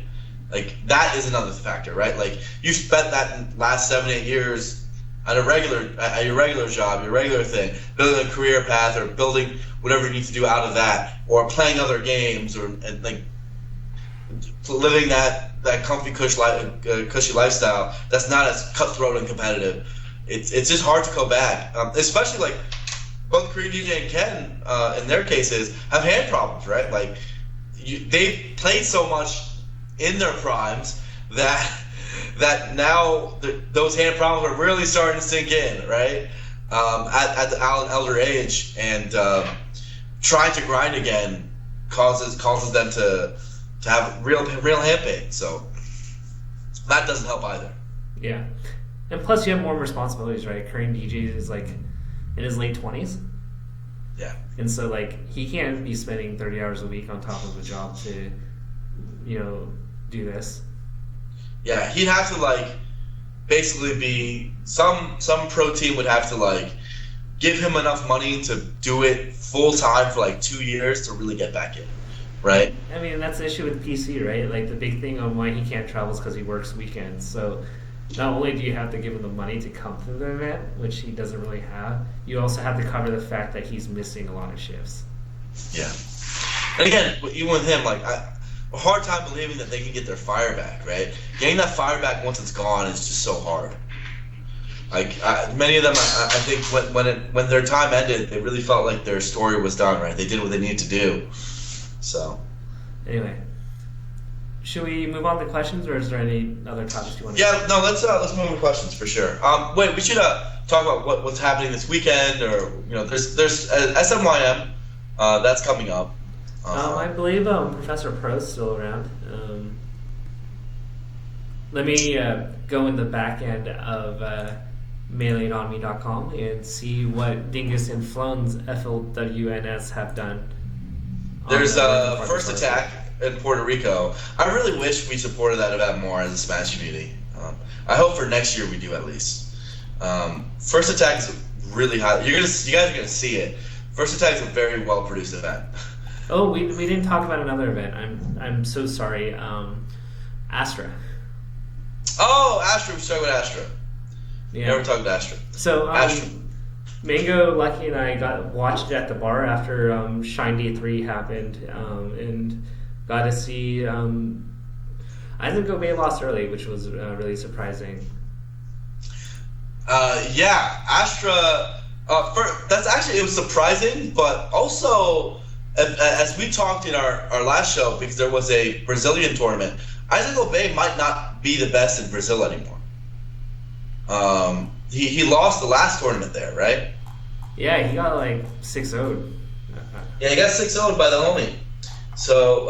B: Like, that is another factor, right? Like, you spent that last 7-8 years at your regular job, your regular thing, building a career path, or building whatever you need to do out of that, or playing other games, or like living that comfy, cushy lifestyle that's not as cutthroat and competitive. It's just hard to go back, especially like both Korean DJ and Ken, in their cases, have hand problems, right? Like, they played so much in their primes that now those hand problems are really starting to sink in, right? At the elder age, and trying to grind again causes them to have real hand pain. So that doesn't help either.
A: Yeah, and plus you have more responsibilities, right? Korean DJ is like in his late 20s.
B: Yeah,
A: and so like he can't be spending 30 hours a week on top of a job to, do this.
B: Yeah, he'd have to like basically be some pro team would have to like give him enough money to do it full time for like 2 years to really get back in, right?
A: I mean, that's the issue with PC, right? Like, the big thing on why he can't travel is because he works weekends. So not only do you have to give him the money to come to the event, which he doesn't really have, you also have to cover the fact that he's missing a lot of shifts.
B: Yeah, and again, even with him, like, a hard time believing that they can get their fire back, right? Getting that fire back once it's gone is just so hard. Like, many of them, I think when their time ended, they really felt like their story was done, right? They did what they needed to do. So,
A: anyway, should we move on to questions, or is there any other topics you want to?
B: Yeah, no, let's move on to questions for sure. Wait, we should talk about what's happening this weekend, or there's SMYM that's coming up.
A: I believe Professor Pro's still around. Let me go in the back end of MaileItOnMe.com and see what Dingus and Flown's FLWNS have done.
B: There's First Attack in Puerto Rico. I really wish we supported that event more as a Smash community. I hope for next year we do, at least. First Attack is really high. You guys are gonna see it. First Attack is a very well produced event.
A: Oh, we didn't talk about another event. I'm so sorry. Astra.
B: Oh, Astra. We should talk about Astra.
A: Yeah.
B: Never talked about Astra.
A: So
B: Astra.
A: Mango, Lucky, and I watched it at the bar after Shine Day 3 happened, and got to see Isaac Gobey lost early, which was really surprising.
B: Yeah, Astra. That's actually, it was surprising, but also, as we talked in our last show, because there was a Brazilian tournament, Isaac Gobey might not be the best in Brazil anymore. He lost the last tournament there, right?
A: Yeah, he got like 6-0'd.
B: Yeah, he got 6-0'd by the homie. So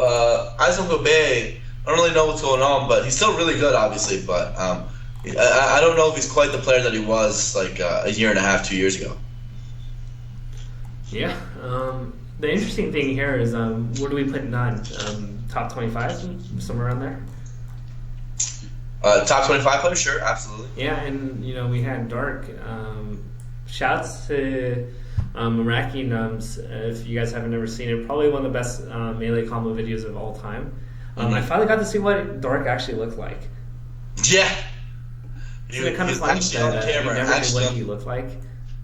B: Isaac Gobey, I don't really know what's going on, but he's still really good, obviously. But I don't know if he's quite the player that he was like a year and a half, 2 years ago.
A: Yeah. The interesting thing here is where do we put None? Top 25, somewhere around there.
B: Top 25 player, sure, absolutely.
A: Yeah, and we had Dark. Shouts to Iraqi Nums, if you guys haven't ever seen it, probably one of the best melee combo videos of all time. I finally got to see what Dark actually looked like.
C: Yeah.
A: It's kind of funny
C: actually on camera.
A: We never knew what he looked like.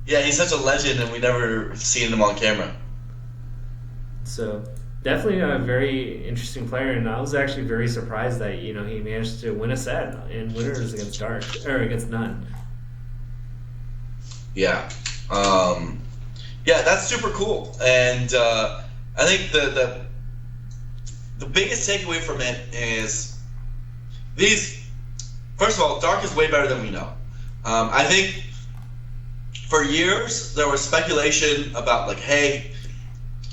C: Yeah, he's such a legend, and we never seen him on camera.
A: So definitely a very interesting player, and I was actually very surprised that he managed to win a set in winners against Dark or against None.
C: Yeah. Yeah, that's super cool, and I think the biggest takeaway from it is these. First of all, Dark is way better than we know. I think for years there was speculation about like, hey,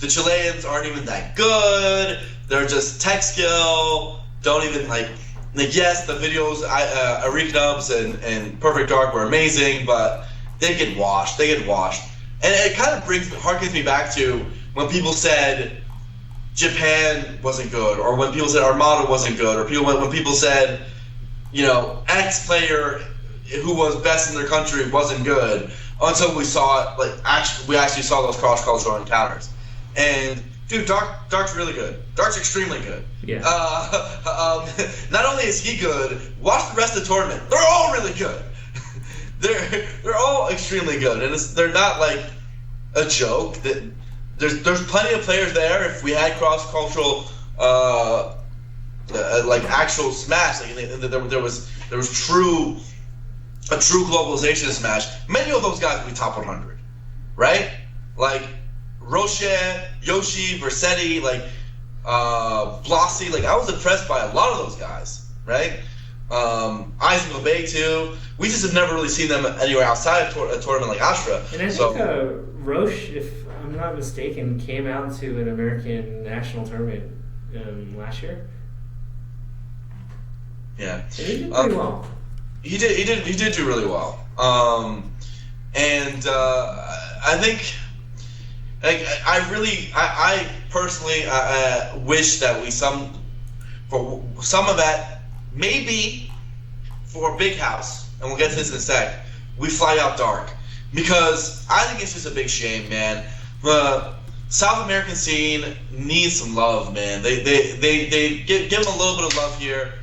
C: the Chileans aren't even that good. They're just tech skill. Don't even like yes, the videos, Arik Nubs and Perfect Dark were amazing, but they get washed. And it kind of harkens me back to when people said Japan wasn't good, or when people said Armada wasn't good, or when people said, X player who was best in their country wasn't good, until we saw it, we actually saw those cross-cultural encounters. And dude, Dark's really good. Dark's extremely good.
A: Yeah.
C: Not only is he good, watch the rest of the tournament. They're all really good. They're all extremely good, and they're not like a joke. That there's plenty of players there. If we had cross-cultural, like actual Smash, like there was true globalization Smash. Many of those guys would be top 100, right? Like Roche, Yoshi, Versetti, like Blasi. Like I was impressed by a lot of those guys, right? Isaac Obey too. We just have never really seen them anywhere outside of a tournament like Astra.
A: And I think Roche, if I'm not mistaken, came out to an American national tournament last year.
C: Yeah,
A: and he did pretty well.
C: He did do really well. And I think, like, I personally wish that for some of that, maybe for Big House, and we'll get to this in a sec, we fly out Dark. Because I think it's just a big shame, man. The South American scene needs some love, man. They give them a little bit of love here.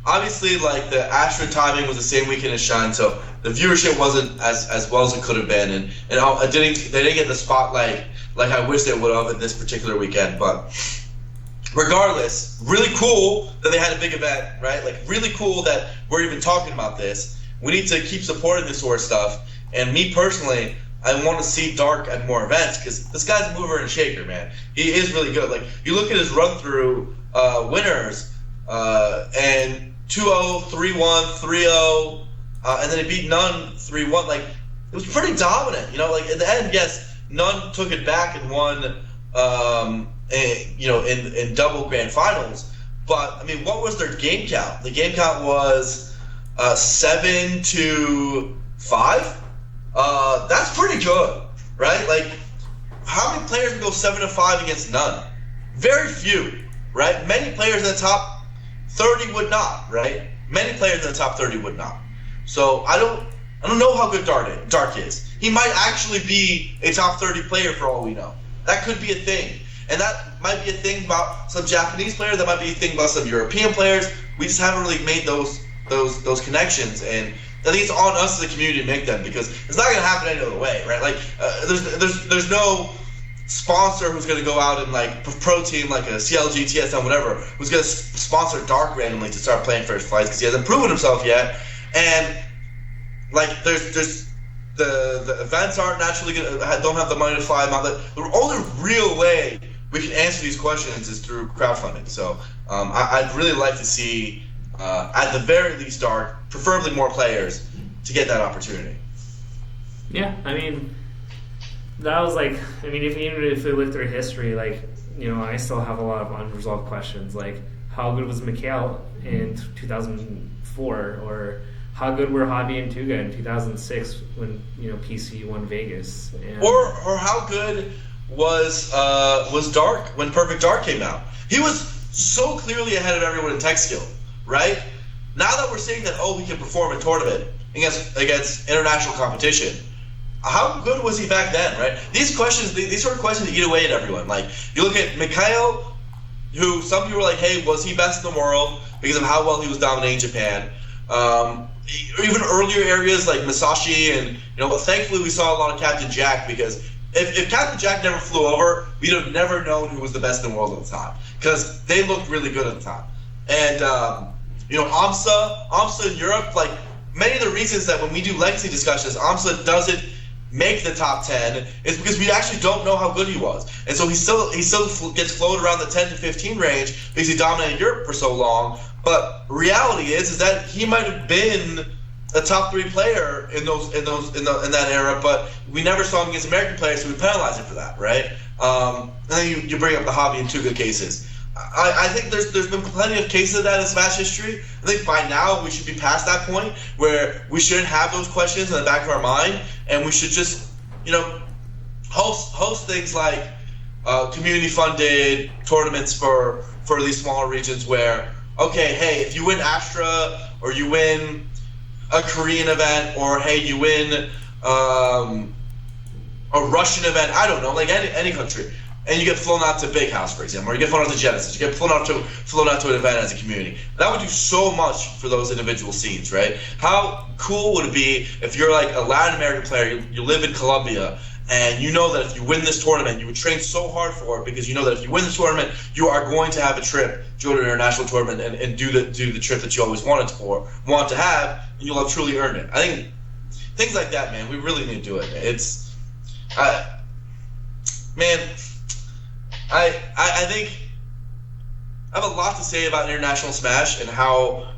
C: Obviously, like, the Astra timing was the same weekend as Shine, so the viewership wasn't as well as it could have been, and they didn't get the spotlight like I wish they would have in this particular weekend. But regardless, really cool that they had a big event, right? Like, really cool that we're even talking about this. We need to keep supporting this sort of stuff. And me personally, I want to see Dark at more events because this guy's a mover and shaker, man. He is really good. Like, you look at his run through winners, and 2-0, 3-1, 3-0, and then he beat None 3-1. Like, it was pretty dominant. Like, at the end, yes, None took it back and won, in double grand finals. But, I mean, what was their game count? The game count was 7-5. That's pretty good, right? Like, how many players would go 7-5 against None? Very few, right? Many players in the top 30 would not, right? Many players in the top 30 would not. So I don't know how good Dark is. He might actually be a top 30 player for all we know. That could be a thing. And that might be a thing about some Japanese players. That might be a thing about some European players. We just haven't really made those connections, and I think it's on us as a community to make them, because it's not going to happen any other way, right? Like, there's no sponsor who's going to go out and, like, pro team like a CLG, TSM, whatever, who's going to sponsor Dark randomly to start playing first flights because he hasn't proven himself yet. And, like, there's the events aren't naturally don't have the money to fly them out. The only real way we can answer these questions is through crowdfunding. So I'd really like to see, at the very least, Dark, preferably more players, to get that opportunity.
A: Yeah, I mean, that was like, I mean, even if we look through history, like, I still have a lot of unresolved questions, like, how good was Mikhail in 2004, or how good were Hobby and Tuga in 2006 when PC won Vegas, and
C: or how good was Dark when Perfect Dark came out? He was so clearly ahead of everyone in tech skill, right? Now that we're seeing that, he can perform in tournament against international competition, how good was he back then, right? These questions, these sort of questions eat away at everyone. Like, you look at Mikhail, who some people were like, hey, was he best in the world because of how well he was dominating Japan? Even earlier areas like Masashi, and but thankfully we saw a lot of Captain Jack, because if Captain Jack never flew over, we'd have never known who was the best in the world at the time, because they looked really good at the time. And AMSA in Europe, like many of the reasons that when we do legacy discussions, AMSA doesn't make the top 10 is because we actually don't know how good he was, and so he still gets floated around the 10 to 15 range because he dominated Europe for so long. But reality is that he might have been a top 3 player in that era, but we never saw him against American players, so we penalize him for that, right? And then you bring up the hobby in 2 good cases. I think there's been plenty of cases of that in Smash history. I think by now we should be past that point where we shouldn't have those questions in the back of our mind, and we should just, host things like community-funded tournaments for these smaller regions where, okay, hey, if you win Astra, or you win a Korean event, or hey, you win a Russian event, I don't know, like any country, and you get flown out to Big House, for example, or you get flown out to Genesis, you get flown out to an event as a community. That would do so much for those individual scenes, right? How cool would it be if you're like a Latin American player, you live in Colombia, and you know that if you win this tournament, you would train so hard for it, because you know that if you win this tournament, you are going to have a trip to go to an international tournament and do the trip that you always want to have, and you'll have truly earned it. I think things like that, man, we really need to do it. I think I have a lot to say about International Smash and how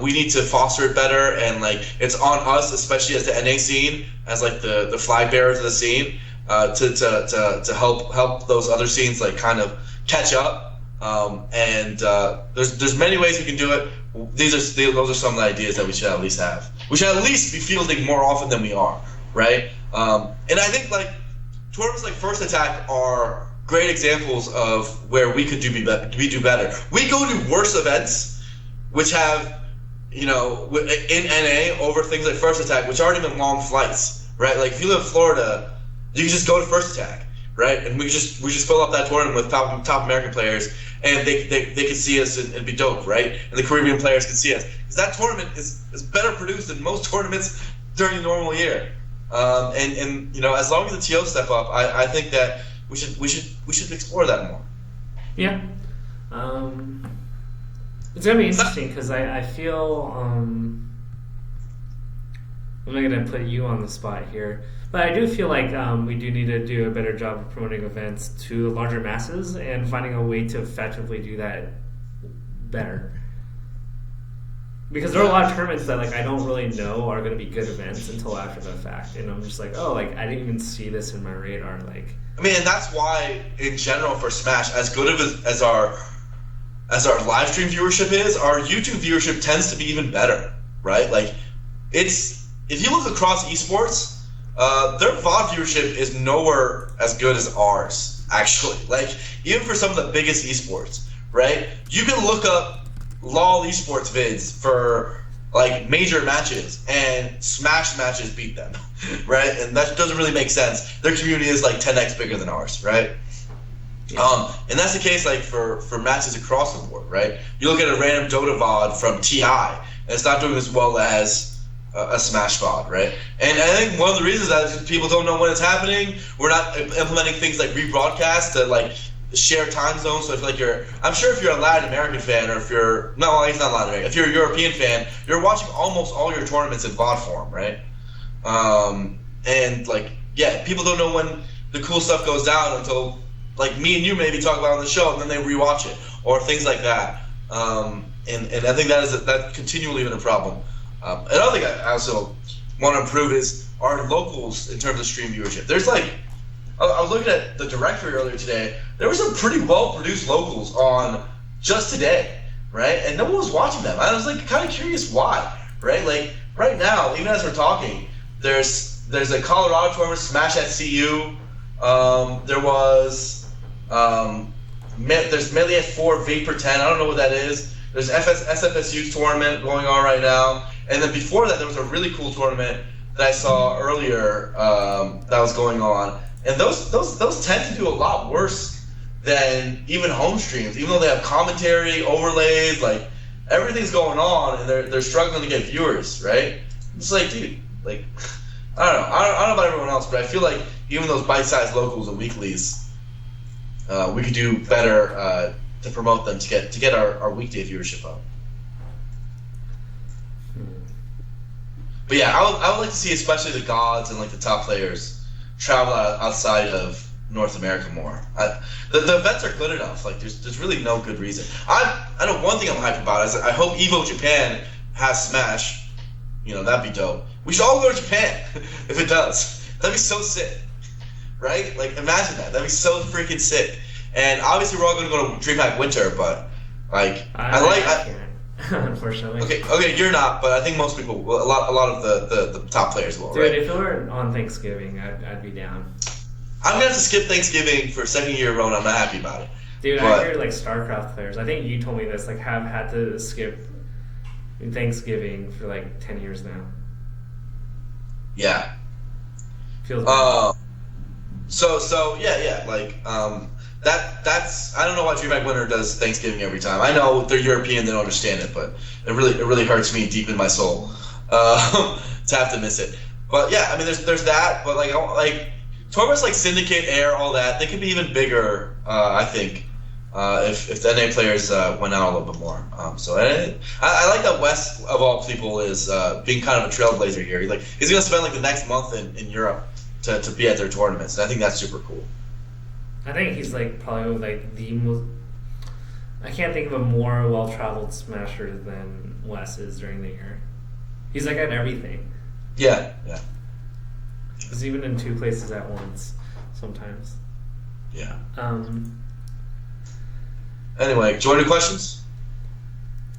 C: we need to foster it better, and like it's on us, especially as the NA scene, as like the flag bearers of the scene, to help those other scenes like kind of catch up. There's many ways we can do it. Those are some of the ideas that we should at least have. We should at least be fielding more often than we are, right? And I think like tournaments like First Attack are great examples of where we could do better. We go to worse events, which have, in NA over things like First Attack, which aren't even long flights, right? Like if you live in Florida, you can just go to First Attack, right? And we just fill up that tournament with top American players, and they can see us and be dope, right? And the Caribbean players can see us, because that tournament is better produced than most tournaments during the normal year. And as long as the TO step up, I think that we should explore that more.
A: Yeah. It's gonna be interesting because I feel I'm not gonna put you on the spot here, but I do feel like we do need to do a better job of promoting events to the larger masses and finding a way to effectively do that better. Because there are a lot of tournaments that like I don't really know are going to be good events until after the fact, and I'm just like, oh, like I didn't even see this in my radar. Like,
C: I mean, and that's why in general for Smash, as good as our live stream viewership is, our YouTube viewership tends to be even better, right? Like, if you look across esports, their VOD viewership is nowhere as good as ours, actually. Like, even for some of the biggest esports, right? You can look up LOL esports vids for like major matches, and Smash matches beat them, right? And that doesn't really make sense. Their community is like 10x bigger than ours, right? Yeah. And that's the case like for matches across the board, right? You look at a random Dota VOD from TI, and it's not doing as well as a Smash VOD, right? And I think one of the reasons that is because people don't know when it's happening. We're not implementing things like rebroadcast to like share time zones. So I'm sure if you're a Latin American fan, or if you're he's not Latin American. If you're a European fan, you're watching almost all your tournaments in VOD form, right? And like, yeah, people don't know when the cool stuff goes down until like me and you maybe talk about it on the show, and then they rewatch it or things like that. And I think that's continually been a problem. Another thing I also want to improve is our locals in terms of stream viewership. There's like, I was looking at the directory earlier today. There were some pretty well-produced locals on just today, right? And no one was watching them. I was like kind of curious why, right? Like right now, even as we're talking, there's a Colorado tournament, Smash at CU. There's Melee at 4, Vapor 10. I don't know what that is. There's SFSU tournament going on right now. And then before that, there was a really cool tournament
B: that I saw earlier that was going on, and those tend to do a lot worse than even home streams, even though they have commentary, overlays, like everything's going on, and they're struggling to get viewers, right? It's like, dude, like I don't know about everyone else, but I feel like even those bite-sized locals and weeklies, we could do better to promote them to get our weekday viewership up. But yeah, I would like to see, especially the gods and like the top players, travel outside of North America more. The events are good enough. Like there's really no good reason. I know one thing I'm hyped about is I hope EVO Japan has Smash. You know, that'd be dope. We should all go to Japan if it does. That'd be so sick, right? Like imagine that. That'd be so freaking sick. And obviously we're all going to go to DreamHack Winter, but like I
A: unfortunately.
B: Okay, you're not, but I think most people, a lot of the top players will.
A: Dude,
B: right?
A: if it were on Thanksgiving, I'd be down.
B: I'm gonna have to skip Thanksgiving for a second year in a row, and I'm not happy about it.
A: Dude, I hear like StarCraft players. I think you told me this. Like, have had to skip Thanksgiving for like 10 years now.
B: Yeah.
A: Feels bad.
B: So yeah. Like that's I don't know why DreamHack Winter does Thanksgiving every time. I know they're European, they don't understand it, but it really hurts me deep in my soul to have to miss it. But yeah, I mean, there's that, but like tournaments like Syndicate, Air, all that, they could be even bigger. I think if the NA players went out a little bit more. So I like that West of all people is being kind of a trailblazer here. He's gonna spend like the next month in Europe to be at their tournaments, and I think that's super cool.
A: I think he's like probably like the most. I can't think of a more well-traveled smasher than Wes is during the year. He's like at everything.
B: Yeah.
A: He's even in two places at once sometimes.
B: Yeah. Anyway, do you want to do questions?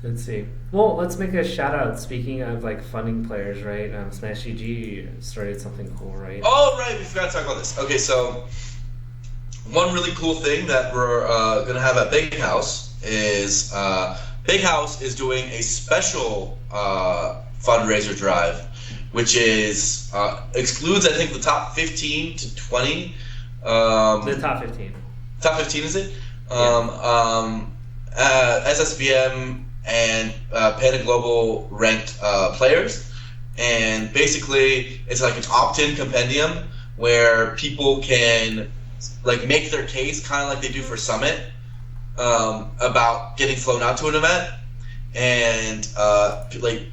A: Let's see. Well, let's make a shout out. Speaking of like funding players, right? Smash EG started something cool, right?
B: Oh, right. We forgot to talk about this. Okay, so one really cool thing that we're going to have at Big House is Big House is doing a special fundraiser drive, which is excludes, I think, the top 15 to 20.
A: The top 15.
B: Top 15, is it?
A: Yeah.
B: SSBM and Panda Global ranked players. And basically, it's like an opt-in compendium where people can like make their case, kind of like they do for Summit, about getting flown out to an event, and like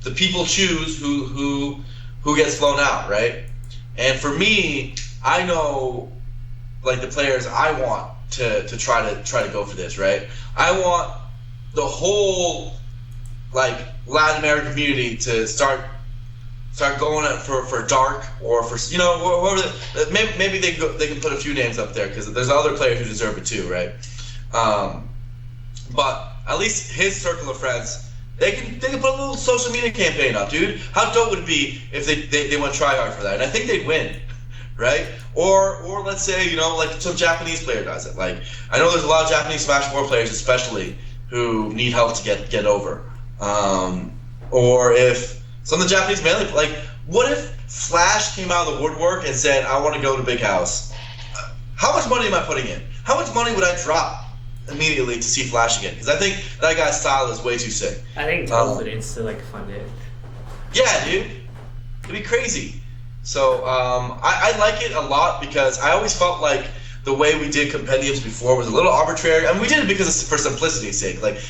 B: the people choose who gets flown out, right? And for me, I know like the players I want to try to go for this, right? I want the whole like Latin American community to start going for Dark or for whatever. Maybe they can put a few names up there because there's other players who deserve it too, right? But at least his circle of friends, they can put a little social media campaign up, dude. How dope would it be if they went try hard for that? And I think they'd win, right? Or let's say like some Japanese player does it. Like I know there's a lot of Japanese Smash 4 players, especially, who need help to get over. Or if some of the Japanese mainly, like, what if Flash came out of the woodwork and said, I want to go to Big House? How much money am I putting in? How much money would I drop immediately to see Flash again? Because I think that guy's style is way too sick.
A: I think Toad would insta fund it.
B: Yeah, dude. It'd be crazy. So I like it a lot because I always felt like the way we did compendiums before was a little arbitrary. I mean, we did it because for simplicity's sake. Like,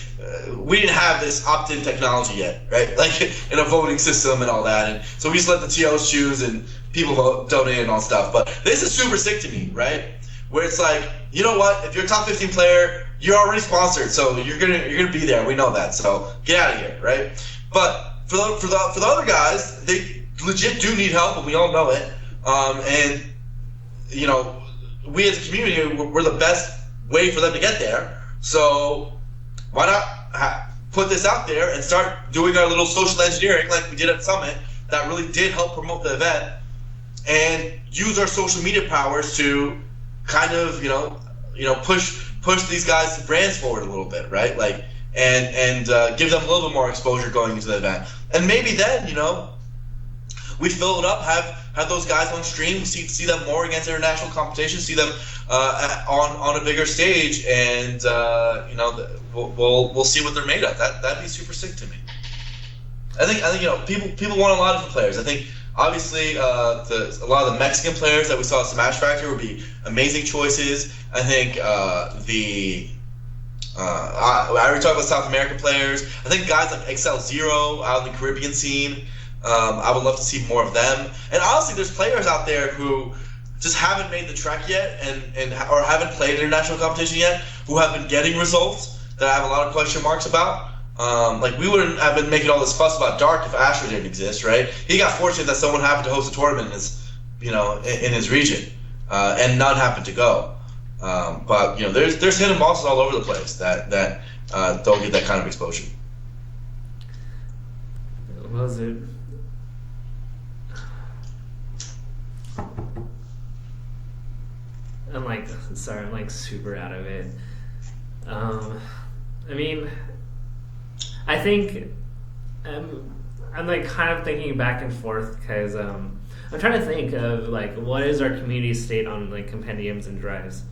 B: we didn't have this opt-in technology yet, right? Like, in a voting system and all that. And so we just let the TOs choose and people donate and all stuff. But this is super sick to me, right? Where it's like, you know what? If you're a top 15 player, you're already sponsored, so you're gonna be there. We know that. So get out of here, right? But for the other guys, they legit do need help, and we all know it. And we as a community, we're the best way for them to get there. So why not put this out there and start doing our little social engineering like we did at Summit that really did help promote the event, and use our social media powers to kind of push these guys' brands forward a little bit, right? Like and give them a little bit more exposure going into the event, and maybe then
C: we fill it up, have those guys on stream, see them more against international competition, see them on a bigger stage, and we'll see what they're made of. That'd be super sick to me. I think people want a lot of different players. I think obviously a lot of the Mexican players that we saw at Smash Factor would be amazing choices. I think I already talked about South American players. I think guys like XL Zero out in the Caribbean scene, I would love to see more of them. And honestly, there's players out there who just haven't made the trek yet or haven't played international competition yet, who have been getting results that I have a lot of question marks about. Like, we wouldn't have been making all this fuss about Dark if Astra didn't exist, right? He got fortunate that someone happened to host a tournament in his region, and none happened to go. But there's hidden bosses all over the place that don't get that kind of exposure.
A: What was it? I'm like super out of it. I mean, I think I'm like kind of thinking back and forth because I'm trying to think of like what is our community state on like compendiums and drives.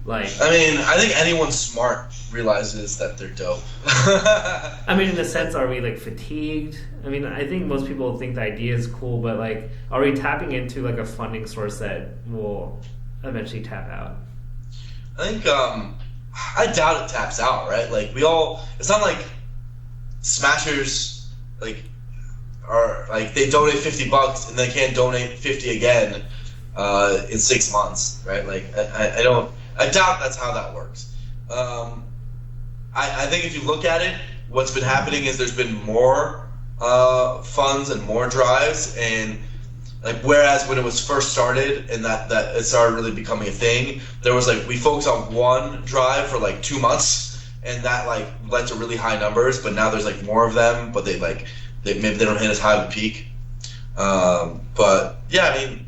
A: Like,
C: I mean, I think anyone smart realizes that they're dope.
A: I mean, in a sense, are we like fatigued? I mean, I think most people think the idea is cool, but like, are we tapping into like a funding source that will eventually tap out?
C: I think I doubt it taps out, right? Like, it's not like Smashers like are like they donate $50 and they can't donate 50 again in 6 months, right? Like, I doubt that's how that works. I think if you look at it, what's been happening is there's been more funds and more drives, and like whereas when it was first started and that it started really becoming a thing, there was like we focused on one drive for like 2 months, and that like led to really high numbers. But now there's like more of them, but maybe they don't hit as high of a peak. But yeah, I mean,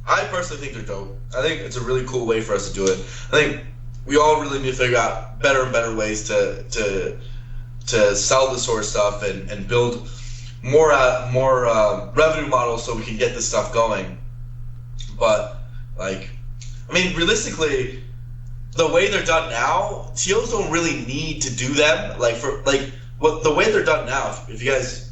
C: I personally think they're dope. I think it's a really cool way for us to do it. I think we all really need to figure out better and better ways to sell this sort of stuff and build more revenue models so we can get this stuff going. But like, I mean, realistically, the way they're done now, TOs don't really need to do them. The way they're done now, if you guys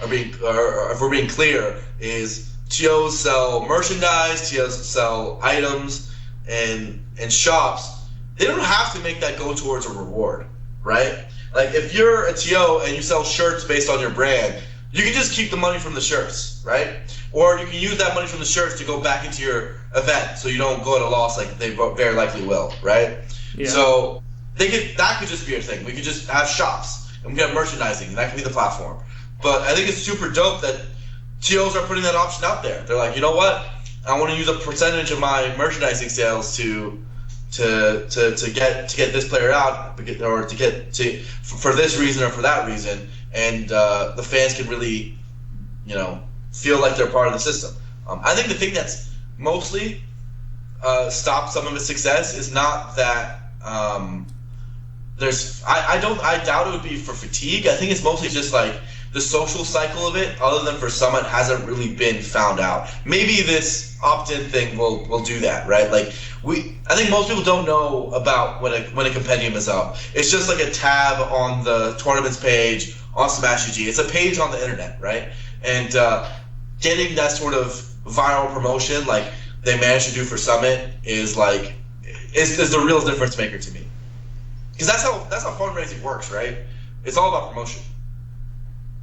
C: are if we're being clear, is TOs sell merchandise, TOs sell items and shops. They don't have to make that go towards a reward, right? Like, if you're a TO and you sell shirts based on your brand, you can just keep the money from the shirts, right? Or you can use that money from the shirts to go back into your event so you don't go at a loss like they very likely will, right? Yeah. So that could just be a thing. We could just have shops and we could have merchandising, and that could be the platform. But I think it's super dope that TOs are putting that option out there. They're like, you know what? I want to use a percentage of my merchandising sales to get this player out, or for this reason or for that reason, and the fans can really, feel like they're part of the system. I think the thing that's mostly stopped some of its success is not that I doubt it would be for fatigue. I think it's mostly just like the social cycle of it, other than for Summit, hasn't really been found out. Maybe this opt-in thing will do that, right? Like, I think most people don't know about when a compendium is up. It's just like a tab on the tournaments page on Smash UG. It's a page on the internet, right? And getting that sort of viral promotion like they managed to do for Summit is the real difference maker to me. Because that's how fundraising works, right? It's all about promotion.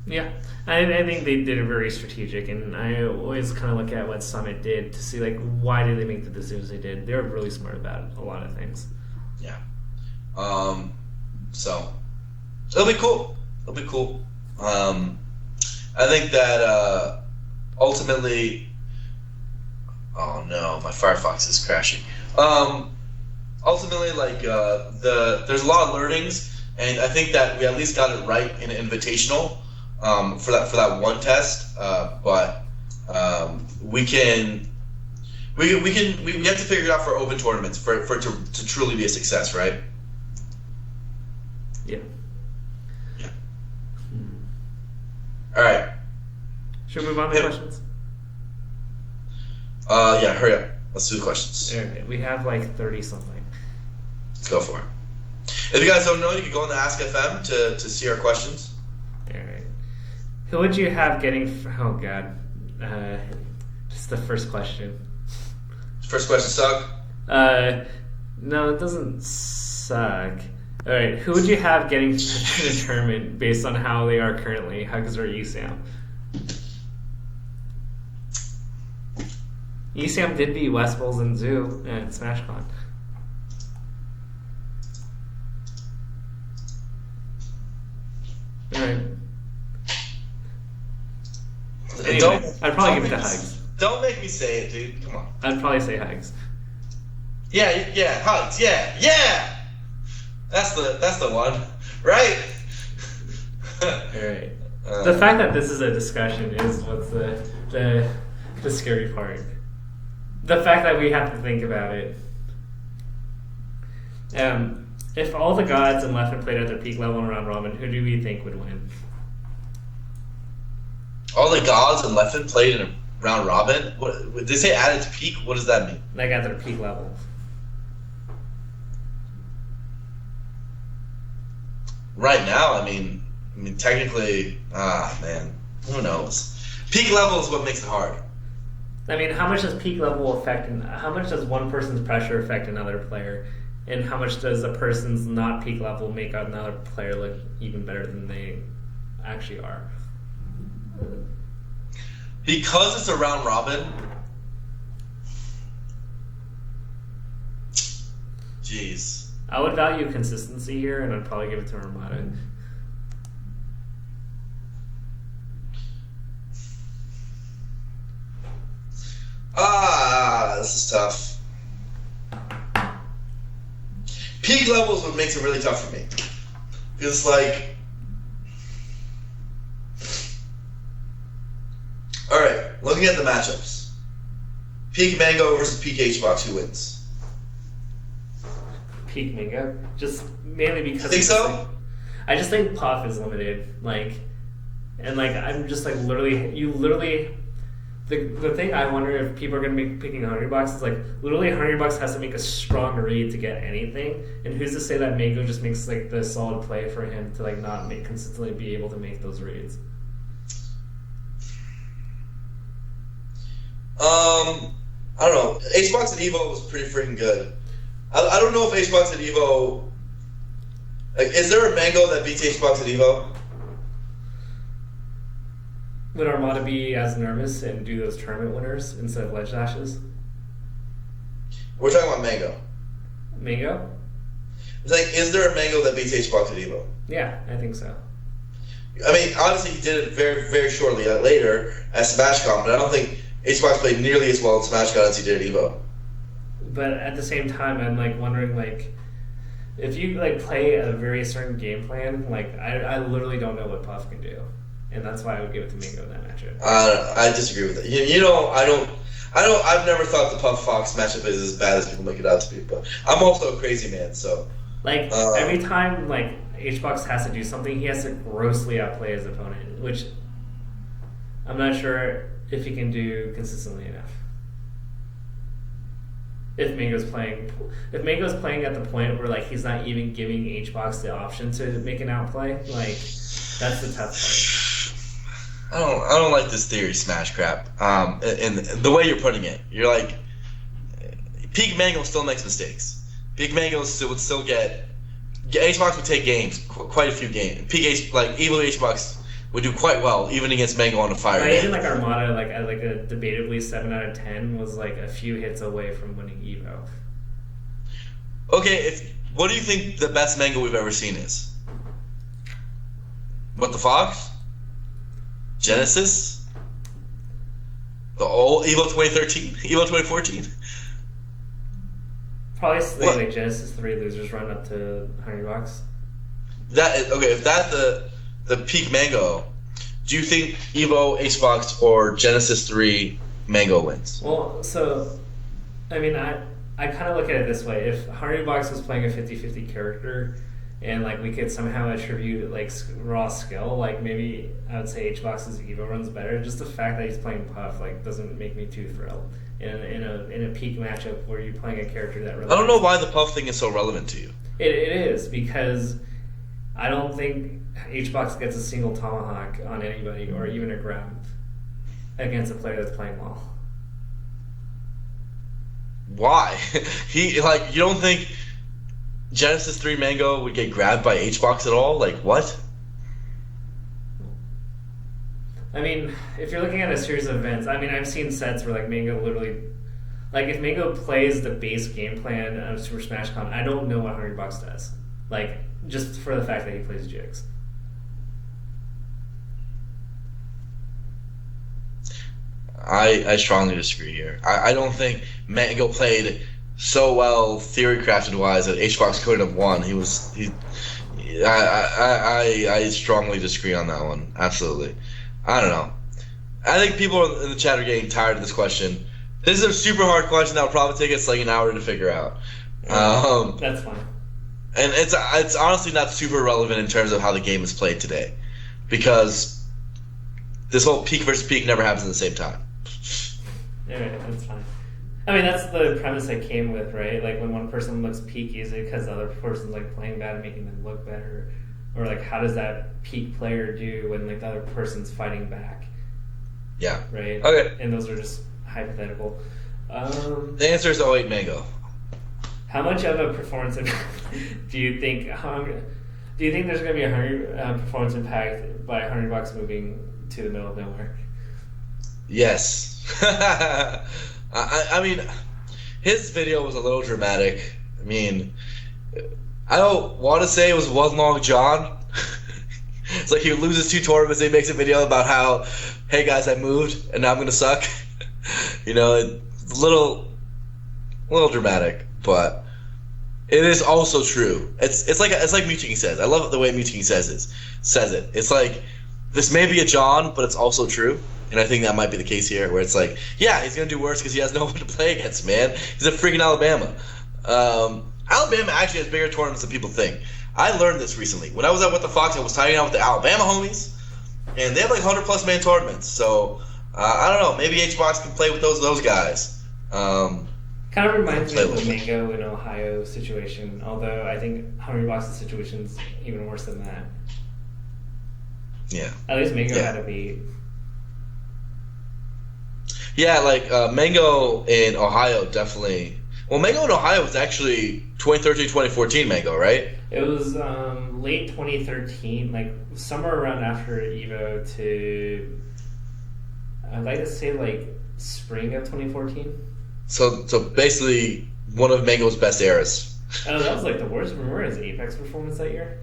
A: Yeah, I think they did it very strategic, and I always kind of look at what Summit did to see like why did they make the decisions they did. They were really smart about a lot of things.
C: Yeah. So it'll be cool. I think that ultimately, oh no, my Firefox is crashing. Ultimately, like there's a lot of learnings, and I think that we at least got it right in an invitational. For that one test, but we have to figure it out for open tournaments for it to truly be a success, right?
A: Yeah.
C: All right.
A: Should we move on to questions?
B: Yeah, hurry up. Let's do the questions.
A: Okay, we have like 30 something.
B: Let's go for it. If you guys don't know, you can go on the Ask FM to see our questions.
A: All right. Who would you have getting? Oh God, just the first question.
B: First question suck?
A: No, it doesn't suck. All right, who would you have getting to the tournament based on how they are currently, Hugs or ESAM? ESAM did beat Westballz and Zoo at SmashCon. All right. Anyway, I'd probably give it to Hugs.
B: Don't make me say it, dude. Come on.
A: I'd probably say Hugs.
B: Yeah, Hugs. Yeah. That's the one, right?
A: All right. The fact that this is a discussion is what's the scary part. The fact that we have to think about it. If all the gods in Leffen played at their peak level in round robin, who do we think would win?
B: All the gods in Leffen played in a round robin? What, did they say added to peak? What does that mean?
A: Like at their peak level.
B: Right now, I mean, technically, man, who knows? Peak level is what makes it hard.
A: I mean, how much does peak level affect, and how much does one person's pressure affect another player, and how much does a person's not peak level make another player look even better than they actually are?
B: Because it's a round robin. Jeez.
A: I would value consistency here, and I'd probably give it to Armada.
B: This is tough. Peak levels what makes it really tough for me. Because, like... Alright, looking at the matchups. Peak Mango versus Peak HBox, who wins?
A: Peak Mango, just mainly because
B: Think so?
A: I just think Puff is limited, I'm just literally the thing I wonder if people are going to be picking Hungrybox is literally Hungrybox has to make a strong read to get anything, and who's to say that Mango just makes the solid play for him to not consistently be able to make those reads.
B: I don't know. HBox and EVO was pretty freaking good. I don't know if HBox and EVO... is there a Mango that beats HBox and EVO?
A: Would Armada be as nervous and do those tournament winners instead of ledge dashes?
B: We're talking about Mango.
A: Mango?
B: It's is there a Mango that beats HBox and EVO?
A: Yeah, I think so.
B: I mean, obviously he did it very, very shortly later at SmashCon, but I don't think HBox played nearly as well at SmashCon as he did at EVO.
A: But at the same time, I'm wondering if you play a very certain game plan, I literally don't know what Puff can do, and that's why I would give it to Mango in that matchup.
B: I disagree with that. I've never thought the Puff Fox matchup is as bad as people make it out to be, but I'm also a crazy man, so
A: every time HBox has to do something, he has to grossly outplay his opponent, which I'm not sure if he can do consistently enough. If Mango's playing at the point where he's not even giving HBox the option to make an outplay, that's the tough part.
B: I don't like this theory smash crap. And the way you're putting it, you're Peak Mango still makes mistakes. Peak Mango would still get HBox would take games, quite a few games. Peak EVO HBox would do quite well even against Mango on a fire day.
A: Even Armada, at a debatably 7 out of 10 was a few hits away from winning EVO.
B: Okay, what do you think the best Mango we've ever seen is? What, the Fox? Genesis? The old EVO 2013? EVO 2014?
A: Probably Genesis 3 losers run up to Hungrybox.
B: If that's the peak Mango, do you think EVO, HBox, or Genesis 3 Mango wins?
A: Well, so, I kind of look at it this way. If Hungrybox was playing a 50-50 character, and like we could somehow attribute like raw skill, like maybe I would say HBox's Evo runs better. Just the fact that he's playing Puff like doesn't make me too thrilled in a peak matchup where you're playing a character that really.
C: I don't know why the Puff thing is so relevant to you.
A: It is because I don't think HBox gets a single Tomahawk on anybody or even a grab against a player that's playing well.
C: Why? You don't think Genesis 3 Mango would get grabbed by HBox at all? Like, what?
A: I mean, if you're looking at a series of events, I mean, I've seen sets where like Mango literally, like if Mango plays the base game plan of Super Smash Con, I don't know what Hungrybox does. Like, just for the fact that he plays Jigs.
C: I strongly disagree here. I don't think Mango played so well theory crafted wise that HBox couldn't have won. I strongly disagree on that one. Absolutely. I don't know. I think people in the chat are getting tired of this question. This is a super hard question that will probably take us like an hour to figure out.
A: That's fine.
C: And it's honestly not super relevant in terms of how the game is played today, because this whole peak versus peak never happens at the same time.
A: Yeah, that's fine. I mean, that's the premise I came with, right? Like when one person looks peaky, is it because the other person's like playing bad and making them look better? Or like how does that peak player do when like the other person's fighting back?
C: Yeah.
A: Right?
C: Okay.
A: And those are just hypothetical.
C: The answer is 08 Mango.
A: How much of a performance do you think there's going to be a performance impact by Hungrybox moving to the middle of nowhere?
C: Yes. I mean, his video was a little dramatic. I mean, I don't want to say it was one long John. It's like he loses 2 tournaments and he makes a video about how, hey guys, I moved and now I'm going to suck. It's a little dramatic, but it is also true. It's like Mewtwo says. I love the way Mewtwo says it. It's like, this may be a John, but it's also true. And I think that might be the case here, where it's like, yeah, he's going to do worse because he has no one to play against, man. He's a freaking Alabama. Alabama actually has bigger tournaments than people think. I learned this recently. When I was at What the Fox, I was hanging out with the Alabama homies, and they have like 100-plus man tournaments. So, I don't know. Maybe HBox can play with those guys.
A: Kind of reminds me of the Mango in Ohio situation, although I think Hungrybox's situation is even worse than that.
C: Yeah.
A: At least Mango had a beat.
C: Yeah, like Mango in Ohio definitely. Well, Mango in Ohio was actually 2013-2014 Mango, right?
A: It was late 2013, like somewhere around after EVO to, I'd like to say like spring of 2014. So
C: basically one of Mango's best eras.
A: Oh, that was like the worst. Remember his Apex performance that year?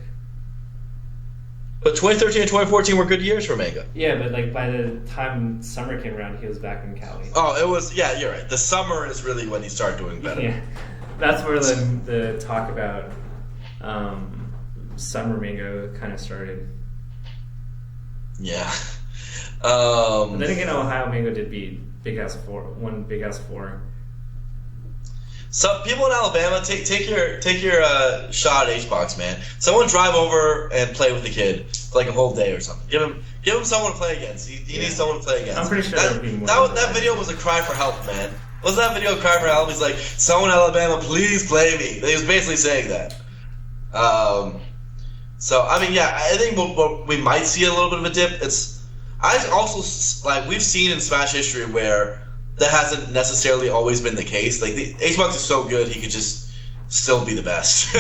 C: But 2013 and 2014 were good years for Mango.
A: Yeah, but like by the time summer came around, he was back in Cali.
C: Oh, it was, yeah, you're right. The summer is really when he started doing better.
A: Yeah, that's where the talk about summer Mango kind of started.
C: Yeah.
A: But then again, Ohio Mango did beat Big Ass 4.
C: Some people in Alabama take your shot at HBox, man. Someone drive over and play with the kid for like a whole day or something. Give him someone to play against. He needs someone to play against.
A: I'm pretty sure
C: that video was a cry for help, man. Was that video a cry for help? He's like, someone in Alabama, please play me. He was basically saying that. So I mean, yeah, I think we might see a little bit of a dip. I also like we've seen in Smash history where that hasn't necessarily always been the case. Like, the HBox is so good, he could just still be the best,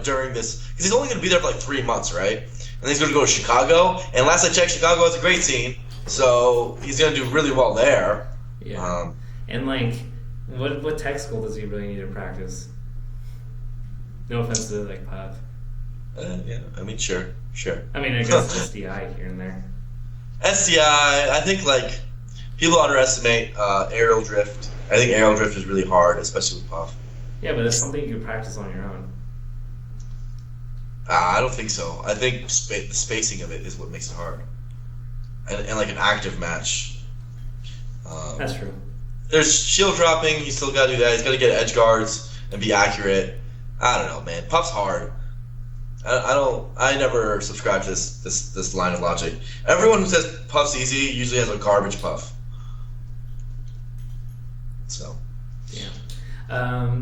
C: during this. Because he's only going to be there for like 3 months, right? And then he's going to go to Chicago. And last I checked, Chicago has a great scene. So he's going to do really well there.
A: Yeah. And, like, what tech school does he really need to practice? No offense to, like, Pup.
C: Yeah, I mean, sure.
A: I mean, I guess SDI here and there.
C: SDI, I think, like, people underestimate aerial drift. I think aerial drift is really hard, especially with Puff.
A: Yeah, but it's something you can practice on your own.
C: I don't think so. I think the spacing of it is what makes it hard. And like an active match.
A: That's true.
C: There's shield dropping. You still got to do that. He's got to get edge guards and be accurate. I don't know, man. Puff's hard.
B: I never subscribe to this line of logic. Everyone who says Puff's easy usually has a garbage Puff. So.
A: Yeah.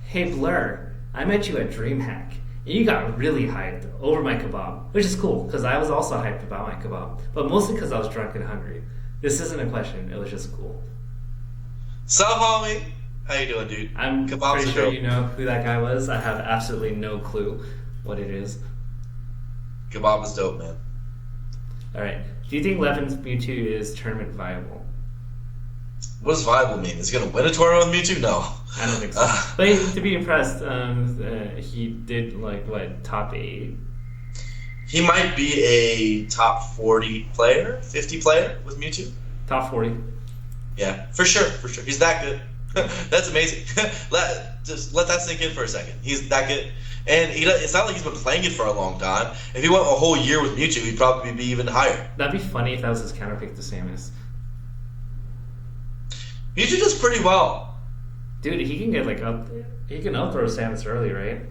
A: Hey Blur, I met you at DreamHack. And you got really hyped over my kebab, which is cool because I was also hyped about my kebab, but mostly because I was drunk and hungry. This isn't a question; it was just cool.
B: Sup, homie? How you doing, dude?
A: I'm
B: Kebabs
A: pretty
B: are
A: sure
B: dope.
A: you know who that guy was. I have absolutely no clue what it is.
B: Kebab is dope, man.
A: All right. Do you think Leffen's Mewtwo is tournament viable?
B: What does viable mean? Is he gonna win a tournament with Mewtwo? No.
A: I don't think so. But to be impressed, he did top 8.
B: He might be a top 40 player, 50 player with Mewtwo.
A: Top 40.
B: Yeah, for sure. He's that good. That's amazing. Just let that sink in for a second. He's that good. And it's not like he's been playing it for a long time. If he went a whole year with Mewtwo, he'd probably be even higher.
A: That'd be funny if that was his counterpick to Samus.
B: Mewtwo does pretty well.
A: Dude, he can get he can outthrow Samus early, right?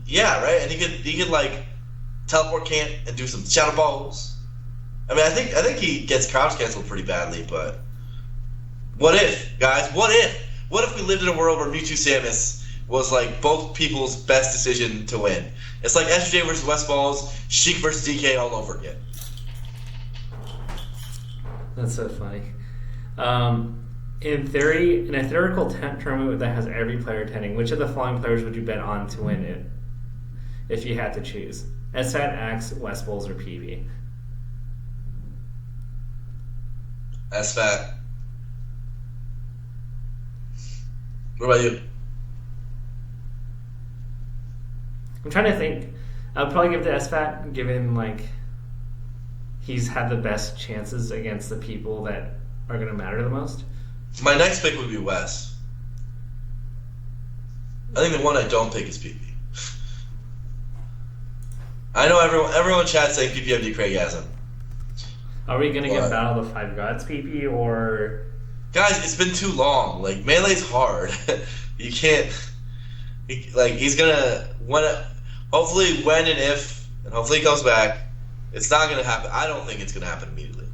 B: Yeah, right. And he could like teleport cant and do some shadow balls. I mean, I think he gets crouch canceled pretty badly, but what if, guys? What if we lived in a world where Mewtwo Samus was like both people's best decision to win? It's like SJ versus Westballz, Sheik versus DK all over again.
A: That's so funny. In theory, in a theoretical tournament that has every player attending, which of the following players would you bet on to win it if you had to choose? SFAT, Axe, Westballz, or PB?
B: SFAT. What about you?
A: I'm trying to think. I would probably give the SFAT, given he's had the best chances against the people that are going to matter the most.
B: My next pick would be Wes. I think the one I don't pick is PP. I know everyone in chat saying PPMD Craigasm.
A: Are we going to get Battle of the Five Gods PP or...
B: Guys, it's been too long. Melee's hard. You can't... he's going to... Hopefully when and if, and hopefully he comes back, it's not going to happen. I don't think it's going to happen immediately.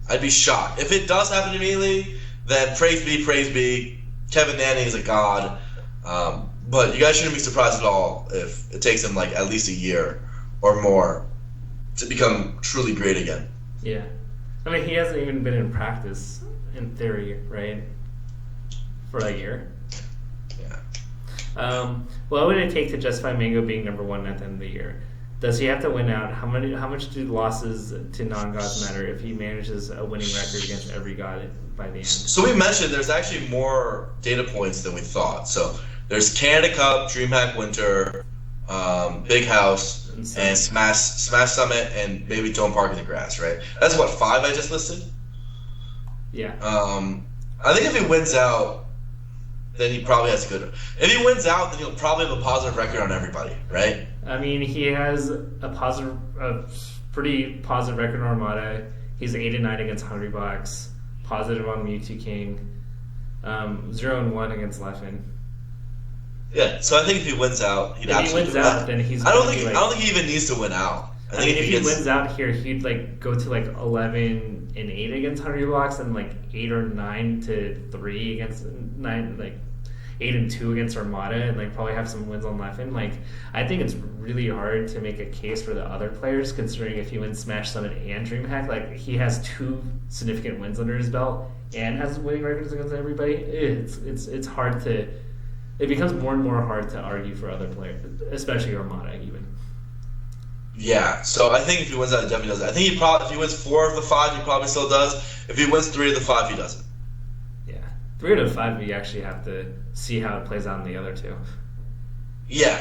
B: I'd be shocked. If it does happen immediately, then praise be. Kevin Nanny is a god. But you guys shouldn't be surprised at all if it takes him at least a year or more to become truly great again.
A: Yeah. I mean, he hasn't even been in practice, in theory, right? For a year.
B: Yeah.
A: What would it take to justify Mango being number 1 at the end of the year? Does he have to win out? How much do losses to non-gods matter if he manages a winning record against every god by the end?
B: So we mentioned there's actually more data points than we thought. So there's Canada Cup, DreamHack Winter, Big House, and Smash Summit, and maybe Dome Park in the Grass, right? That's 5 I just listed?
A: Yeah.
B: I think if he wins out, then he probably has a good... If he wins out, then he'll probably have a positive record on everybody, right?
A: I mean, he has a pretty positive record on Armada. He's 8-9 against Hungrybox, positive on Mewtwo King, 0-1 against Leffen.
B: Yeah, so I think if he wins out, he'd absolutely do that.
A: Then he's.
B: I don't think he even needs to win out.
A: I think if he wins out here, he'd go to 11-8 against Hungrybox and 8 or 9-3 against 8-2 against Armada, and probably have some wins on Leffen. I think it's really hard to make a case for the other players, considering if he wins Smash Summit and DreamHack, he has 2 significant wins under his belt and has winning records against everybody. It's hard to. It becomes more and more hard to argue for other players, especially Armada even.
B: Yeah, so I think if he wins out, he definitely does it. I think if he wins 4 of the 5, he probably still does. If he wins 3 of the 5, he doesn't.
A: Yeah, 3 out of 5, we actually have to see how it plays out in the other 2.
B: Yeah.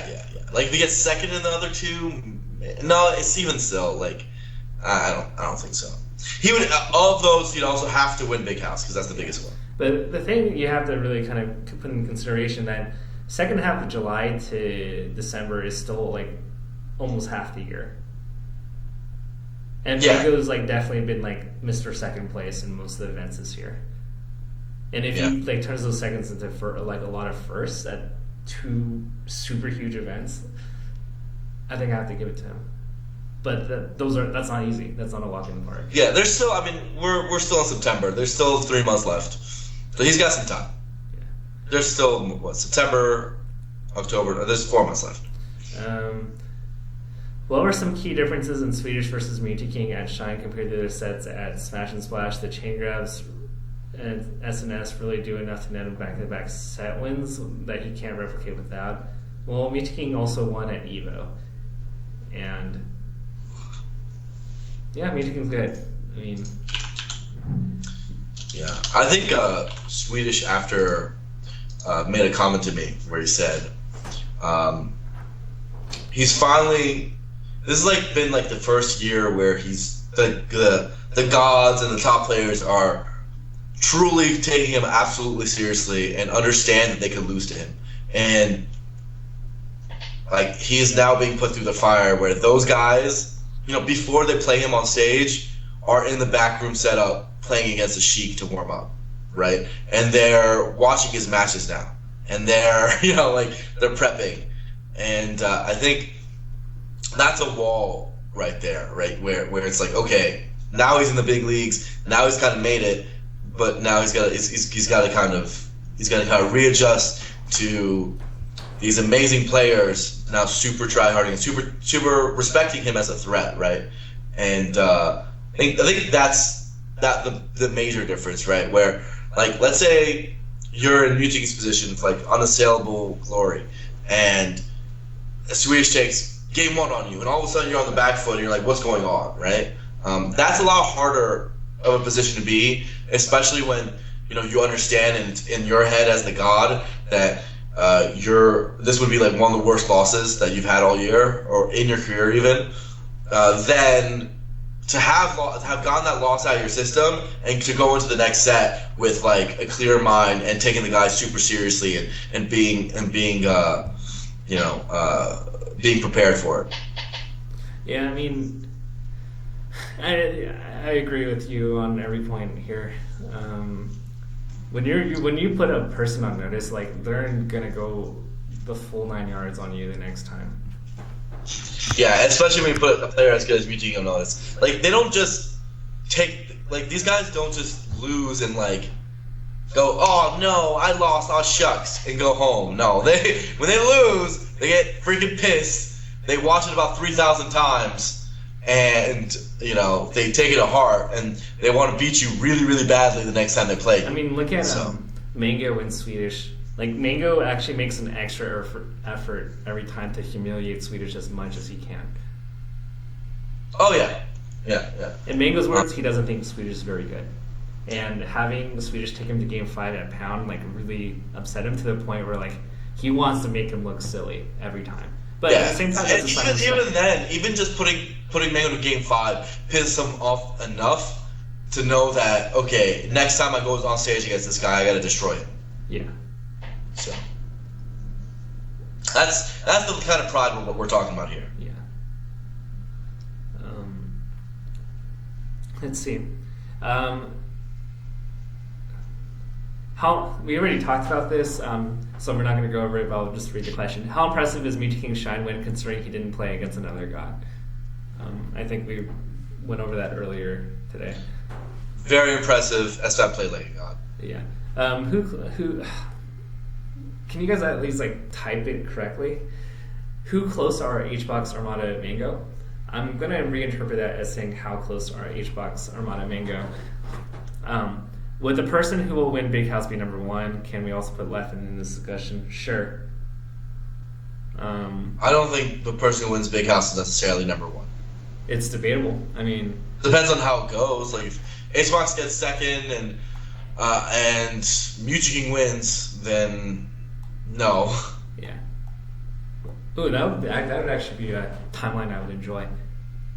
B: If he gets second in the other 2, no, it's even still I don't think so. He would of those, he'd also have to win Big House because that's the biggest one.
A: But the thing you have to really kind of put in consideration that second half of July to December is still almost half the year. And Mango's definitely been Mr. Second Place in most of the events this year. And if he turns those seconds into a lot of firsts at 2 super huge events, I think I have to give it to him. But that's not easy. That's not a walk in the park.
C: Yeah, there's still. I mean, we're still in September. There's still 3 months left, so he's got some time. Yeah. There's still September, October. There's 4 months left.
A: What were some key differences in Swedish versus Mewtwo at Shine compared to their sets at Smash and Splash? The chain grabs and SNS really do enough to net him back-to-back set wins that he can't replicate without. Well, Mewtwo also won at EVO, and yeah, Mewtwo's good. I mean,
C: yeah, I think Swedish after made a comment to me where he said he's finally. This has been the first year where he's the gods and the top players are truly taking him absolutely seriously and understand that they could lose to him, and he is now being put through the fire where those guys, before they play him on stage, are in the backroom setup playing against a Sheik to warm up, right? And they're watching his matches now, and they're they're prepping, and I think that's a wall right there, right? Where it's okay, now he's in the big leagues, now he's kind of made it, but now he's got to kind of readjust to these amazing players now super tryharding and super respecting him as a threat, right? And I think that's the major difference, right? Where let's say you're in Mewtwo's position, unassailable glory, and Swedish takes game 1 on you, and all of a sudden you're on the back foot, and you're what's going on, right? That's a lot harder of a position to be, especially when you understand in your head as the god that this would be one of the worst losses that you've had all year or in your career even. Then to have gotten that loss out of your system and to go into the next set with a clear mind and taking the guys super seriously and being prepared for it.
A: Yeah, I mean, I agree with you on every point here. When you put a person on notice, they're gonna go the full 9 yards on you the next time.
C: Yeah, especially when you put a player as good as Mewtwo on notice. They don't just take these guys don't just lose and go, oh no, I lost, oh shucks, and go home. No, when they lose, they get freaking pissed. They watch it about 3,000 times, and they take it to heart, and they want to beat you really, really badly the next time they play.
A: I mean, look at Mango in Swedish. Mango actually makes an extra effort every time to humiliate Swedish as much as he can.
C: Oh yeah, yeah.
A: In Mango's words, he doesn't think Swedish is very good, and having the Swedish take him to Game 5 at Pound really upset him to the point where he wants to make him look silly every time. But at the same time,
C: even then, even just putting Mango to Game 5 pisses him off enough to know that, okay, next time I go on stage against this guy, I got to destroy him.
A: Yeah.
C: So that's the kind of pride we're talking about here.
A: Yeah. Let's see. We already talked about this, so we're not going to go over it, but I'll just read the question. How impressive is Mewtwo's Shine win considering he didn't play against another god? I think we went over that earlier today.
C: Very impressive SFAT play lane god.
A: Yeah. Who? Can you guys at least type it correctly? Who close are HBox, Armada, Mango? I'm going to reinterpret that as saying how close are HBox, Armada, Mango. Would the person who will win Big House be number 1? Can we also put Leffen in this discussion? Sure.
C: I don't think the person who wins Big House is necessarily number 1.
A: It's debatable. I mean,
C: depends on how it goes. If HBox gets second and Mewtwo wins, then no.
A: Yeah. Ooh, that would actually be a timeline I would enjoy.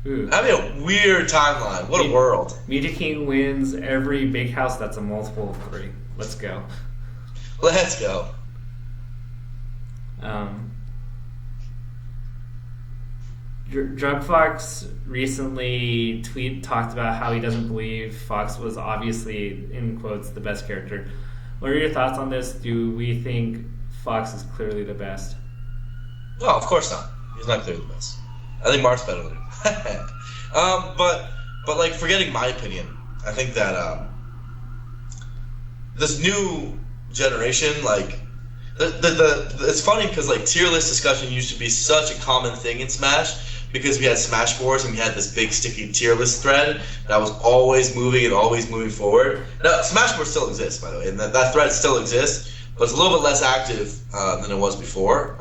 A: Ooh.
C: That'd be a weird timeline. What a world.
A: Mewtwo wins every Big House that's a multiple of 3. Let's go.
C: Let's go.
A: Drug Fox recently talked about how he doesn't believe Fox was obviously, in quotes, the best character. What are your thoughts on this? Do we think Fox is clearly the best?
C: No, of course not.
B: He's not clearly the best. I think Marth's better than him. But like, forgetting my opinion, I think that this new generation, like, it's funny because like tier list discussion used to be such a common thing in Smash because we had Smash Wars and we had this big sticky tier list thread that was always moving and always moving forward. Now Smash Wars still exists, by the way, and that thread still exists, but it's a little bit less active than it was before.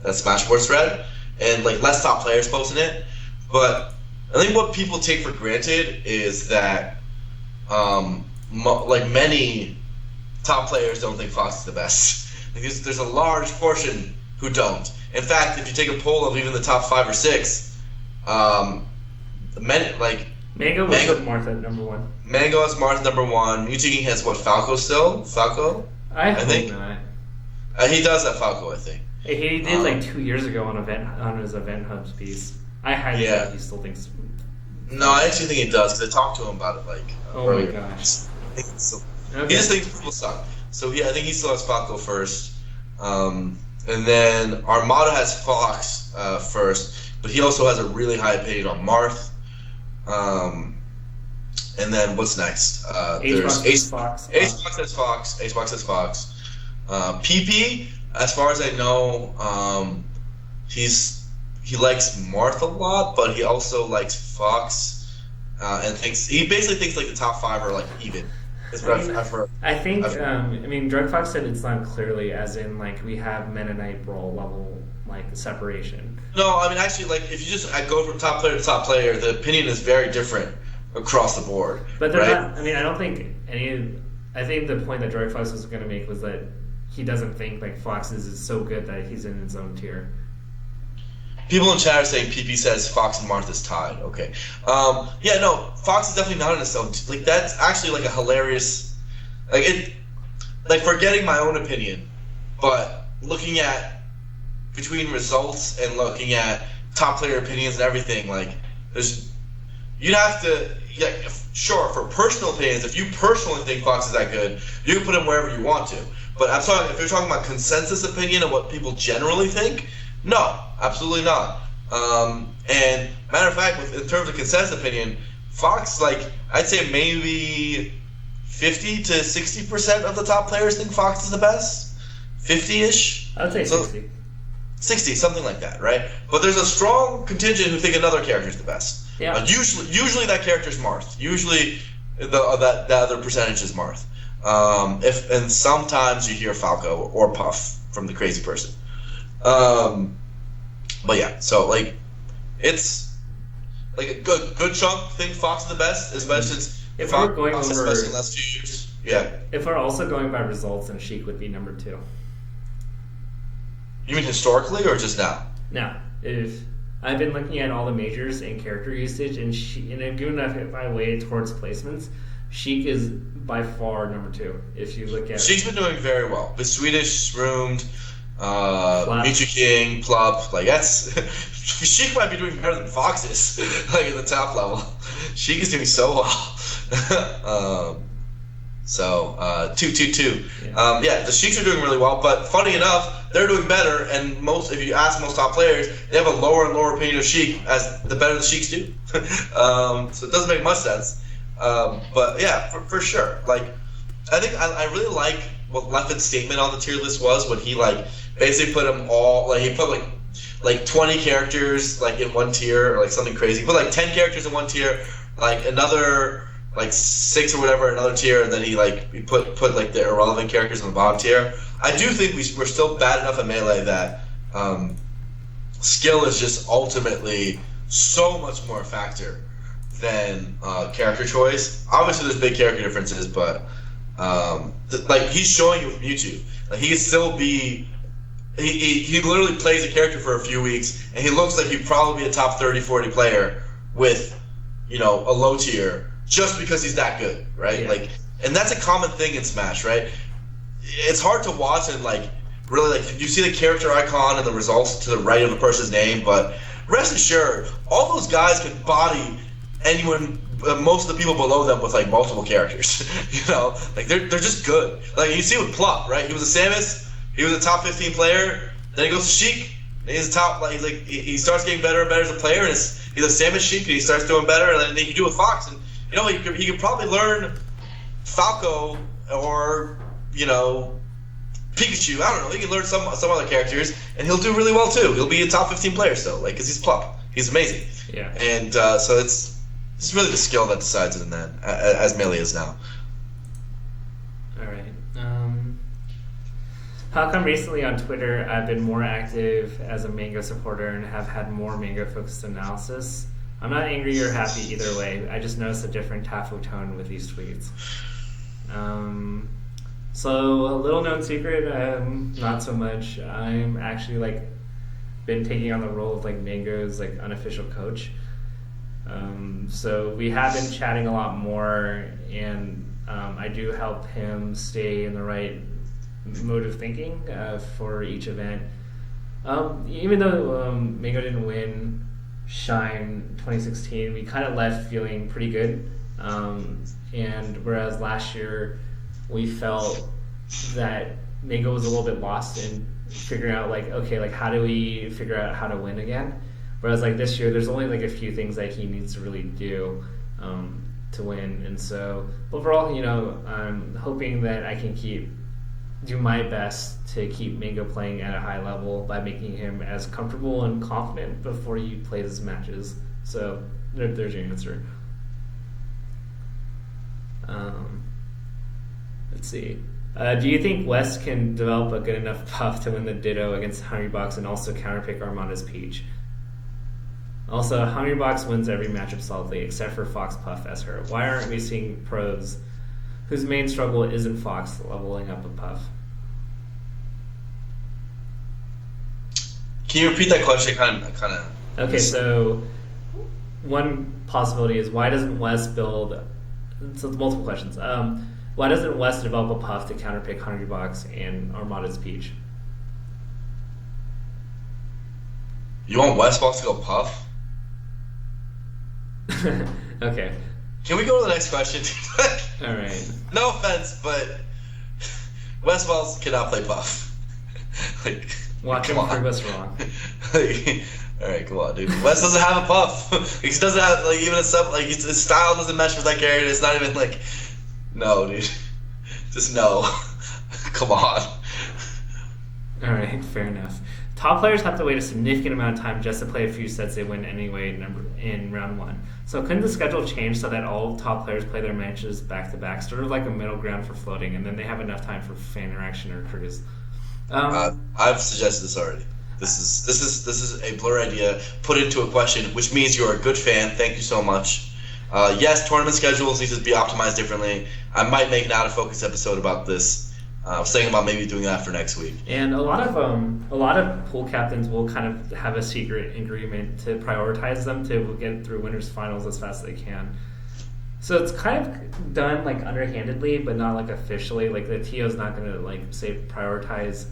B: That Smash Wars thread, and like less top players posting it. But I think what people take for granted is that like many top players don't think Fox is the best. Because there's a large portion who don't. In fact, if you take a poll of even the top 5 or 6, Mango was
A: Marth at number 1.
B: Mango has Marth number 1. Mewtwo has what, Falco still? Falco?
A: I think not.
B: He does have Falco, I think.
A: He did like 2 years ago on his Event Hubs piece. I highly doubt he still thinks.
B: No, I actually think he does because I talked to him about it like.
A: Oh my gosh.
B: He just thinks people suck. So yeah, I think he still has Falco first, and then Armada has Fox first, but he also has a really high opinion on Marth. And then what's next? There's
A: Fox.
B: HBox has Fox. HBox has Fox. PP, as far as I know, he likes Marth a lot, but he also likes Fox, and he basically thinks like the top 5 are like even.
A: I think, Drug Fox said it's not clearly as in, like, we have Mennonite Brawl level, like, separation.
B: No, I mean, actually, like, if you just go from top player to top player, the opinion is very different across the board.
A: But they're not, I don't think I think the point that Drug Fox was going to make was that he doesn't think, like, Fox is so good that he's in his own tier.
B: People in chat are saying PP says Fox and Marth is tied. Okay. Yeah, no, Fox is definitely not in his own. Like, that's actually like a hilarious. Like, forgetting my own opinion, but looking at between results and looking at top player opinions and everything, like, you'd have to. Yeah, sure, for personal opinions, if you personally think Fox is that good, you can put him wherever you want to. But I'm talking, if you're talking about consensus opinion and what people generally think, no, absolutely not. And matter of fact, in terms of consensus opinion, Fox, like, I'd say maybe 50 to 60% of the top players think Fox is the best. 50-ish.
A: I'd say 60.
B: 60, something like that, right? But there's a strong contingent who think another character is the best.
A: Yeah.
B: Usually that character's Marth. Usually the other percentage is Marth. And sometimes you hear Falco or Puff from the crazy person. But yeah, so like, it's like a good chunk think Fox is the best, especially since
A: if
B: Fox
A: we're going over
B: the best in the last few years. Yeah.
A: If we're also going by results, then Sheik would be number 2.
B: You mean historically or just now?
A: Now, if I've been looking at all the majors and character usage, and given if I weigh it towards placements, Sheik is by far number 2. If you look at
B: Sheik's been doing very well. The Swedish roomed. Mewtwo King, Plup, like that's Sheik might be doing better than Fox is, like at the top level. Sheik is doing so well. 2-2-2. Yeah, the Sheiks are doing really well, but funny enough, they're doing better. And if you ask most top players, they have a lower and lower opinion of Sheik as the better the Sheiks do. So it doesn't make much sense. But yeah, for sure. Like, I think I really like what Leffen's statement on the tier list was when he like basically put them all he put like 20 characters like in one tier or like something crazy. He put like 10 characters in one tier, like another like 6 or whatever in another tier, and then he put like the irrelevant characters in the bottom tier. I do think we're still bad enough at Melee that skill is just ultimately so much more a factor than character choice. Obviously, there's big character differences, but like he's showing you with Mewtwo, like he could still be. He literally plays a character for a few weeks, and he looks like he'd probably be a top 30, 40 player with, a low tier just because he's that good, right?
A: Yeah.
B: Like, and that's a common thing in Smash, right? It's hard to watch and like really like you see the character icon and the results to the right of the person's name, but rest assured, all those guys can body anyone, most of the people below them with like multiple characters. Like they're just good. Like you see with Plup, right? He was a Samus, he was a top 15 player, then he goes to Sheik,
C: And he's top, like he starts getting better and better as a player, and he's a Samus Sheik, and he starts doing better, and then he can do it with Fox, and he could probably learn Falco or Pikachu. I don't know. He can learn some other characters, and he'll do really well too. He'll be a top 15 player still, like because he's Plup. He's amazing.
A: Yeah.
C: And so it's really the skill that decides it in that, as Melee is now.
A: All right. How come recently on Twitter I've been more active as a Mango supporter and have had more Mango-focused analysis? I'm not angry or happy either way. I just noticed a different Tafo tone with these tweets. So a little known secret, not so much. I'm actually been taking on the role of Mango's unofficial coach. So we have been chatting a lot more, and I do help him stay in the right mode of thinking for each event. Even though Mango didn't win Shine 2016, we kind of left feeling pretty good. And whereas last year we felt that Mango was a little bit lost in figuring out how do we figure out how to win again? Whereas this year there's only a few things that he needs to really do to win. And so overall, I'm hoping that I can do my best to keep Mango playing at a high level by making him as comfortable and confident before he plays his matches. So there's your answer. Let's see. Do you think West can develop a good enough buff to win the Ditto against Hungrybox and also counterpick Armada's Peach? Also, Hungrybox wins every matchup solidly except for Fox Puff as her. Why aren't we seeing pros whose main struggle isn't Fox leveling up a Puff?
C: Can you repeat that question? Kind of.
A: Okay, so one possibility is why doesn't West build? So it's multiple questions. Why doesn't West develop a Puff to counterpick Hungrybox and Armada's Peach?
C: You want Westballz to go Puff?
A: Okay.
C: Can we go to the next question?
A: All right.
C: No offense, but Westballz cannot play Puff.
A: Watch him prove us wrong.
C: All right, come on, dude. West doesn't have a Puff. He doesn't have even a sub. His style doesn't mesh with that character. It's not even no, dude. Just no. Come on.
A: All right, fair enough. Top players have to wait a significant amount of time just to play a few sets they win anyway in round one. So couldn't the schedule change so that all top players play their matches back to back, sort of like a middle ground for floating, and then they have enough time for fan interaction or cruise?
C: I've suggested this already. This is a Blur idea put into a question, which means you're a good fan. Thank you so much. Yes, tournament schedules need to be optimized differently. I might make an out of focus episode about this. I was thinking about maybe doing that for next week.
A: And a lot of pool captains will kind of have a secret agreement to prioritize them to get through winners finals as fast as they can. So it's kind of done underhandedly, but not officially. The TO's not going to say prioritize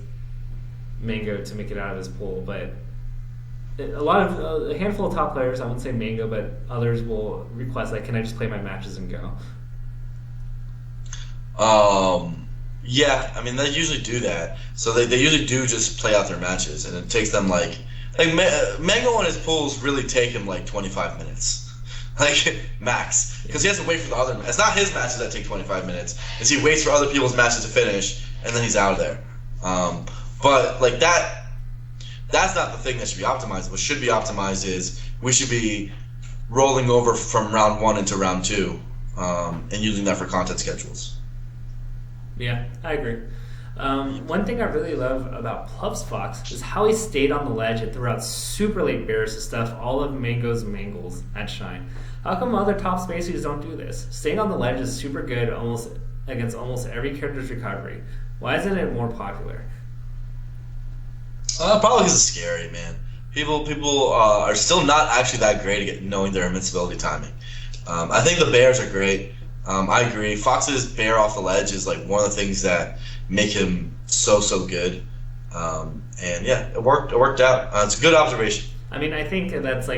A: Mango to make it out of his pool, but a handful of top players, I wouldn't say Mango, but others will request can I just play my matches and go?
C: Yeah, I mean they usually do that. So they usually do just play out their matches, and it takes them Mango on his pools really take him 25 minutes, max, because he has to wait for the other. It's not his matches that take 25 minutes. It's he waits for other people's matches to finish, and then he's out of there. But that's not the thing that should be optimized. What should be optimized is we should be rolling over from round one into round two, and using that for content schedules.
A: Yeah, I agree. One thing I really love about Plup's Fox is how he stayed on the ledge and threw out super late bears to stuff all of Mango's mangles at Shine. How come other top spaciers don't do this? Staying on the ledge is super good against almost every character's recovery. Why isn't it more popular?
C: Probably because it's scary, man. People are still not actually that great at knowing their invincibility timing. I think the bears are great. I agree. Fox's bear off the ledge is one of the things that make him so good. And yeah, it worked out. It's a good observation.
A: I mean, I think that's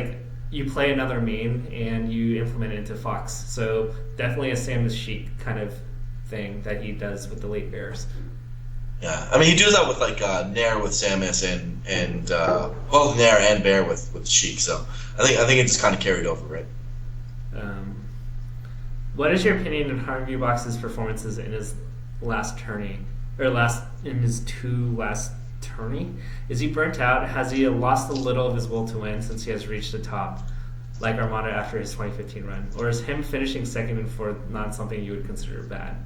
A: you play another main and you implement it into Fox. So definitely a Samus Sheik kind of thing that he does with the late bears.
B: Yeah, I mean, he does that with like Nair with Samus and both Nair and Bear with Sheik. So I think it just kind of carried over, right?
A: What is your opinion on Hungrybox's performances in his last tourney, or in his two last tourney? Is he burnt out? Has he lost a little of his will to win since he has reached the top, like Armada after his 2015 run? Or is him finishing second and fourth not something you would consider bad?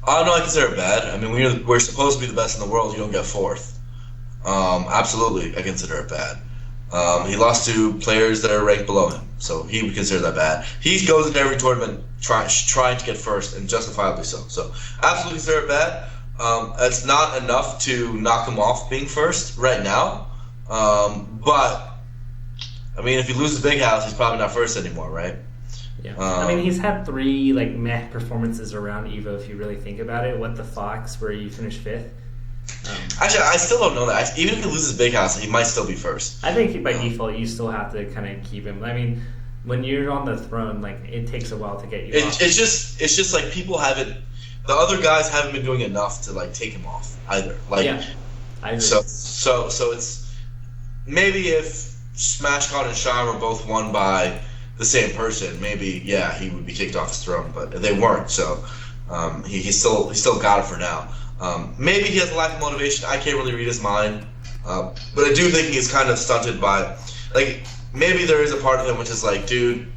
B: No, I consider it bad. I mean, we're supposed to be the best in the world. You don't get fourth. Absolutely, I consider it bad. He lost to players that are ranked below him, so he would consider that bad. He goes into every tournament trying to get first, and justifiably so. So, absolutely consider it bad. It's not enough to knock him off being first right now. But, I mean, if he loses Big House, he's probably not first anymore, right?
A: Yeah. I mean, he's had 3 like meh performances around EVO if you really think about it. What the Fox, where you finished 5th.
B: Actually, I still don't know that. Even if he loses Big House, he might still be first.
A: I think by default, you still have to kind of keep him. I mean, when you're on the throne, like it takes a while to get you off.
B: It's just like people haven't. The other guys haven't been doing enough to like take him off either. Like,
A: yeah, I agree.
B: So it's maybe if Smash Cont and Shine were both won by the same person, maybe he would be kicked off his throne, but they weren't. So he still got it for now. Maybe he has a lack of motivation. I can't really read his mind, but I do think he's kind of stunted by, like, maybe there is a part of him which is like, dude,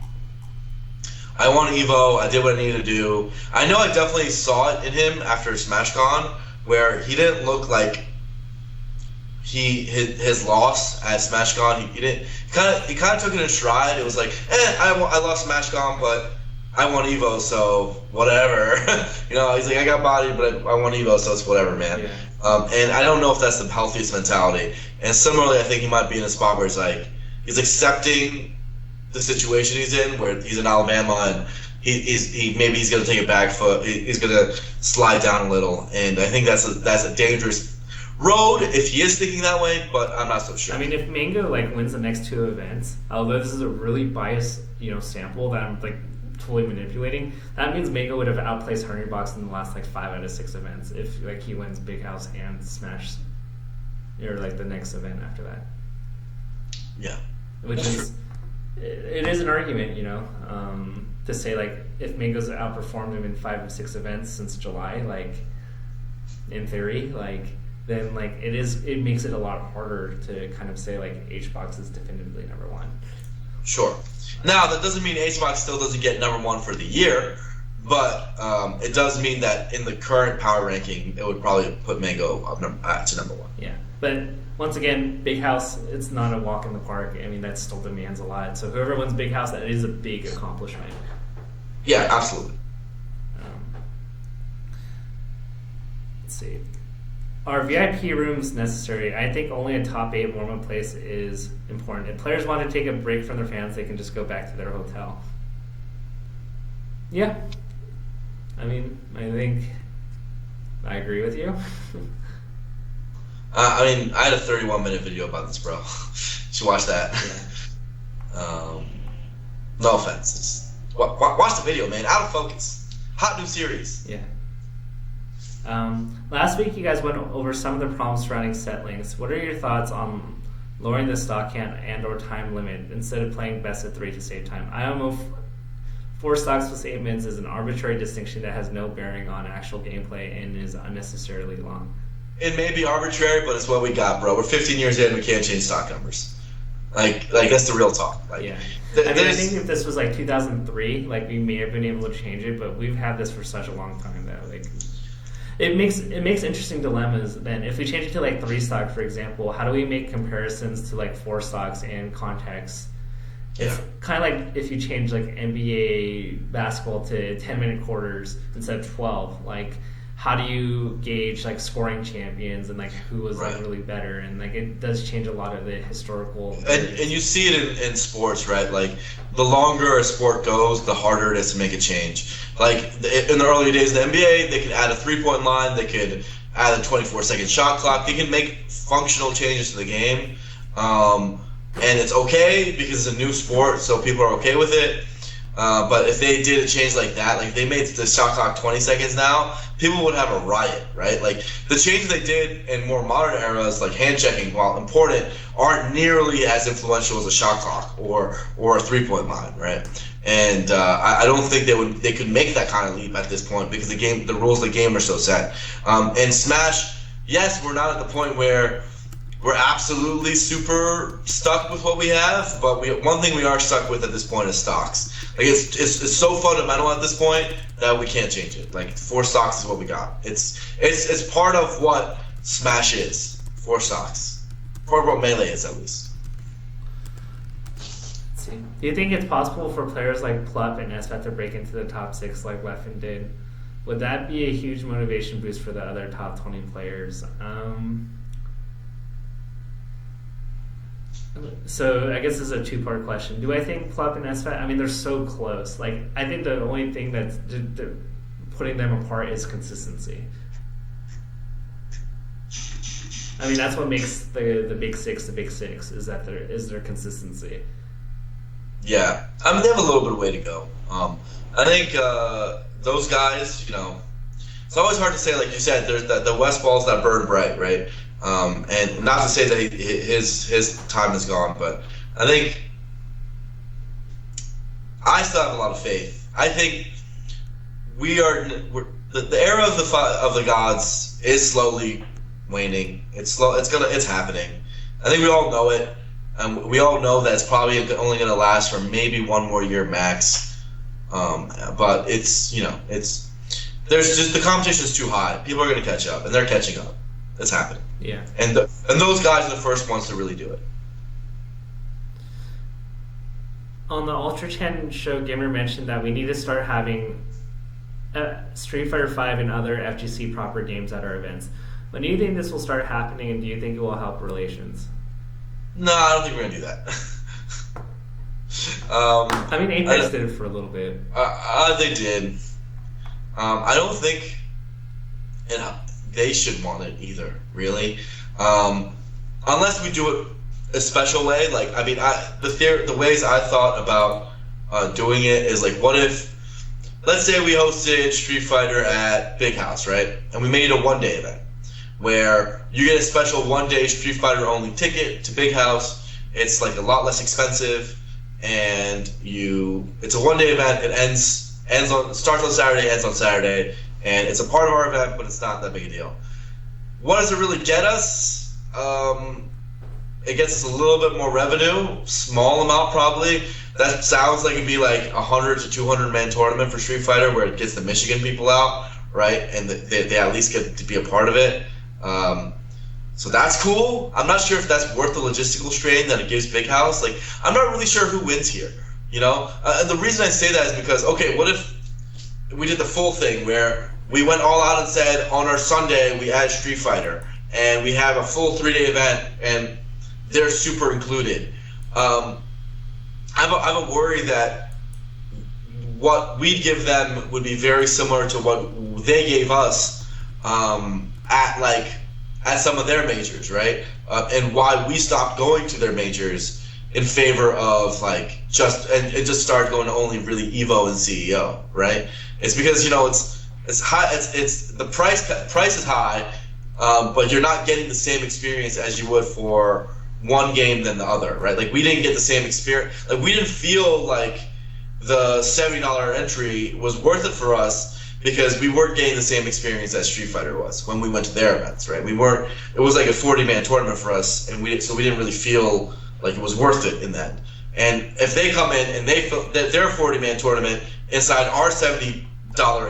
B: I won EVO. I did what I needed to do. I know I definitely saw it in him after SmashCon, where he didn't look like his loss at SmashCon. He kind of took it in stride. It was like, I lost SmashCon, but I won EVO, so whatever. He's like, I got bodied, but I won EVO, so it's whatever, man. Yeah. And I don't know if that's the healthiest mentality. And similarly, I think he might be in a spot where it's like he's accepting the situation he's in, where he's in Alabama, and maybe he's going to take a back foot. He's going to slide down a little, and I think that's a dangerous road if he is thinking that way. But I'm not so sure.
A: I mean, if Mango wins the next 2 events, although this is a really biased sample that I'm totally manipulating, that means Mango would have outplaced Hungrybox in the last 5 out of 6 events if he wins Big House and Smash, or the next event after that.
B: Yeah,
A: which is. It is an argument, to say if Mango's outperformed him in 5 of 6 events since July, in theory, then it makes it a lot harder to kind of say HBox is definitively number 1.
B: Sure. Now that doesn't mean HBox still doesn't get number 1 for the year, but it does mean that in the current power ranking, it would probably put Mango up to number 1.
A: Yeah, but. Once again, Big House, it's not a walk in the park. I mean, that still demands a lot. So whoever wins Big House, that is a big accomplishment.
B: Yeah, absolutely.
A: Let's see. Are VIP rooms necessary? I think only a top 8 warm-up place is important. If players want to take a break from their fans, they can just go back to their hotel. Yeah. I mean, I think I agree with you.
B: I had a 31-minute video about this, bro. You should watch that. Yeah. No offense. Watch the video, man. Out of focus. Hot new series.
A: Yeah. Last week, you guys went over some of the problems surrounding set links. What are your thoughts on lowering the stock count and/or time limit instead of playing best of 3 to save time? IMO 4 stocks plus 8 minutes is an arbitrary distinction that has no bearing on actual gameplay and is unnecessarily long.
B: It may be arbitrary, but it's what we got, bro. We're 15 years in, we can't change stock numbers. That's the real talk.
A: Yeah. I think if this was 2003, we may have been able to change it, but we've had this for such a long time that it makes interesting dilemmas. Then if we change it to 3 stock, for example, how do we make comparisons to 4 stocks and context? It's kind of like if you change NBA basketball to 10-minute quarters instead of 12. How do you gauge scoring champions and who was really better, and it does change a lot of the historical.
B: And you see it in sports, right? The longer a sport goes, the harder it is to make a change. In the early days of the NBA, they could add a 3-point line, they could add a 24-second shot clock. They can make functional changes to the game, and it's okay because it's a new sport, so people are okay with it.
C: But if they did a change like that, like if they made the shot clock 20 seconds now, people would have a riot, right? Like the changes they did in more modern eras, like hand checking, while important, aren't nearly as influential as a shot clock or a 3-point line, right? And I don't think they could make that kind of leap at this point because the rules of the game are so set. And Smash, yes, we're not at the point where we're absolutely super stuck with what we have, but one thing we are stuck with at this point is stocks. Like it's so fundamental at this point that we can't change it. Like 4 stocks is what we got. It's part of what Smash is. 4 stocks. Part of what Melee is, at least.
A: Let's see. Do you think it's possible for players like Plup and SFAT to break into the top 6 like Leffen did? Would that be a huge motivation boost for the other top 20 players? So I guess this is a 2-part question. Do I think Plup and SFAT, I mean, they're so close. Like, I think the only thing that's putting them apart is consistency. I mean, that's what makes the Big Six the Big Six, is their consistency.
C: Yeah. I mean, they have a little bit of way to go. I think those guys, it's always hard to say, like you said, there's the Westballz that burn bright, right? And not to say that his time is gone, but I think I still have a lot of faith. I think the era of the gods is slowly waning. It's happening. I think we all know it, and we all know that it's probably only going to last for maybe 1 more year max. But there's just the competition is too high. People are going to catch up, and they're catching up. It's happening.
A: Yeah.
C: And those guys are the first ones to really do it.
A: On the Ultra Chen show, Gamer mentioned that we need to start having Street Fighter V and other FGC proper games at our events. When do you think this will start happening, and do you think it will help relations?
C: No, I don't think we're going to do that.
A: I mean, Apex did it for a little bit.
C: They did. I don't think they should want it either, really. Unless we do it a special way. Like, I mean, the ways I thought about doing it is like, what if, let's say we hosted Street Fighter at Big House, right? And we made it a 1-day event where you get a special 1-day Street Fighter only ticket to Big House. It's like a lot less expensive, and it's a 1-day event. It starts on Saturday, ends on Saturday, and it's a part of our event, but it's not that big a deal. What does it really get us? It gets us a little bit more revenue, small amount probably. That sounds like it'd be like 100 to 200 man tournament for Street Fighter, where it gets the Michigan people out, right? And they at least get to be a part of it. So that's cool. I'm not sure if that's worth the logistical strain that it gives Big House. Like, I'm not really sure who wins here, And the reason I say that is because, okay, what if we did the full thing where we went all out and said on our Sunday we add Street Fighter and we have a full 3-day event and they're super included. I have a worry that what we'd give them would be very similar to what they gave us at some of their majors, right? And why we stopped going to their majors in favor of just started going to only really EVO and CEO, right? It's because it's high. It's the price is high, but you're not getting the same experience as you would for one game than the other, right? Like, we didn't get the same experience. Like, we didn't feel like the $70 entry was worth it for us because we weren't getting the same experience as Street Fighter was when we went to their events, right? We weren't. It was like a 40-man tournament for us, and we didn't really feel like it was worth it in that. And if they come in and they feel that their 40-man tournament inside our $70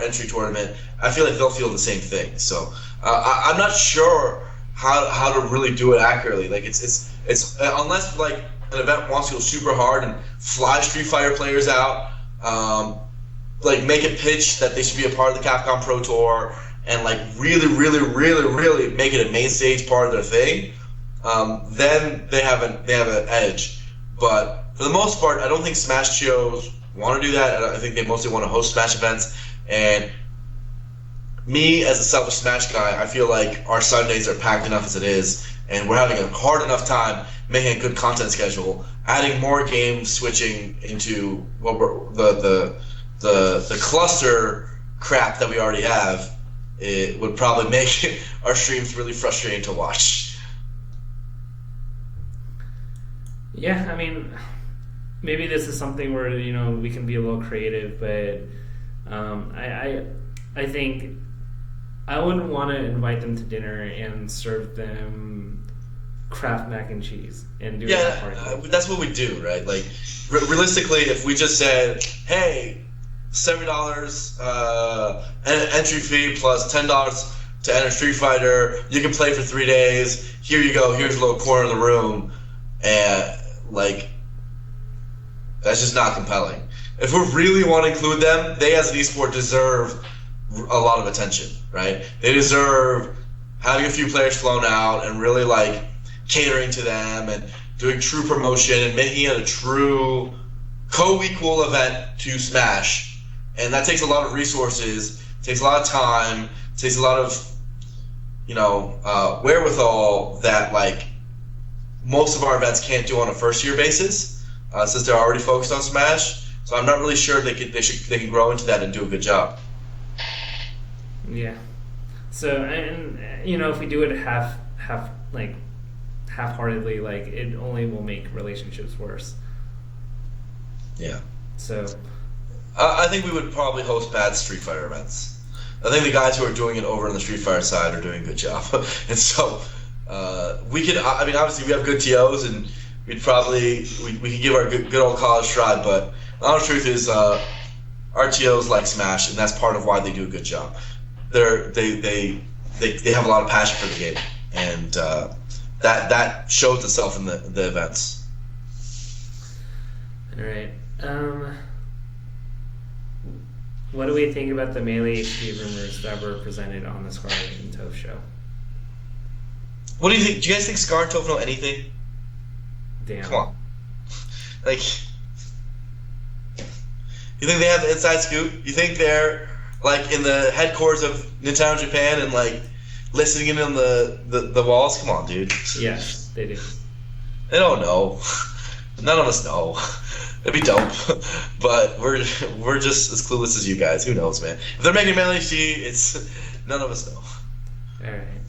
C: entry tournament, I feel like they'll feel the same thing. So I'm not sure how to really do it accurately. Like, it's unless like an event wants to go super hard and fly Street Fighter players out, like make a pitch that they should be a part of the Capcom Pro Tour, and like really make it a main stage part of their thing. Then they have an edge. But for the most part, I don't think Smash shows want to do that. I think they mostly want to host Smash events. And me, as a selfish Smash guy, I feel like our Sundays are packed enough as it is, and we're having a hard enough time making a good content schedule. Adding more games, switching into what the cluster crap that we already have, it would probably make our streams really frustrating to watch.
A: Yeah, I mean, maybe this is something where we can be a little creative, but I think I wouldn't want to invite them to dinner and serve them Kraft mac and cheese and do
C: that's what we do, right? Like realistically, if we just said, hey, $7 entry fee plus $10 to enter Street Fighter, you can play for 3 days, here you go, here's a little corner of the room, and like, that's just not compelling. If we really want to include them, they as an esport deserve a lot of attention, right? They deserve having a few players flown out and really like catering to them and doing true promotion and making it a true co-equal event to Smash. And that takes a lot of resources, takes a lot of time, takes a lot of wherewithal that like most of our events can't do on a first year basis, since they're already focused on Smash. So I'm not really sure they can grow into that and do a good job.
A: Yeah. So if we do it half-heartedly, like it only will make relationships worse.
C: Yeah.
A: So
C: I think we would probably host bad Street Fighter events. I think the guys who are doing it over on the Street Fighter side are doing a good job, and so we could. I mean, obviously we have good TOs, and we could give our good old college try. But the honest truth is, our TOs like Smash, and that's part of why they do a good job. They have a lot of passion for the game, and that shows itself in the events.
A: All right. What do we think about the Melee HP rumors that were presented on the Scarlet and Toph show?
C: What do you think? Do you guys think Scar and Toph know anything?
A: Damn.
C: Come on. Like, you think they have the inside scoop? You think they're like in the headquarters of Nintendo Japan and like listening in on the walls? Come on, dude.
A: Yes, they do.
C: They don't know. None of us know. It'd be dope, but we're just as clueless as you guys. Who knows, man? If they're making Melee HD, it's none of us know.
A: All right.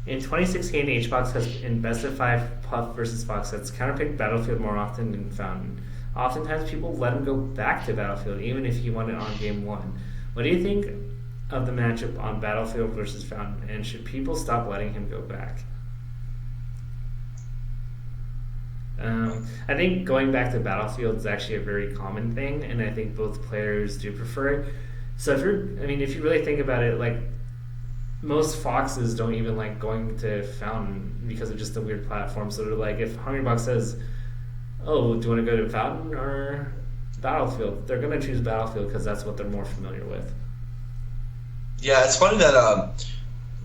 A: In 2016, HBox has in best of 5 Plup versus Fox sets counterpicked Battlefield more often than Fountain. Oftentimes, people let him go back to Battlefield, even if he won it on game 1. What do you think of the matchup on Battlefield versus Fountain, and should people stop letting him go back? I think going back to Battlefield is actually a very common thing, and I think both players do prefer it. So if you really think about it, like most Foxes don't even like going to Fountain because of just a weird platform. So they're like, if Hungrybox says, "Oh, do you want to go to Fountain or Battlefield?" they're gonna choose Battlefield because that's what they're more familiar with.
C: Yeah, it's funny that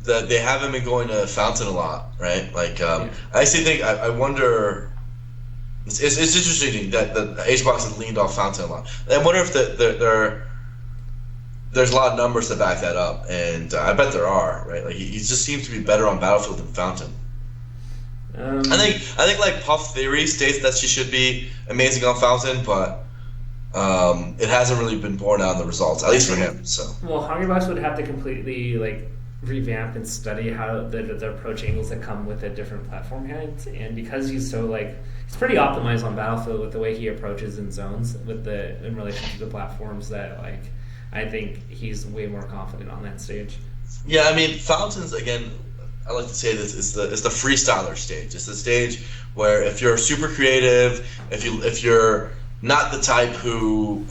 C: they haven't been going to Fountain a lot, right? Like, I actually think I wonder. It's interesting that the HBox has leaned off Fountain a lot. I wonder if there's a lot of numbers to back that up, and I bet there are, right? Like he just seems to be better on Battlefield than Fountain. I think like Puff Theory states that she should be amazing on Fountain, but it hasn't really been borne out in the results, at least for him. So
A: well, Hungrybox would have to completely like revamp and study how the approach angles that come with the different platform heads, and because he's so like he's pretty optimized on Battlefield with the way he approaches in zones in relation to the platforms that like I think he's way more confident on that stage.
C: Yeah, I mean Fountains again. I like to say this is the freestyler stage. It's the stage where if you're super creative, if you're not the type who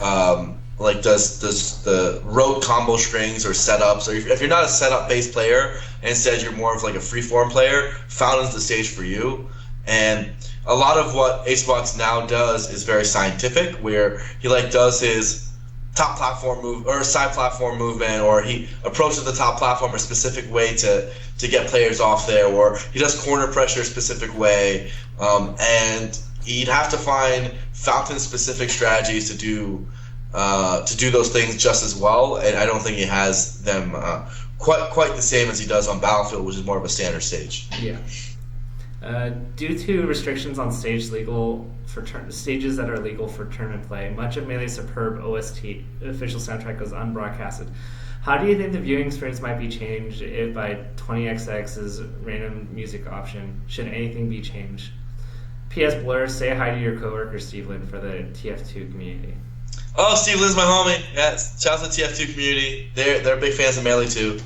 C: like does the rote combo strings or setups, or if you're not a setup based player and instead you're more of like a freeform player, Fountain's the stage for you. And a lot of what HBox now does is very scientific, where he like does his top platform move or side platform movement, or he approaches the top platform a specific way to get players off there, or he does corner pressure a specific way, and he'd have to find Fountain specific strategies to do those things just as well, and I don't think he has them quite the same as he does on Battlefield, which is more of a standard stage.
A: Yeah. Due to restrictions on stages that are legal for tournament play, much of Melee's superb OST official soundtrack goes unbroadcasted. How do you think the viewing experience might be changed if by 20xx's random music option? Should anything be changed? P.S. Blur, say hi to your coworker Steve Lynn for the TF2 community.
B: Oh, Steve Lynn's my homie. Yeah, shout out to the TF2 community. They're big fans of Melee too.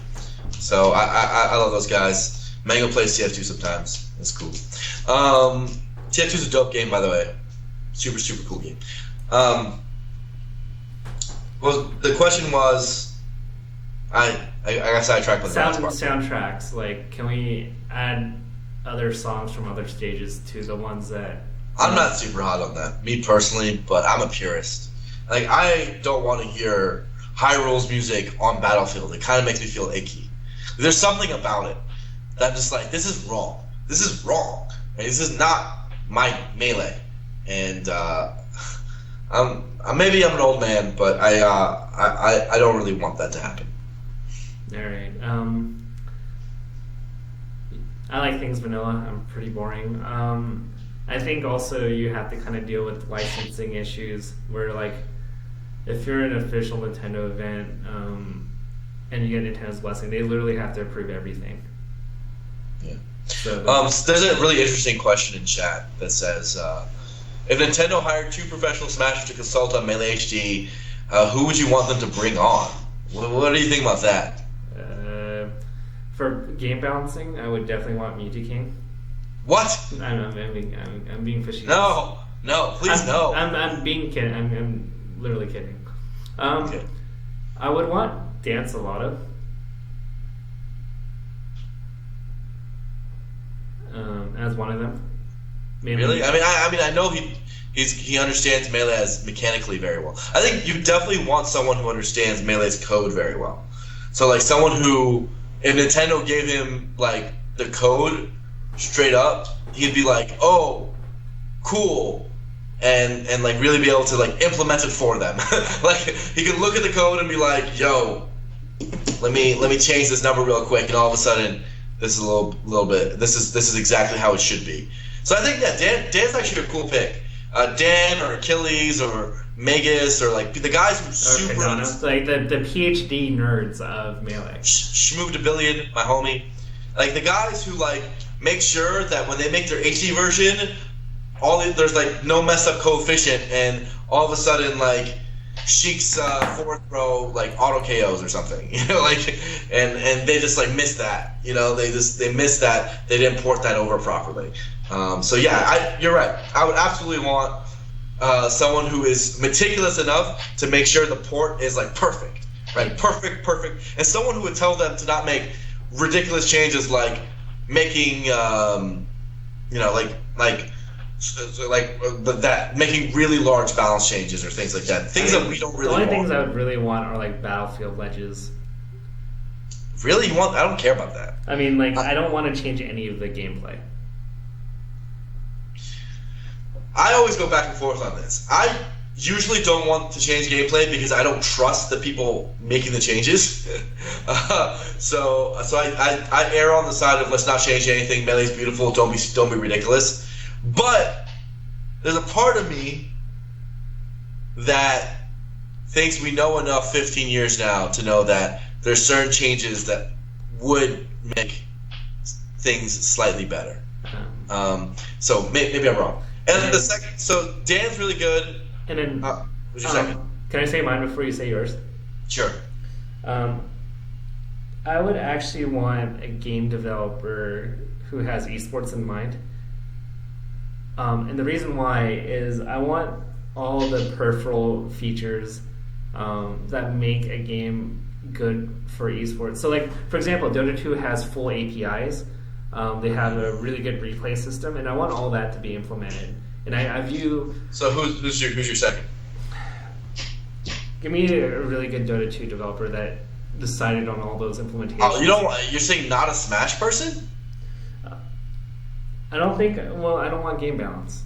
B: So I love those guys. Mango plays TF2 sometimes. It's cool. TF2's a dope game, by the way. Super, super cool game. Well, the question was, I got sidetracked with the last part.
A: Soundtracks, like, can we add other songs from other stages to the ones that...
B: I'm not super hot on that, me personally, but I'm a purist. Like, I don't want to hear Hyrule's music on Battlefield. It kind of makes me feel icky. There's something about it that I'm just like, this is wrong. This is wrong. And this is not my Melee. And maybe I'm an old man, but I don't really want that to happen.
A: All right. I like things vanilla. I'm pretty boring. I think also you have to kind of deal with licensing issues where, like, if you're an official Nintendo event and you get Nintendo's blessing, they literally have to approve everything.
B: Yeah.
A: So
B: there's a really interesting question in chat that says, if Nintendo hired 2 professional smashers to consult on Melee HD, who would you want them to bring on? What do you think about that?
A: For game balancing, I would definitely want Mewtwo King.
B: What?
A: I don't know. I'm being fishy.
B: No, please no.
A: I'm being kidding. I'm literally kidding.
B: Okay.
A: I would want Dance Alotto. As one of them. Maybe.
B: Really? I mean, I know he understands Melee as mechanically very well. I think you definitely want someone who understands Melee's code very well. So, like, someone who, if Nintendo gave him, like, the code straight up, he'd be like, oh, cool, and like really be able to like implement it for them. Like, he could look at the code and be like, yo, let me change this number real quick, and all of a sudden this is a little bit, this is exactly how it should be. So I think Dan's actually a cool pick. Dan or Achilles or Magus or like the guys who super
A: like the PhD nerds of Melee.
B: Shmoov Billion, my homie. Like the guys who like make sure that when they make their HD version, there's like no messed up coefficient, and all of a sudden like Sheik's fourth throw like auto KOs or something, you know, like and they just like missed that, you know, they missed that, they didn't port that over properly. So yeah, you're right. I would absolutely want someone who is meticulous enough to make sure the port is like perfect, right? Perfect, and someone who would tell them to not make ridiculous changes like making, you know, making really large balance changes or things like that. Things that we don't really want.
A: The only things I would really want are like Battlefield ledges.
B: Really? You want? I don't care about that.
A: I mean, like, I don't want to change any of the gameplay.
B: I always go back and forth on this. I usually don't want to change gameplay because I don't trust the people making the changes. So I err on the side of let's not change anything. Melee's beautiful. Don't be ridiculous. But there's a part of me that thinks we know enough 15 years now to know that there's certain changes that would make things slightly better. So maybe I'm wrong. And then the second, so Dan's really good.
A: And then,
B: what's your second?
A: Can I say mine before you say yours?
B: Sure.
A: I would actually want a game developer who has esports in mind. And the reason why is I want all the peripheral features that make a game good for esports. So, like, for example, Dota 2 has full APIs. They have a really good replay system, and I want all that to be implemented. And I view...
B: So who's your second?
A: Give me a really good Dota 2 developer that decided on all those implementations.
B: Oh, you're saying not a Smash person?
A: I don't want game balance.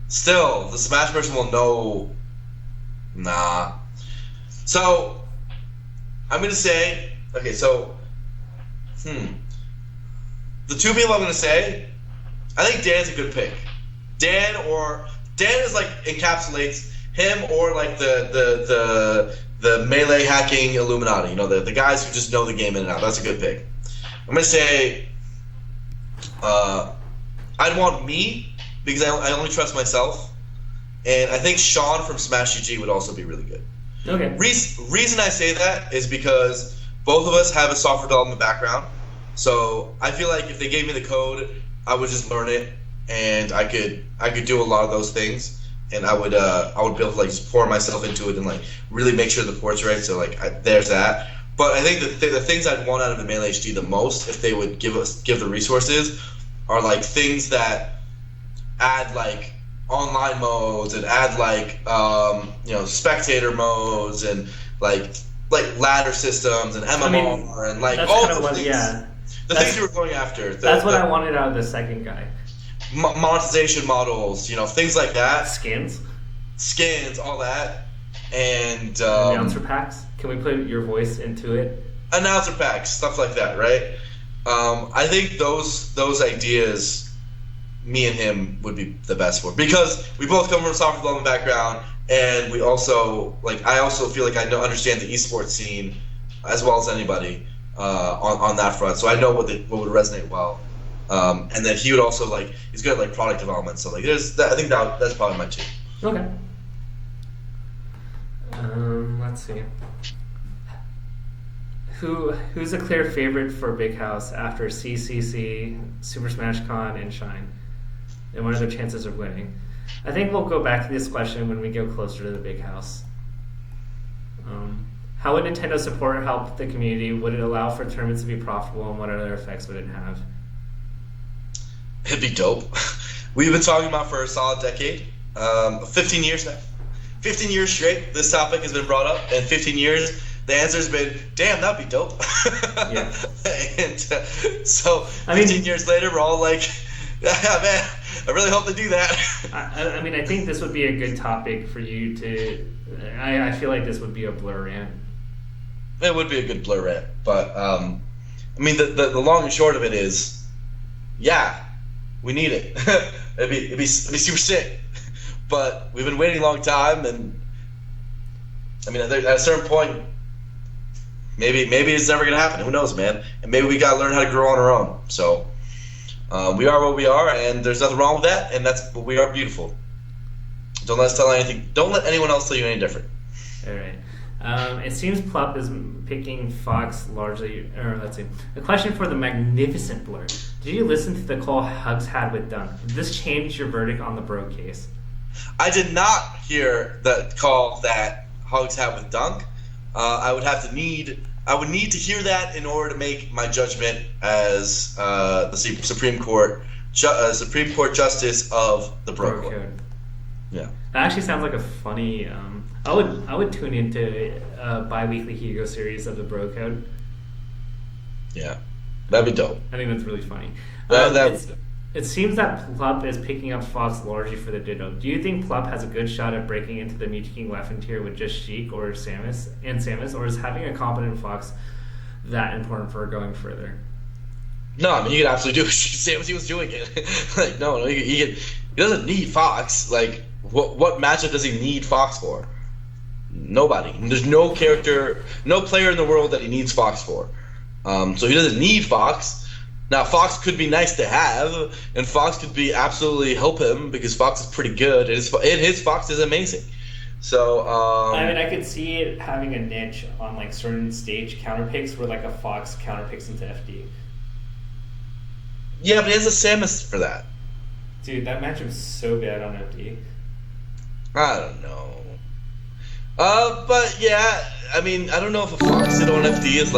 B: Still, the Smash person will know... Nah. So, I'm going to say... Okay, so... the two people I'm going to say, I think Dan's a good pick. Dan is like encapsulates him or like the melee hacking Illuminati. You know, the guys who just know the game in and out. That's a good pick. I'm going to say I'd want me because I only trust myself. And I think Sean from Smash GG would also be really good.
A: Okay.
B: Reason I say that is because both of us have a software development background. So I feel like if they gave me the code, I would just learn it, and I could do a lot of those things, and I would be able to like just pour myself into it and like really make sure the port's right. So like there's that. But I think the things I'd want out of the Melee HD the most, if they would give the resources, are like things that add like online modes and add like spectator modes and like ladder systems and MMR and like all the things.
A: Yeah.
B: The things you were going after.
A: That's what I wanted out of the second guy.
B: Monetization models, things like that.
A: Skins,
B: all that, and
A: announcer packs. Can we put your voice into it?
B: Announcer packs, stuff like that, right? I think those ideas, me and him would be the best for, because we both come from a software development background, and we also I also feel like I understand the esports scene as well as anybody on that front. So I know what would resonate well. And then he would also he's good at product development. So I think that's probably my two.
A: Okay. Let's see. Who's a clear favorite for Big House after CCC, Super Smash Con, and Shine? And what are their chances of winning? I think we'll go back to this question when we go closer to the Big House. How would Nintendo support help the community? Would it allow for tournaments to be profitable, and what other effects would it have?
B: It'd be dope. We've been talking about for a solid decade, 15 years now. 15 years straight, this topic has been brought up, and 15 years, the answer's been, damn, that'd be dope.
A: Yeah.
B: And so 15 years later, we're all like, yeah, man, I really hope they do that.
A: I think this would be a good topic for you to... I feel like this would be a blur rant.
B: It would be a good blur rant, but the long and short of it is, yeah, we need it. it'd be super sick, but we've been waiting a long time, and at a certain point, maybe it's never gonna happen. Who knows, man? And maybe we gotta learn how to grow on our own. So we are what we are, and there's nothing wrong with that, and that's what we are. Beautiful. Don't let anyone else tell you any different.
A: All right. It seems Plup is picking Fox largely. Or let's see. A question for the magnificent Blur. Did you listen to the call Hugs had with Dunk? Did this change your verdict on the Bro case?
B: I did not hear the call that Hugs had with Dunk. I would need to hear that in order to make my judgment as the Supreme Court Justice of the Bro Code. Yeah.
A: That actually sounds like a funny. I would tune into a bi-weekly Hugo series of the Bro Code.
B: Yeah, that'd be dope.
A: I think that's really funny. It seems that Plup is picking up Fox largely for the Ditto. Do you think Plup has a good shot at breaking into the Mewtwo King Leffen tier with just Sheik or Samus, or is having a competent Fox that important for going further?
B: No, you can absolutely do it. Samus, he was doing it. No, he doesn't need Fox. What matchup does he need Fox for? Nobody. There's no player in the world that he needs Fox for. So he doesn't need Fox. Now, Fox could be nice to have, and Fox could be absolutely help him because Fox is pretty good, and his Fox is amazing. So,
A: I could see it having a niche on certain stage counter picks where a Fox counter picks into FD.
B: Yeah, but he has a Samus for that.
A: Dude, that matchup's so bad on FD.
B: I don't know. But yeah, I don't know if a Fox hit on FD is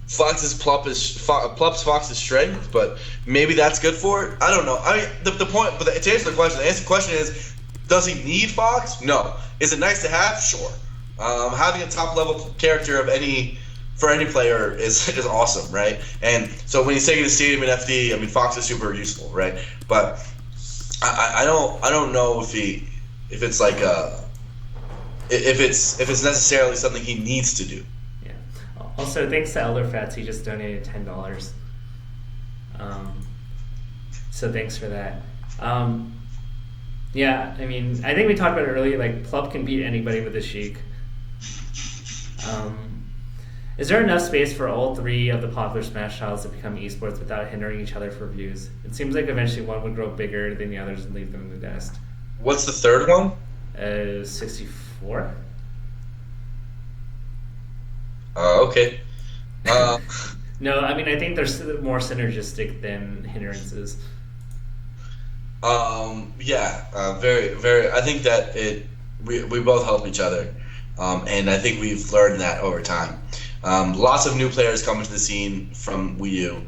B: Plup's Fox's strength, but maybe that's good for it. I don't know. The point, but to answer the question is, does he need Fox? No. Is it nice to have? Sure. Having a top level character for any player is awesome, right? And so when he's taking the stadium in FD, Fox is super useful, right? But I don't know if it's necessarily something he needs to do.
A: Yeah. Also, thanks to Elder Fats, he just donated $10. So thanks for that. Yeah, I mean, I think we talked about it earlier. Like, Plup can beat anybody with a Sheik. Is there enough space for all three of the popular Smash titles to become esports without hindering each other for views? It seems like eventually one would grow bigger than the others and leave them in the dust.
B: What's the third one?
A: 64.
B: Okay.
A: No, I mean, I think they're more synergistic than hindrances.
B: Very, very. I think that we both help each other, and I think we've learned that over time. Lots of new players come into the scene from Wii U,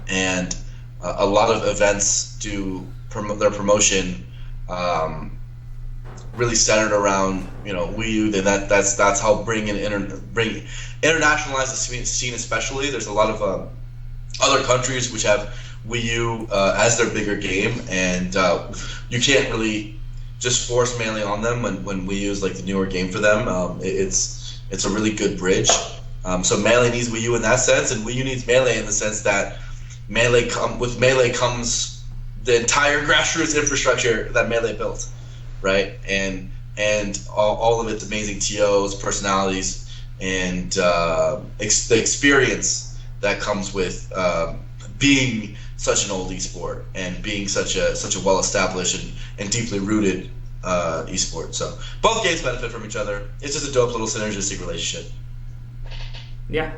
B: and a lot of events do their promotion really centered around Wii U. Then that's how bring internationalize the scene. Especially, there's a lot of other countries which have Wii U as their bigger game, and you can't really just force Melee on them when Wii U is like the newer game for them. It's a really good bridge. So Melee needs Wii U in that sense, and Wii U needs Melee in the sense that with Melee comes the entire grassroots infrastructure that Melee built, right? And all of its amazing TOs, personalities, and the experience that comes with being such an old esport and being such a well-established and deeply rooted esport. So both games benefit from each other. It's just a dope little synergistic relationship.
A: Yeah.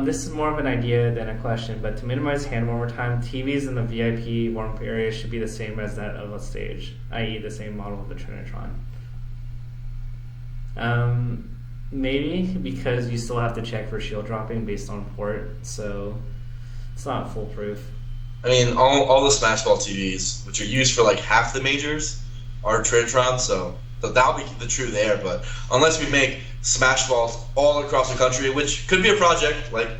A: This is more of an idea than a question, but to minimize hand warmer time, TVs in the VIP warm-up area should be the same as that of a stage, i.e. the same model of the Trinitron. Maybe because you still have to check for shield dropping based on port, so it's not foolproof.
B: I mean, all the Smash Ball TVs, which are used for like half the majors, are Trinitron, so that'll be the true there. But unless we make Smash Balls all across the country, which could be a project, like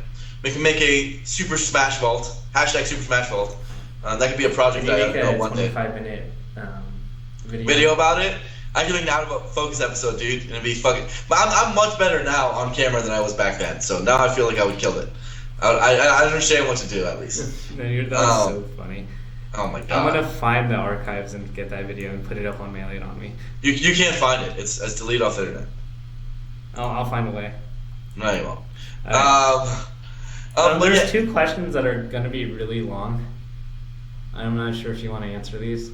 B: we can make a Super Smash Vault, #Super Smash Vault. That could be a project that I know one day.
A: 25-minute
B: video about it. I'm doing now about Focus episode, dude. It's gonna be fucking. But I'm much better now on camera than I was back then. So now I feel like I would kill it. I understand what to do at least.
A: No, that's so funny.
B: Oh my god!
A: I'm gonna find the archives and get that video and put it up on Melee on me.
B: You can't find it. It's deleted off the internet.
A: I'll find a way.
B: No, you won't.
A: There's two questions that are gonna be really long. I'm not sure if you want to answer these.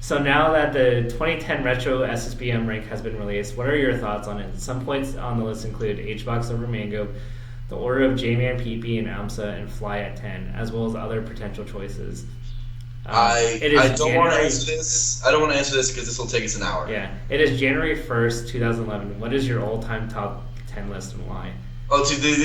A: So now that the 2010 Retro SSBM rank has been released, what are your thoughts on it? Some points on the list include HBox over Mango, the order of J-Man, PP, and AMSA, and Fly at 10, as well as other potential choices.
B: I don't want to answer this. I don't want to answer this because this will take us an hour.
A: Yeah. It is January 1st, 2011. What is your all-time top 10 list and why?
B: Oh, dude,
A: that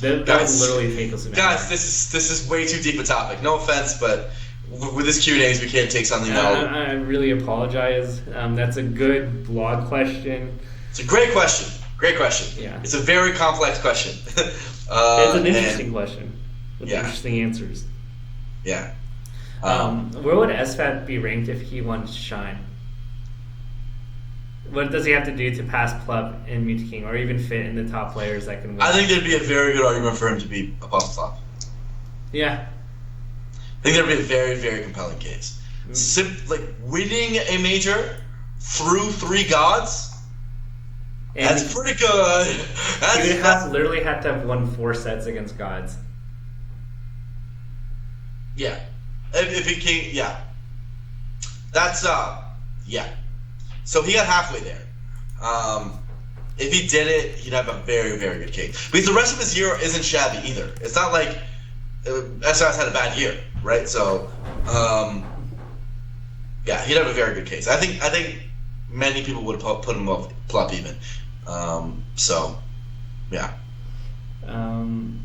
A: would literally take us an hour.
B: Guys, this is way too deep a topic. No offense, but with this Q&As, we can't take something else.
A: I really apologize. That's a good blog question.
B: It's a great question. Great question.
A: Yeah.
B: It's a very complex question.
A: It's an interesting question with interesting answers.
B: Yeah.
A: Where would SFAT be ranked if he won Shine? What does he have to do to pass Plup and Mewtwo or even fit in the top players that can win?
B: I think there'd be a very good argument for him to be above Plup.
A: Yeah.
B: I think there'd be a very, very compelling case. Winning a major through 3 gods. And that's pretty good.
A: He would literally have to have won 4 sets against gods.
B: Yeah. If he came, yeah. That's, yeah. So he got halfway there. If he did it, he'd have a very, very good case. Because the rest of his year isn't shabby either. It's not like SRS had a bad year, right? So, yeah, he'd have a very good case. I think many people would have put him above Plup even. So, yeah.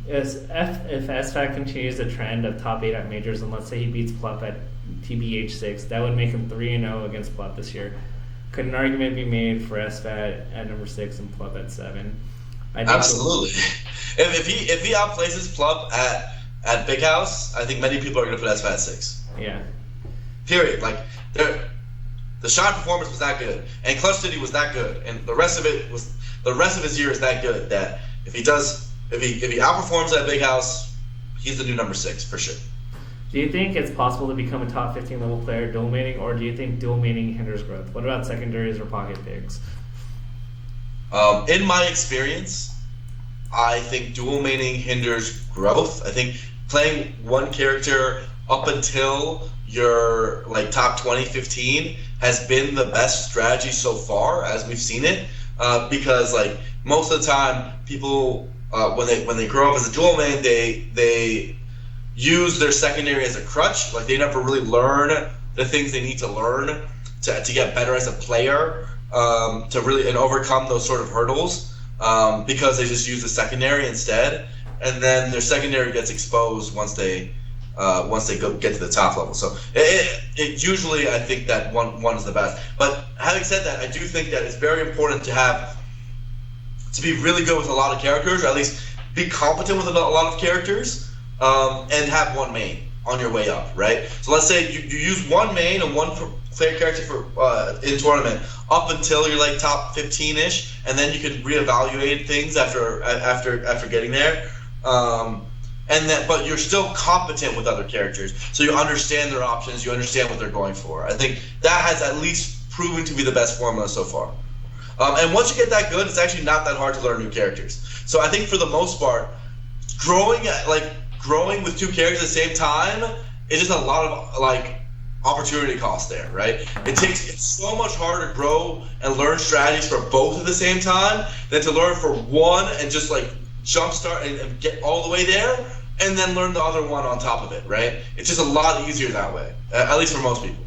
A: If SFAT continues the trend of top 8 at majors, and let's say he beats Plup at TBH6, that would make him 3-0 against Plup this year. Could an argument be made for SFAT at number 6 and Plup at 7?
B: Absolutely. If he outplaces Plup at Big House, I think many people are going to put SFAT at 6.
A: Yeah.
B: Period. Like the Shine performance was that good, and Clutch City was that good, and the rest of his year is that good that if he outperforms at Big House, he's the new number 6 for sure.
A: Do you think it's possible to become a top 15 level player dual maining, or do you think dual maining hinders growth? What about secondaries or pocket picks?
B: In my experience, I think dual maining hinders growth. I think playing one character up until your like top 20, 15 has been the best strategy so far as we've seen it, because like most of the time people when they grow up as a dual main, they use their secondary as a crutch. Like they never really learn the things they need to learn to get better as a player, to really and overcome those sort of hurdles, because they just use the secondary instead, and then their secondary gets exposed once they get to the top level. So it usually, I think that one is the best. But having said that, I do think that it's very important to be really good with a lot of characters, or at least be competent with a lot of characters, and have one main on your way up, right? So let's say you use one main and one player character for in tournament up until you're like top 15-ish, and then you can reevaluate things after getting there. But you're still competent with other characters, so you understand their options, you understand what they're going for. I think that has at least proven to be the best formula so far. And once you get that good, it's actually not that hard to learn new characters. So I think for the most part, growing with two characters at the same time is just a lot of like opportunity cost there, right? It's so much harder to grow and learn strategies for both at the same time than to learn for one and just like jumpstart and get all the way there, and then learn the other one on top of it, right? It's just a lot easier that way, at least for most people.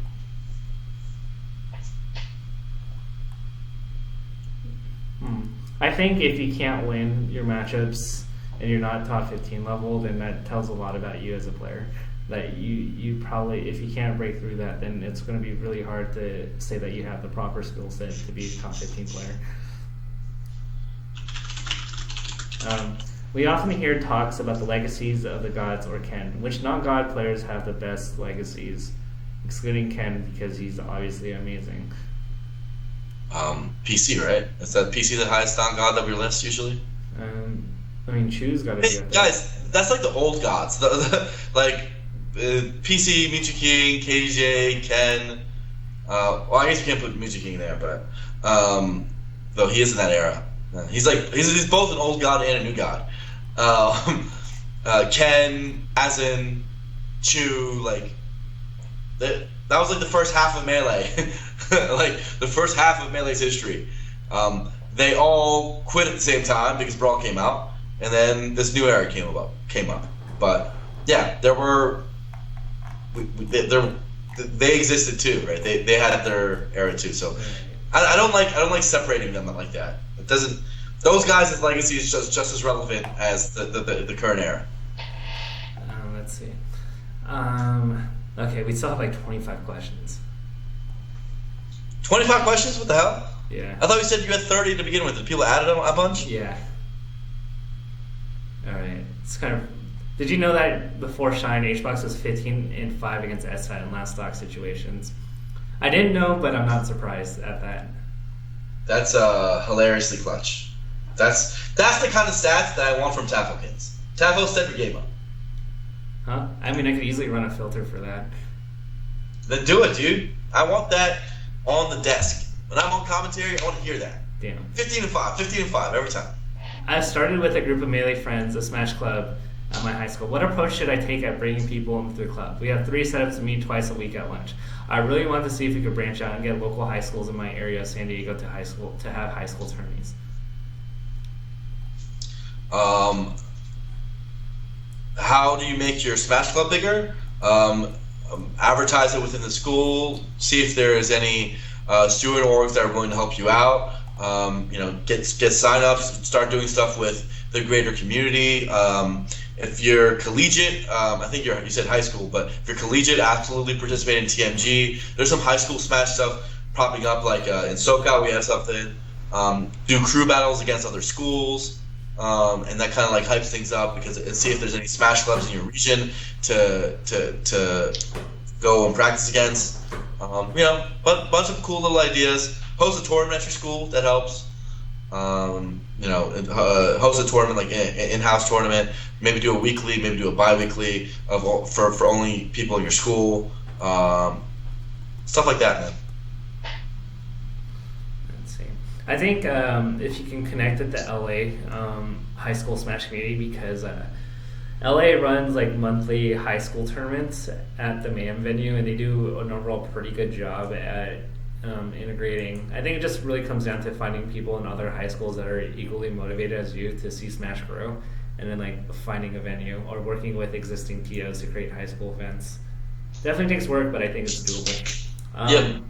A: I think if you can't win your matchups and you're not top 15 level, then that tells a lot about you as a player. That you probably, if you can't break through that, then it's going to be really hard to say that you have the proper skill set to be a top 15 player. We often hear talks about the legacies of the gods or Ken. Which non-god players have the best legacies, excluding Ken because he's obviously amazing?
B: PC, right? Is that PC the highest non-god that we list usually?
A: I mean, Chu's got to be.
B: Guys, that's like the old gods. Like PC, Mewtwo King, KJ, Ken. Well, I guess you can't put Mewtwo King there, but though he is in that era. He's both an old god and a new god. Ken, Asin, Chu, like that was like the first half of Melee, like the first half of Melee's history. They all quit at the same time because Brawl came out, and then this new era came up. But yeah, they existed too, right? They had their era too. So I don't like separating them like that. It doesn't. Those guys' legacy is just as relevant as the current era.
A: Let's see. Okay, we still have like 25 questions.
B: 25 questions? What the hell?
A: Yeah. I
B: thought you said you had 30 to begin with. Did people added a bunch?
A: Yeah. All right. It's kind of. Did you know that before Shine, HBox was 15-5 against SFAT in last stock situations? I didn't know, but I'm not surprised at that.
B: That's hilariously clutch. That's the kind of stats that I want from Tafokints. Tafo, set your game up.
A: Huh? I mean, I could easily run a filter for that.
B: Then do it, dude. I want that on the desk. When I'm on commentary, I want to hear that.
A: Damn.
B: 15-5 every time.
A: I started with a group of Melee friends, a Smash Club, at my high school. What approach should I take at bringing people into the club? We have 3 setups to meet twice a week at lunch. I really want to see if we could branch out and get local high schools in my area, San Diego, to have high school tourneys.
B: How do you make your Smash Club bigger? Advertise it within the school. See if there is any student orgs that are willing to help you out. Get sign-ups. Start doing stuff with the greater community. If you're collegiate, I think you said high school, but if you're collegiate, absolutely participate in TMG. There's some high school Smash stuff popping up, like in SoCal we have something. Do crew battles against other schools, and that kind of like hypes things up and see if there's any Smash clubs in your region to go and practice against. But bunch of cool little ideas. Host a tournament at your school, that helps.
C: Host a tournament like in-house tournament. Maybe do a weekly, maybe do a bi-weekly for only people in your school. Stuff like that, man.
A: Let's see. I think if you can connect it to LA high school Smash community, because LA runs like monthly high school tournaments at the MAM venue, and they do an overall pretty good job at integrating. I think it just really comes down to finding people in other high schools that are equally motivated as you to see Smash grow, and then like finding a venue or working with existing TOs to create high school events. Definitely takes work, but I think it's doable.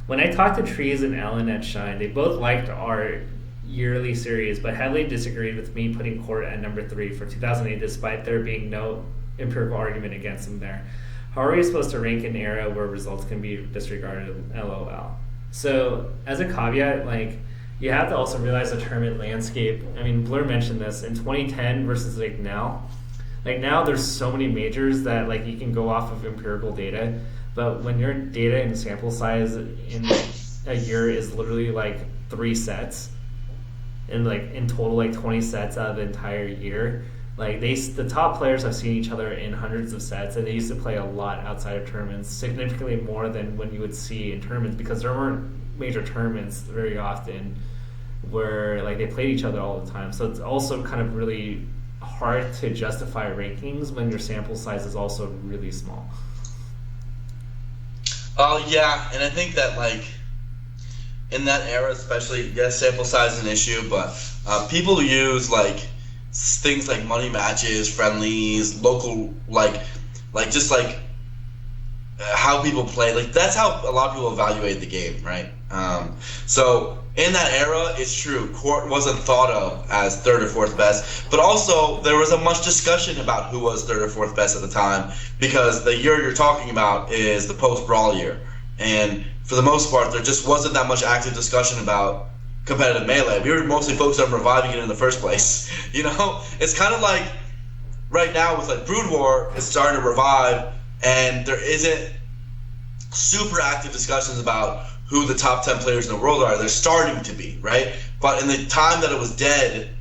A: When I talked to Trees and Ellen at Shine, they both liked our yearly series, but heavily disagreed with me putting Court at number 3 for 2008, despite there being no empirical argument against them there. How are we supposed to rank an era where results can be disregarded? LOL. So, as a caveat, like, you have to also realize the tournament landscape. I mean, Blur mentioned this in 2010 versus like now. Like now, there's so many majors that like you can go off of empirical data, but when your data and sample size in a year is literally like 3 sets, and like in total like 20 sets out of the entire year. Like the top players have seen each other in hundreds of sets, and they used to play a lot outside of tournaments, significantly more than when you would see in tournaments, because there weren't major tournaments very often where like they played each other all the time. So it's also kind of really hard to justify rankings when your sample size is also really small.
C: Oh yeah, and I think that like in that era, especially, yes, sample size is an issue, but people use like things like money matches, friendlies, local, like just like how people play. Like that's how a lot of people evaluate the game, right? So in that era, it's true, Court wasn't thought of as 3rd or 4th best, but also there was a much discussion about who was 3rd or 4th best at the time, because the year you're talking about is the post-Brawl year, and for the most part, there just wasn't that much active discussion about competitive Melee. We were mostly focused on reviving it in the first place. You know, it's kind of like right now with like Brood War, it's starting to revive, and there isn't super active discussions about who the top 10 players in the world are. They're starting to be, right? But in the time that it was dead,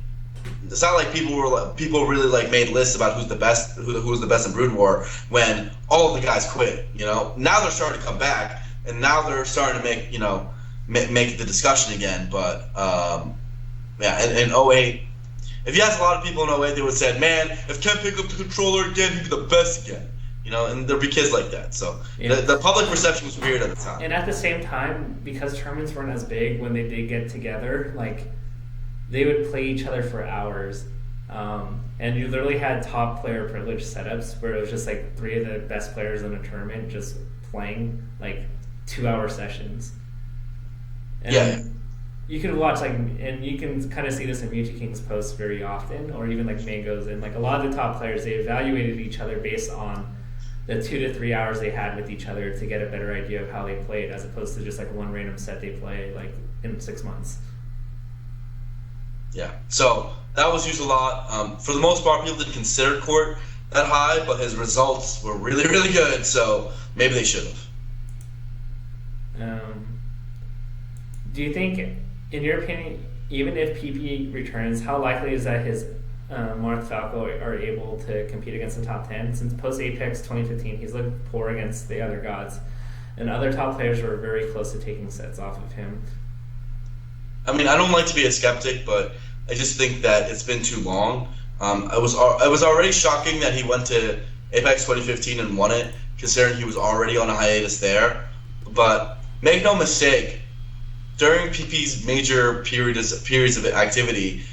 C: it's not like people really like made lists about who's the best, who was the best in Brood War when all of the guys quit. You know, now they're starting to come back, and now they're starting to make the discussion again. But yeah, in 08, if you ask a lot of people in 08, they would say, man, if Ken picked up the controller again, he'd be the best again. You know, and there'd be kids like that. So yeah. The public perception was weird at the time.
A: And at the same time, because tournaments weren't as big, when they did get together, like they would play each other for hours. And you literally had top player privilege setups where it was just like 3 of the best players in a tournament just playing like 2-hour sessions. And
C: yeah.
A: You can watch and you can kind of see this in Mewtwo King's posts very often, or even like Mango's, and like a lot of the top players, they evaluated each other based on the 2 to 3 hours they had with each other to get a better idea of how they played, as opposed to just like one random set they play like in 6 months.
C: Yeah, so that was used a lot. For the most part, people didn't consider Court that high, but his results were really, really good, so maybe they should have.
A: Do you think, in your opinion, even if PP returns, how likely is that his Marth Falco are able to compete against the top 10? Since post-Apex 2015, he's looked poor against the other gods, and other top players were very close to taking sets off of him.
C: I mean, I don't like to be a skeptic, but I just think that it's been too long. It was already shocking that he went to Apex 2015 and won it, considering he was already on a hiatus there. But make no mistake, during PP's major periods of activity,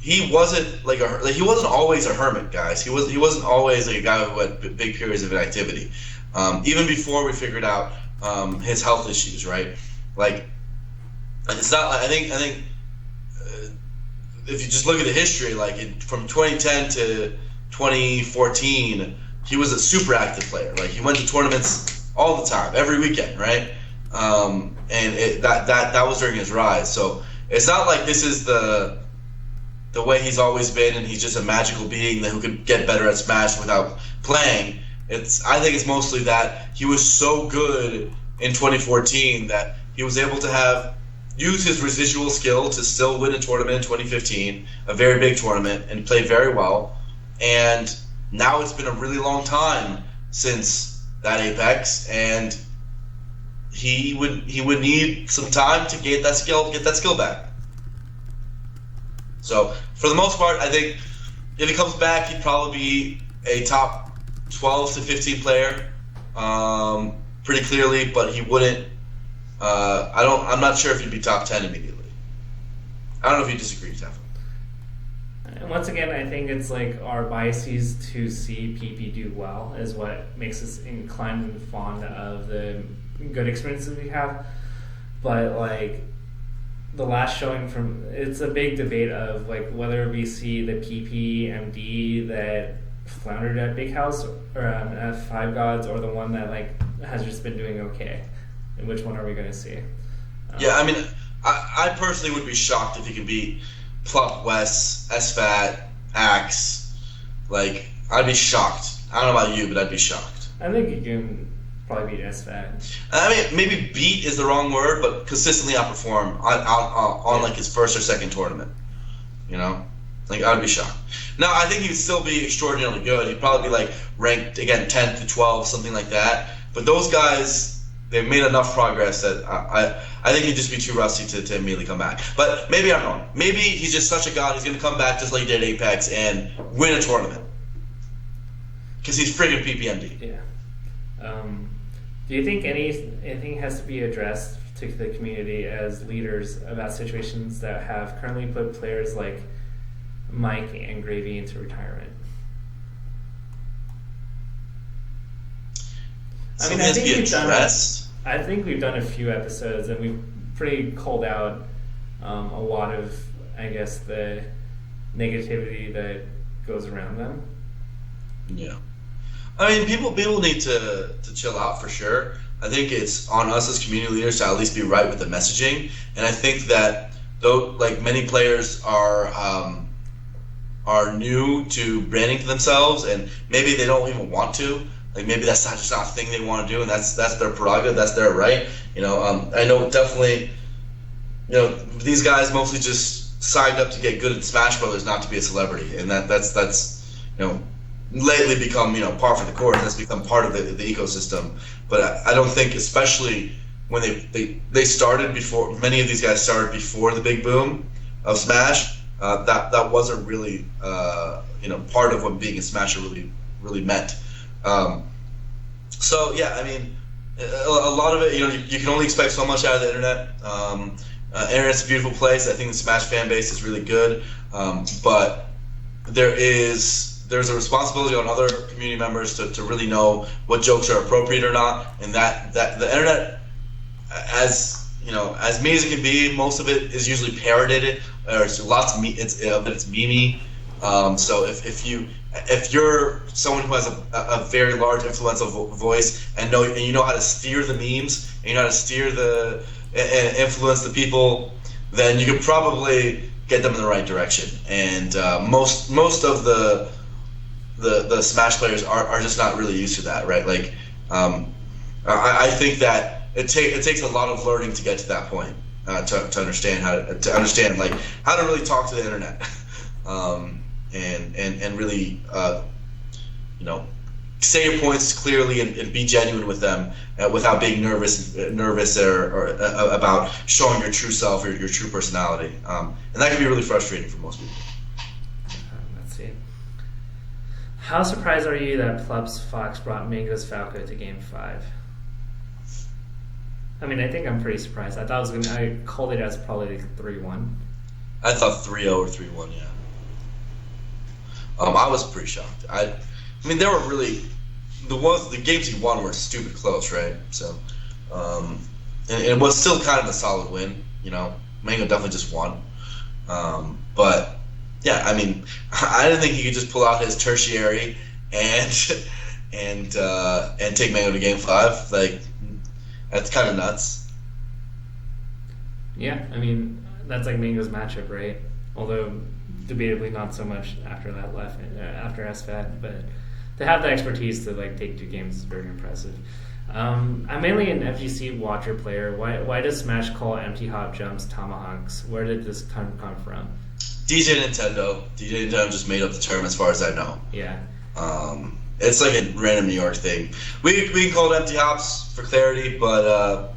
C: he wasn't he wasn't always a hermit, guys. He wasn't always like a guy who had big periods of inactivity. Even before we figured out his health issues, right? Like, it's not. I think if you just look at the history, like from 2010 to 2014, he was a super active player. Like he went to tournaments all the time, every weekend, right? And that was during his rise. So it's not like this is the way he's always been, and he's just a magical being who could get better at Smash without playing. I think it's mostly that he was so good in 2014 that he was able to have,
B: use his residual skill to still win a tournament in 2015, a very big tournament, and play very well. And now it's been a really long time since that Apex, and he would need some time to get that skill back. So for the most part, I think if he comes back, he'd probably be a top 12 to 15 player, pretty clearly. But he wouldn't. I'm not sure if he'd be top 10 immediately. I don't know if you disagree, Tafo.
A: And once again, I think it's like our biases to see PP do well is what makes us inclined and fond of the good experiences we have. But like the last showing it's a big debate of like whether we see the PPMD that floundered at Big House or at Five Gods, or the one that like has just been doing okay. And which one are we going to see?
B: Yeah, I mean, I personally would be shocked if he could beat Plup, Wes, SFAT, Axe. Like, I'd be shocked. I don't know about you, but I'd be shocked.
A: I think you can probably beat SFAT.
B: I mean, maybe beat is the wrong word, but consistently outperform on like his first or second tournament. You know? Like, I'd be shocked. Now, I think he'd still be extraordinarily good. He'd probably be like ranked, again, 10th to 12th, something like that. But those guys, they've made enough progress that I think he'd just be too rusty to immediately come back. But maybe I'm wrong. Maybe he's just such a god, he's going to come back just like he did Apex and win a tournament. Because he's friggin' PPMD.
A: Yeah. Do you think anything has to be addressed to the community as leaders about situations that have currently put players like Mike and Gravy into retirement? I mean, I think we've done a few episodes, and we've pretty called out a lot of, I guess, the negativity that goes around them.
B: Yeah, I mean, people need to chill out for sure. I think it's on us as community leaders to at least be right with the messaging, and I think that though, like many players are new to branding to themselves, and maybe they don't even want to. Like maybe that's just not a thing they want to do, and that's their prerogative, that's their right. You know, I know definitely. You know, these guys mostly just signed up to get good at Smash Brothers, not to be a celebrity, and that's you know, lately become par for the course. That's become part of the ecosystem. But I don't think, especially when they started before, many of these guys started before the big boom of Smash. That wasn't really part of what being a Smasher really meant. So yeah, I mean, a lot of it, you can only expect so much out of the internet. Internet's a beautiful place. I think the Smash fan base is really good, but there's a responsibility on other community members to really know what jokes are appropriate or not, and that the internet, as as mean as it can be, most of it is usually parroted, or it's lots of it's memey. So if you're someone who has a very large influential voice and you know how to steer the memes, and you know how to steer and influence the people, then you can probably get them in the right direction. And most of the Smash players are just not really used to that, right? Like I think that it takes a lot of learning to get to that point, to understand how to really talk to the internet. And really, say your points clearly and be genuine with them without being nervous or about showing your true self or your true personality. And that can be really frustrating for most people.
A: Let's see. How surprised are you that Plup's Fox brought Mango's Falco to Game 5? I mean, I think I'm pretty surprised. I thought I called it as probably 3-1.
B: I thought 3-0 or 3-1, yeah. I was pretty shocked. I mean, there were really the games he won were stupid close, right? So, and it was still kind of a solid win. Mango definitely just won. But yeah, I mean, I didn't think he could just pull out his tertiary and take Mango to Game 5. Like, that's kind of nuts.
A: Yeah, I mean, that's like Mango's matchup, right? Although debatably not so much after that after SFAT, but to have the expertise to take 2 games is very impressive. I'm mainly an FGC watcher player. Why does Smash call empty hop jumps Tomahawks? Where did this term come from?
B: DJ Nintendo just made up the term as far as I know.
A: Yeah.
B: It's like a random New York thing. We can call it empty hops for clarity, but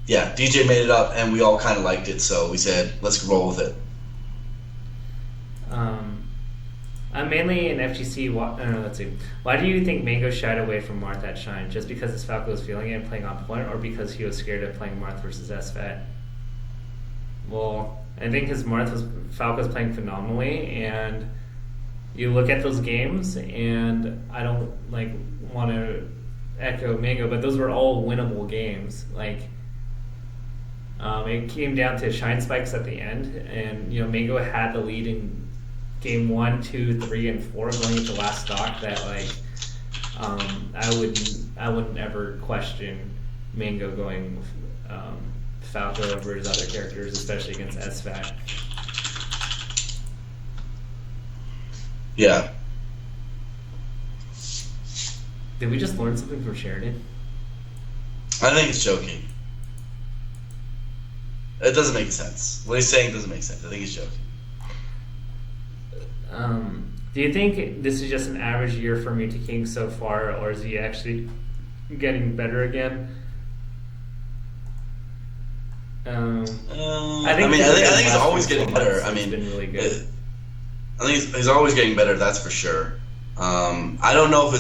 B: yeah, DJ made it up and we all kind of liked it, so we said let's roll with it.
A: I'm mainly an FGC. Let's see. Why do you think Mango shied away from Marth at Shine? Just because his Falco was feeling it and playing on point, or because he was scared of playing Marth versus SFAT? Well, I think his Falco was playing phenomenally, and you look at those games, and I don't want to echo Mango, but those were all winnable games. It came down to Shine spikes at the end, and Mango had the lead in game 1, 2, 3, and 4 going into last stock. That I wouldn't ever question Mango going Falco over his other characters, especially against SFAT.
B: Yeah.
A: Did we just learn something from Sheridan?
B: I think it's joking. It doesn't make sense. What he's saying doesn't make sense. I think he's joking.
A: Do you think this is just an average year for Mewtwo King so far, or is he actually getting better again? I think
B: he's always getting better. I mean,
A: been really good.
B: I think he's always getting better. That's for sure. I don't know if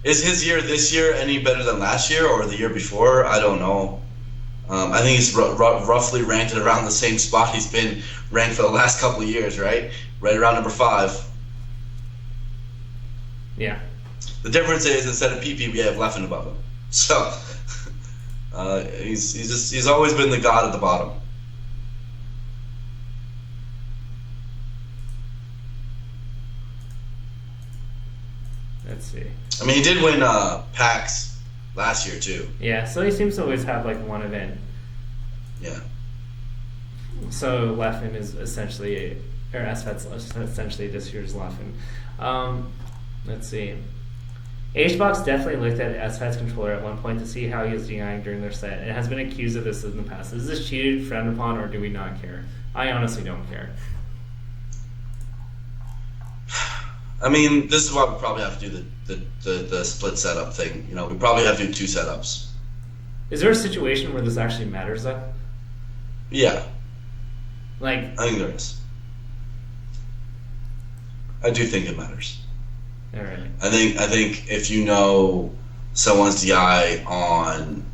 B: is his year this year any better than last year or the year before. I don't know. I think he's roughly ranked at around the same spot he's been ranked for the last couple of years, right? Right around number 5.
A: Yeah.
B: The difference is instead of PP, we have Leffen above him. So he's always been the god at the bottom.
A: Let's see.
B: I mean, he did win PAX last year too.
A: Yeah, so he seems to always have one event.
B: Yeah.
A: So Leffen is essentially, or SFAT's essentially this year's Leffen. Let's see. HBox definitely looked at SFAT's controller at one point to see how he was DIing during their set. It has been accused of this in the past. Is this cheated, frowned upon, or do we not care? I honestly don't care.
B: I mean, this is why we probably have to do the split setup thing. We probably have to do 2 setups.
A: Is there a situation where this actually matters, though?
B: Yeah.
A: I
B: think there is. I do think it matters.
A: All right.
B: I think if you know someone's DI on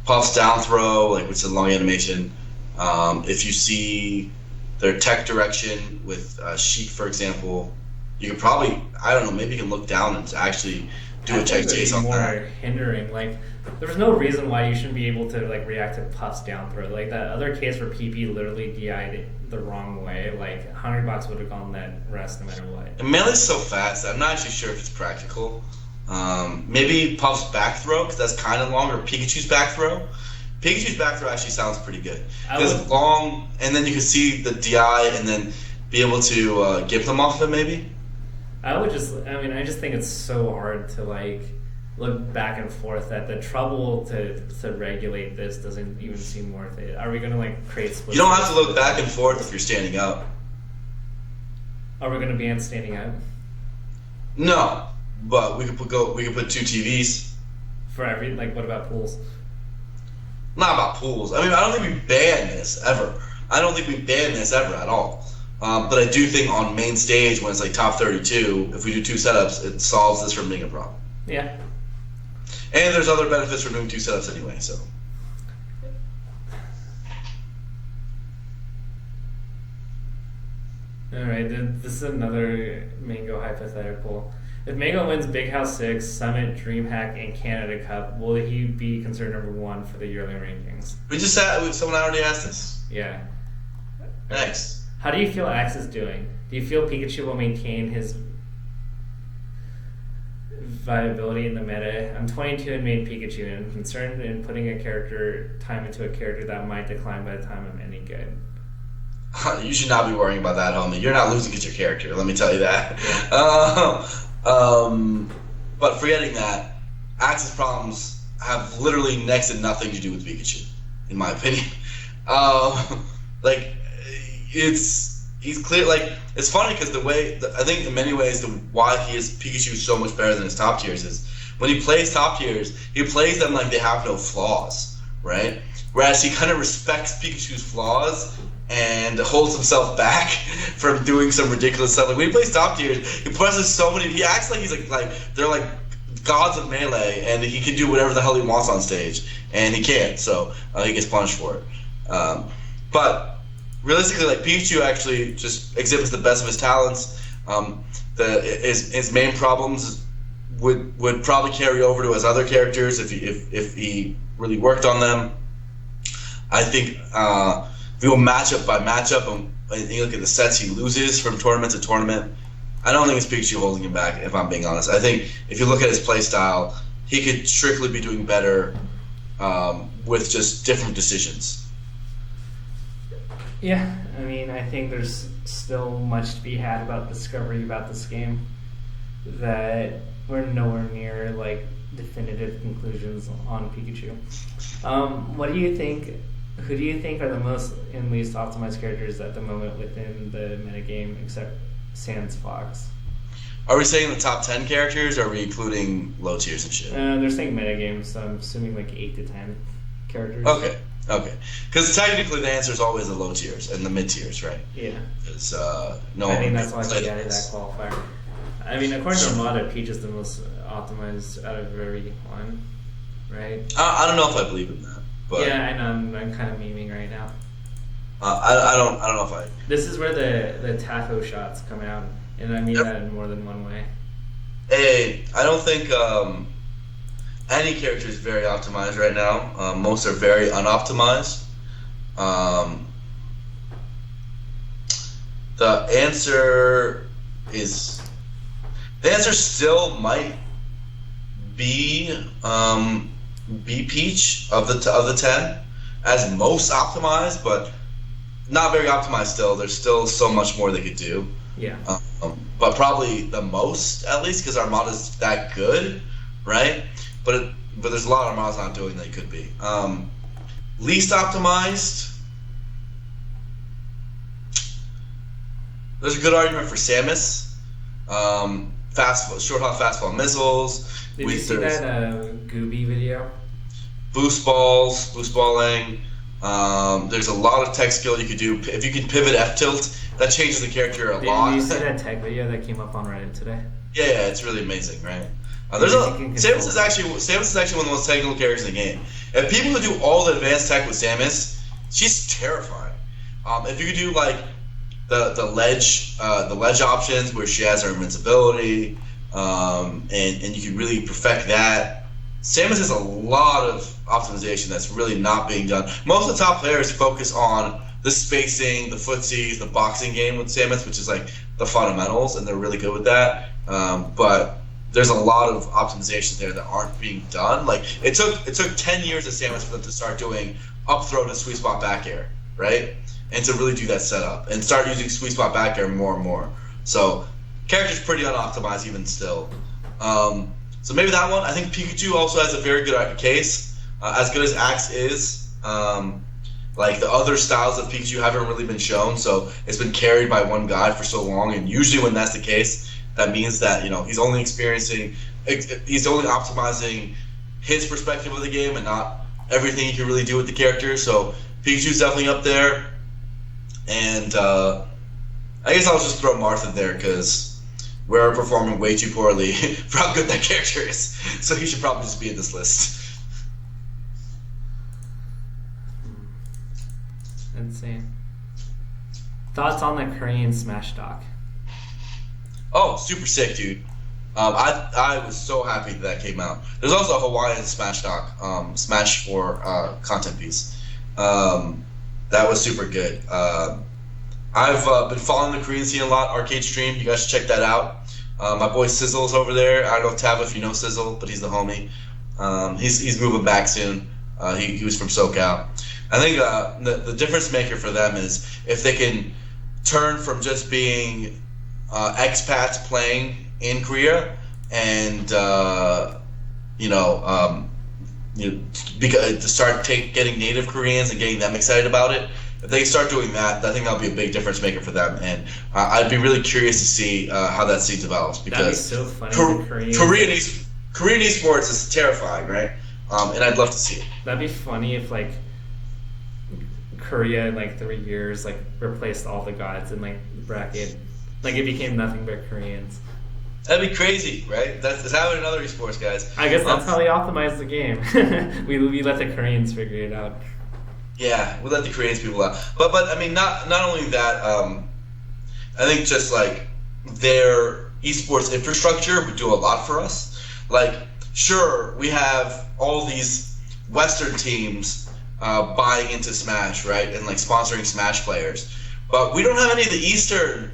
B: Puff's down throw, which is a long animation, if you see their tech direction with Sheik, for example, you could probably, I don't know, maybe you can look down and actually do a tech chase on that.
A: More hindering. There's no reason why you shouldn't be able to react to Puff's down throw. That other case where PP literally DI'd it the wrong way, Hungrybox would have gone that rest no matter what.
B: And Melee's so fast, I'm not actually sure if it's practical. Maybe Puff's back throw, because that's kind of long, or Pikachu's back throw. Pikachu's back throw actually sounds pretty good. Because it's long, and then you can see the DI, and then be able to give them off of it, maybe?
A: I just think it's so hard to look back and forth that the trouble to regulate this doesn't even seem worth it. Are we going to create split?
B: You don't have to look back and forth if you're standing up.
A: Are we going to ban standing out?
B: No, but we could put 2 TVs
A: for every what about pools?
B: Not about pools. I mean, I don't think we ban this ever. I don't think we ban this ever at all. But I do think on main stage when it's top 32, if we do 2 setups, it solves this from being a problem.
A: Yeah.
B: And there's other benefits from doing 2 setups anyway, so.
A: Alright, this is another Mango hypothetical. If Mango wins Big House 6, Summit, DreamHack, and Canada Cup, will he be considered number 1 for the yearly rankings?
B: Someone already asked this.
A: Yeah.
B: Next.
A: How do you feel Axe is doing? Do you feel Pikachu will maintain his viability in the meta? I'm 22 and made Pikachu, and I'm concerned in putting time into a character that might decline by the time I'm any good.
B: You should not be worrying about that, homie. You're not losing your character, let me tell you that. But forgetting that, Axe's problems have literally next to nothing to do with Pikachu, in my opinion. Like, he's clear. Like, it's funny because I think in many ways why Pikachu is so much better than his top tiers is when he plays top tiers, he plays them like they have no flaws, right? Whereas he kind of respects Pikachu's flaws and holds himself back from doing some ridiculous stuff. Like when he plays top tiers, he presses so many. He acts like he's like they're like gods of melee, and he can do whatever the hell he wants on stage, and he can't. So he gets punished for it. But realistically, like Pikachu actually just exhibits the best of his talents. His main problems would probably carry over to his other characters if he really worked on them. I think if you go matchup by matchup and you look at the sets he loses from tournament to tournament, I don't think it's Pikachu holding him back, if I'm being honest. I think if you look at his play style, he could strictly be doing better with just different decisions.
A: Yeah, I mean, I think there's still much to be had about discovery about this game, that we're nowhere near like definitive conclusions on Pikachu. What do you think? Who do you think are the most and least optimized characters at the moment within the metagame, except Sans Fox?
B: Are we saying the top 10 characters, or are we including low tiers and shit?
A: They're saying metagame, so I'm assuming like 8 to 10 characters.
B: Okay. Because technically the answer is always the low tiers and the mid tiers, right?
A: Yeah.
B: Because
A: I think that's why they added that qualifier. I mean, according to Armada, Peach is the most optimized out of everyone, right?
B: I don't know if I believe in that. But
A: yeah, I know. I'm kind of memeing right now.
B: I don't know if I.
A: This is where the Tafo shots come out, and I mean that in more than one way.
B: Hey, I don't think any character is very optimized right now. Most are very unoptimized. The answer still might be Peach of the 10 as most optimized, but not very optimized still. There's still so much more they could do.
A: Yeah.
B: But probably the most, at least, because Armada's that good, right? But there's a lot of Armada's not doing that it could be. Least optimized, there's a good argument for Samus. Short hop fastball missiles.
A: Did you see that Gooby video?
B: Boost balling. There's a lot of tech skill you could do. If you can pivot F tilt, that changes the character a lot.
A: Did you see that tech video that came up on Reddit today?
B: Yeah, it's really amazing, right? Samus is actually one of the most technical characters in the game. If people could do all the advanced tech with Samus, she's terrifying. If you could do like the ledge options where she has her invincibility, and you can really perfect that. Samus has a lot of optimization that's really not being done. Most of the top players focus on the spacing, the footsies, the boxing game with Samus, which is like the fundamentals, and they're really good with that. But there's a lot of optimizations there that aren't being done. Like it took 10 years of Samus for them to start doing up throw to sweet spot back air, right? And to really do that setup and start using sweet spot back air more and more. So character's pretty unoptimized even still. So maybe that one. I think Pikachu also has a very good case. As good as Axe is, like the other styles of Pikachu haven't really been shown, so it's been carried by one guy for so long. And usually when that's the case, that means that he's only optimizing his perspective of the game and not everything he can really do with the character. So Pikachu's definitely up there. And I guess I'll just throw Marth in there because we're performing way too poorly for how good that character is. So he should probably just be in this list.
A: Insane. Thoughts on the Korean Smash doc?
B: Oh, super sick, dude. I was so happy that came out. There's also a Hawaiian Smash doc, Smash 4 content piece. That was super good. I've been following the Korean scene a lot, Arcade Stream. You guys should check that out. My boy Sizzle's over there. I don't know, Tava, if you know Sizzle, but he's the homie. He's moving back soon. He was from SoCal. I think the difference maker for them is if they can turn from just being expats playing in Korea and
C: because to start getting native Koreans and getting them excited about it. If they start doing that, I think that'll be a big difference maker for them. And I'd be really curious to see how that scene develops, because
A: that'd be so funny.
C: Korean esports is terrifying, right? And I'd love to see it.
A: That'd be funny if like Korea in like 3 years like replaced all the gods in like the bracket, like it became nothing but Koreans.
C: That'd be crazy, right? That's happening in other esports, guys.
A: I guess that's how they optimize the game. we let the Koreans figure it out.
C: Yeah, we let the Koreans people out. But I mean, not only that. I think just like their esports infrastructure would do a lot for us. Like, sure, we have all these Western teams buying into Smash, right, and like sponsoring Smash players, but we don't have any of the Eastern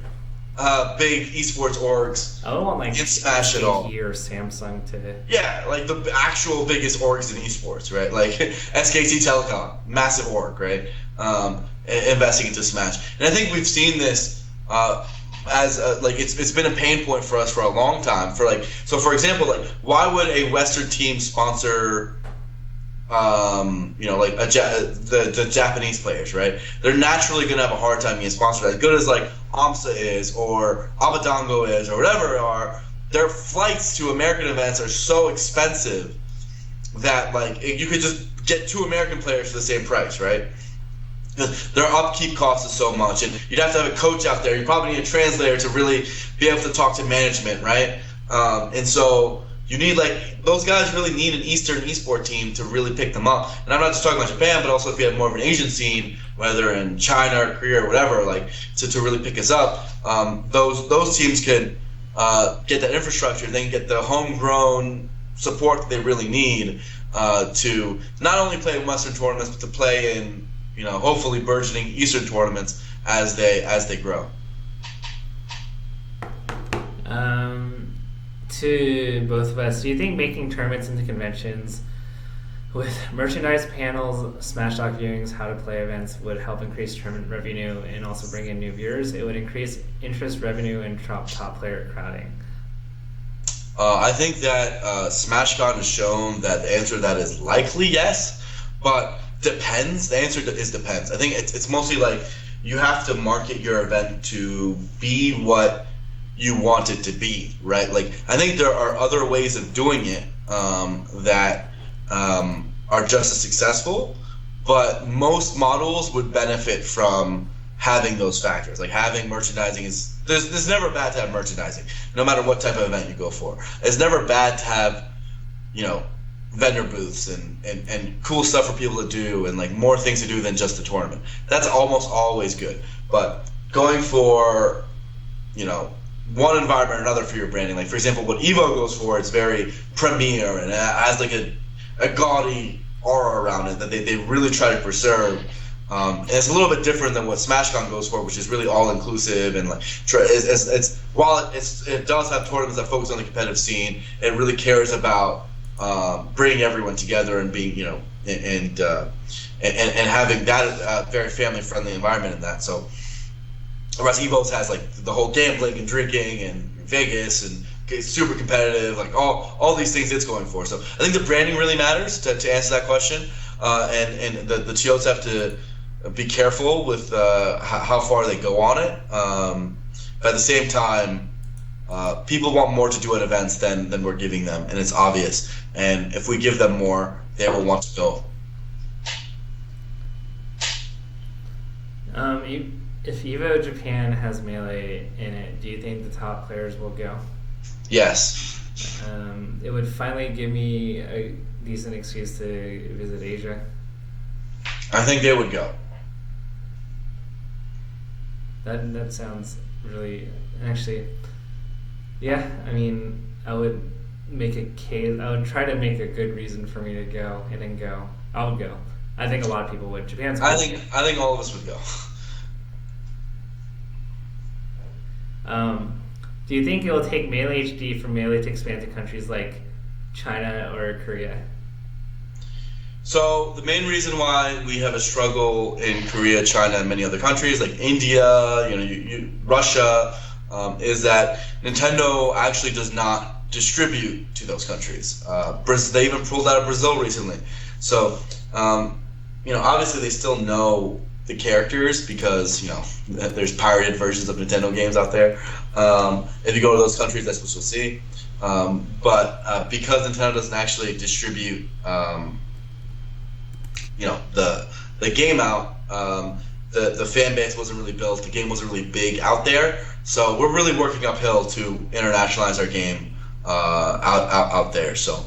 C: big esports orgs
A: like
C: in Smash at all.
A: Or Samsung to
C: like the actual biggest orgs in esports, right? Like SKT Telecom, massive org, right? Investing into Smash, and I think we've seen this as like it's been a pain point for us for a long time. For example, like why would a Western team sponsor the Japanese players, right? They're naturally going to have a hard time getting sponsored. As good as like AMSA is or Abadango is or whatever they are, their flights to American events are so expensive that like you could just get 2 American players for the same price, right? Their upkeep cost is so much, and you'd have to have a coach out there. You probably need a translator to really be able to talk to management, right? And so you need those guys really need an Eastern esport team to really pick them up. And I'm not just talking about Japan, but also if you have more of an Asian scene, whether in China or Korea or whatever, to really pick us up. Those teams can get that infrastructure. They can get the homegrown support that they really need to not only play in Western tournaments, but to play in hopefully burgeoning Eastern tournaments as they grow.
A: To both of us, do you think making tournaments into conventions with merchandise panels, Smash Talk viewings, how to play events would help increase tournament revenue and also bring in new viewers? It would increase interest, revenue, and top player crowding.
C: I think that SmashCon has shown that the answer to that is likely yes, but depends. The answer is depends. I think it's mostly like you have to market your event to be what you want it to be, right? Like, I think there are other ways of doing it that are just as successful, but most models would benefit from having those factors. Like, having merchandising is there's never bad to have merchandising, no matter what type of event you go for. It's never bad to have, vendor booths and cool stuff for people to do and like more things to do than just the tournament. That's almost always good. But going for, one environment or another for your branding. Like, for example, what EVO goes for, it's very premier and has like a gaudy aura around it that they really try to preserve. And it's a little bit different than what SmashCon goes for, which is really all-inclusive and like while it does have tournaments that focus on the competitive scene, it really cares about bringing everyone together and being, and having that very family-friendly environment in that. So, whereas EVOs has like the whole gambling and drinking and Vegas and it's super competitive, like all these things it's going for. So I think the branding really matters to answer that question, and the TOs have to be careful with how far they go on it. But at the same time, people want more to do at events than we're giving them, and it's obvious. And if we give them more, they will want to go.
A: If EVO Japan has Melee in it, do you think the top players will go?
C: Yes.
A: It would finally give me a decent excuse to visit Asia.
C: I think they would go.
A: That sounds really... Actually, yeah, I mean, I would make a case. I would try to make a good reason for me to go, and then go. I would go. I think a lot of people would. Japan's cool.
C: I think all of us would go.
A: Do you think it will take Melee HD for Melee to expand to countries like China or Korea?
C: So the main reason why we have a struggle in Korea, China, and many other countries like India, Russia, is that Nintendo actually does not distribute to those countries. They even pulled out of Brazil recently. So, obviously they still know the characters because, there's pirated versions of Nintendo games out there. If you go to those countries, that's what you'll see. But because Nintendo doesn't actually distribute, the game out, the fan base wasn't really built. The game wasn't really big out there. So we're really working uphill to internationalize our game out there. So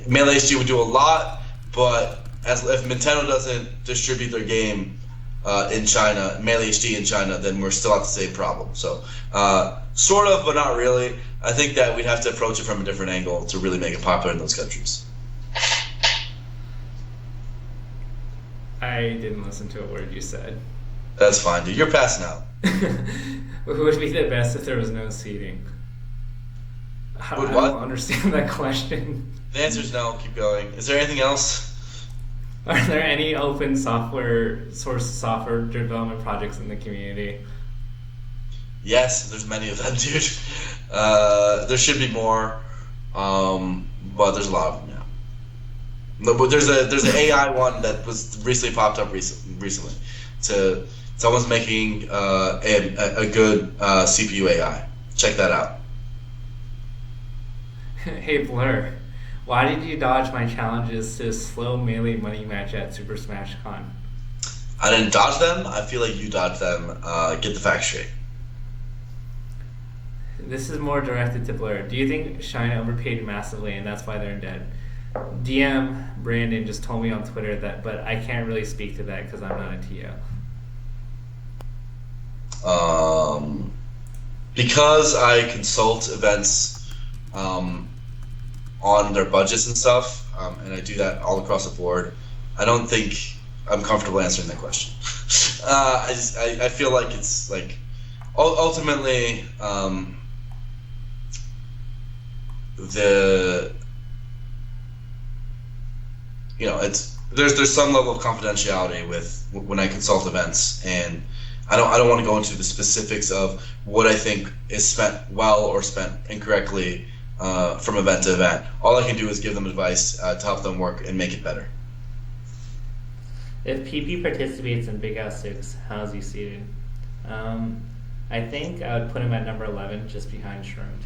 C: Melee HD would do a lot, but if Nintendo doesn't distribute their game in China, Melee HD in China, then we're still at the same problem. So sort of, but not really. I think that we'd have to approach it from a different angle to really make it popular in those countries.
A: I didn't listen to a word you said.
C: That's fine, dude. You're passing out.
A: Who would be the best if there was no seeding? I don't understand that question.
C: The answer is no. Keep going. Is there anything else?
A: Are there any open source software development projects in the community?
C: Yes, there's many of them, dude. There should be more, but there's a lot of them now. No, but there's an AI one that was recently popped up recently. Someone's making a good CPU AI. Check that out.
A: Hey Blur, why did you dodge my challenges to slow melee money match at Super Smash Con?
C: I didn't dodge them. I feel like you dodged them. Get the facts straight.
A: This is more directed to Blur. Do you think Shine overpaid massively and that's why they're in debt? DM Brandon just told me on Twitter that, but I can't really speak to that because I'm not a TO.
C: Because I consult events on their budgets and stuff, and I do that all across the board, I don't think I'm comfortable answering that question. I feel like it's like ultimately there's some level of confidentiality with when I consult events, and I don't want to go into the specifics of what I think is spent well or spent incorrectly from event to event. All I can do is give them advice to help them work and make it better.
A: If PP participates in Big House 6, how is he seated? I think I would put him at number 11, just behind Shroomed.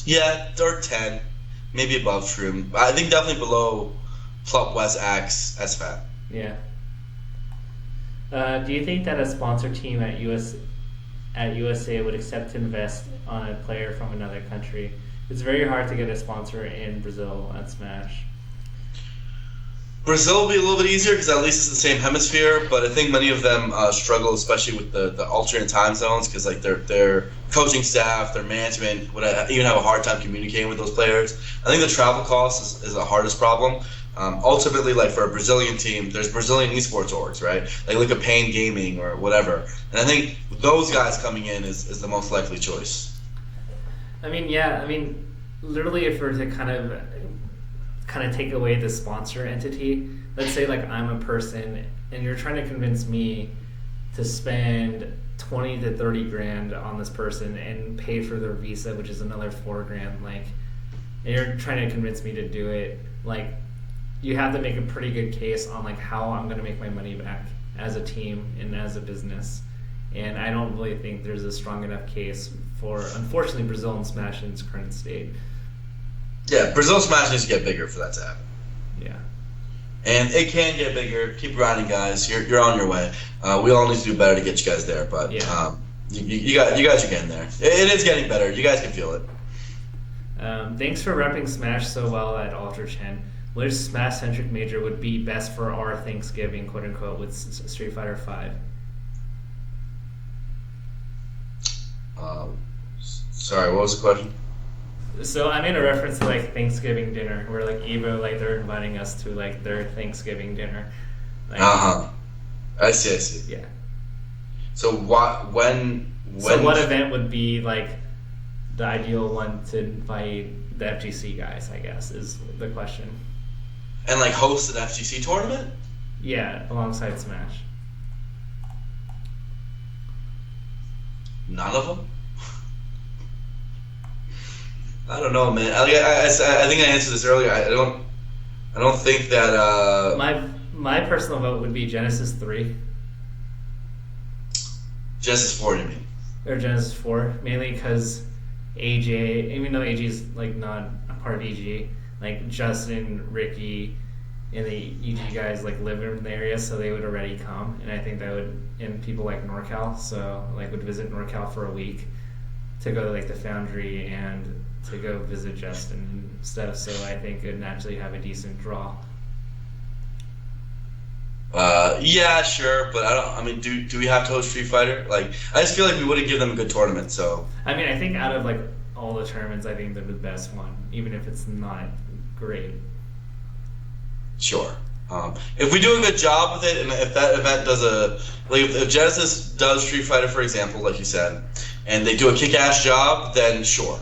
C: Yeah, or 10, maybe above Shroom. I think definitely below Plup, West, Axe, SFAT.
A: Yeah. Do you think that a sponsor team at USA would accept to invest on a player from another country? It's very hard to get a sponsor in Brazil at Smash.
C: Brazil will be a little bit easier because at least it's the same hemisphere, but I think many of them struggle, especially with the alternate time zones, because like their coaching staff, their management would even have a hard time communicating with those players. I think the travel cost is the hardest problem. Ultimately, like for a Brazilian team, there's Brazilian esports orgs, right? Like look at Pain Gaming or whatever. And I think those guys coming in is the most likely choice.
A: Literally if we're to kind of take away the sponsor entity, let's say like I'm a person and you're trying to convince me to spend 20 to 30 grand on this person and pay for their visa, which is another 4 grand, like, and you're trying to convince me to do it, like, you have to make a pretty good case on like how I'm going to make my money back as a team and as a business. And I don't really think there's a strong enough case for, unfortunately, Brazil and Smash in its current state.
C: Yeah, Brazil Smash needs to get bigger for that to happen.
A: Yeah.
C: And it can get bigger. Keep grinding, guys. You're on your way. We all need to do better to get you guys there, but
A: yeah.
C: You guys are getting there. It is getting better. You guys can feel it.
A: Thanks for repping Smash so well at Ultra Chen. Which Smash-centric major would be best for our Thanksgiving, quote-unquote, with Street Fighter V?
C: Sorry, what was the question?
A: So I made a reference to like Thanksgiving dinner, where like EVO, like they're inviting us to like their Thanksgiving dinner. Like,
C: I see.
A: Yeah.
C: So when?
A: So what event would be like the ideal one to invite the FGC guys? I guess is the question.
C: And like host an FGC tournament?
A: Yeah, alongside Smash.
C: None of them? I don't know, man. I think I answered this earlier. I don't think that.
A: My personal vote would be Genesis 3.
C: Genesis 4, you mean?
A: Or Genesis 4, mainly because AJ, even though AJ is like not a part of EG, like Justin, Ricky, and the EG guys like live in the area, so they would already come, and I think that would, and people like NorCal, so like would visit NorCal for a week to go to like the Foundry and to go visit Justin and stuff. So I think it would naturally have a decent draw.
C: Yeah, sure, but I mean, do we have to host Street Fighter? Like, I just feel like we wouldn't give them a good tournament. So
A: I mean, I think out of like all the tournaments, I think they're the best one, even if it's not great.
C: Sure. If we do a good job with it, and if that event does if Genesis does Street Fighter, for example, like you said, and they do a kick-ass job, then sure.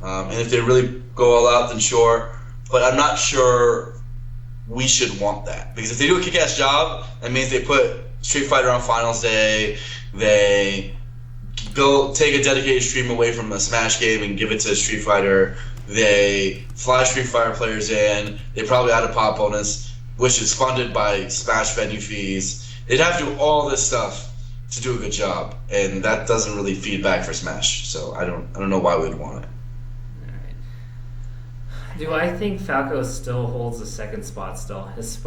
C: And if they really go all out, then sure. But I'm not sure we should want that, because if they do a kick-ass job, that means they put Street Fighter on Finals Day. They go take a dedicated stream away from a Smash game and give it to Street Fighter. They fly Street Fighter players in. They probably add a pop bonus, which is funded by Smash venue fees. They'd have to do all this stuff to do a good job, and that doesn't really feed back for Smash. So I don't know why we'd want it.
A: Do I think Falco still holds the second spot still? His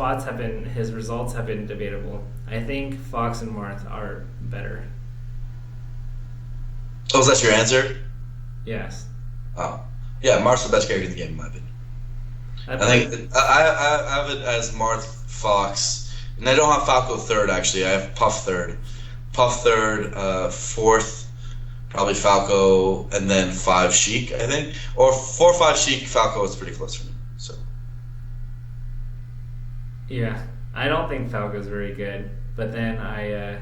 A: results have been debatable. I think Fox and Marth are better.
C: Oh, is that your answer?
A: Yes.
C: Oh. Yeah, Marth's the best character in the game, in my opinion. I think I have it as Marth, Fox, and I don't have Falco third, actually. I have Puff third. Puff third, fourth, probably Falco, and then 5 Sheik, I think. Or 4 or 5 Sheik, Falco is pretty close for me. So.
A: Yeah, I don't think Falco's very good, but then I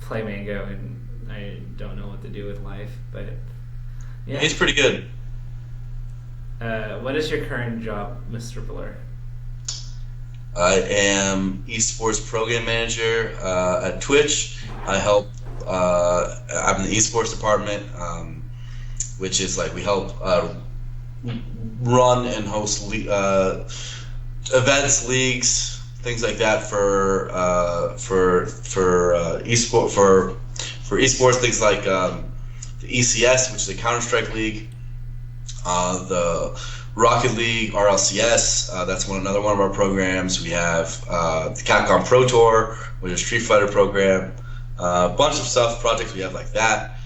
A: play Mango and I don't know what to do with life. But yeah,
C: he's pretty good.
A: What is your current job, Mr. Blur?
C: I am esports program manager at Twitch. I help. I'm in the esports department, which is like we help run and host events, leagues, things like that for esports. Things like the ECS, which is the Counter-Strike League, the Rocket League, RLCS. That's another one of our programs. We have the Capcom Pro Tour, which is a Street Fighter program. A bunch of stuff, projects we have like that.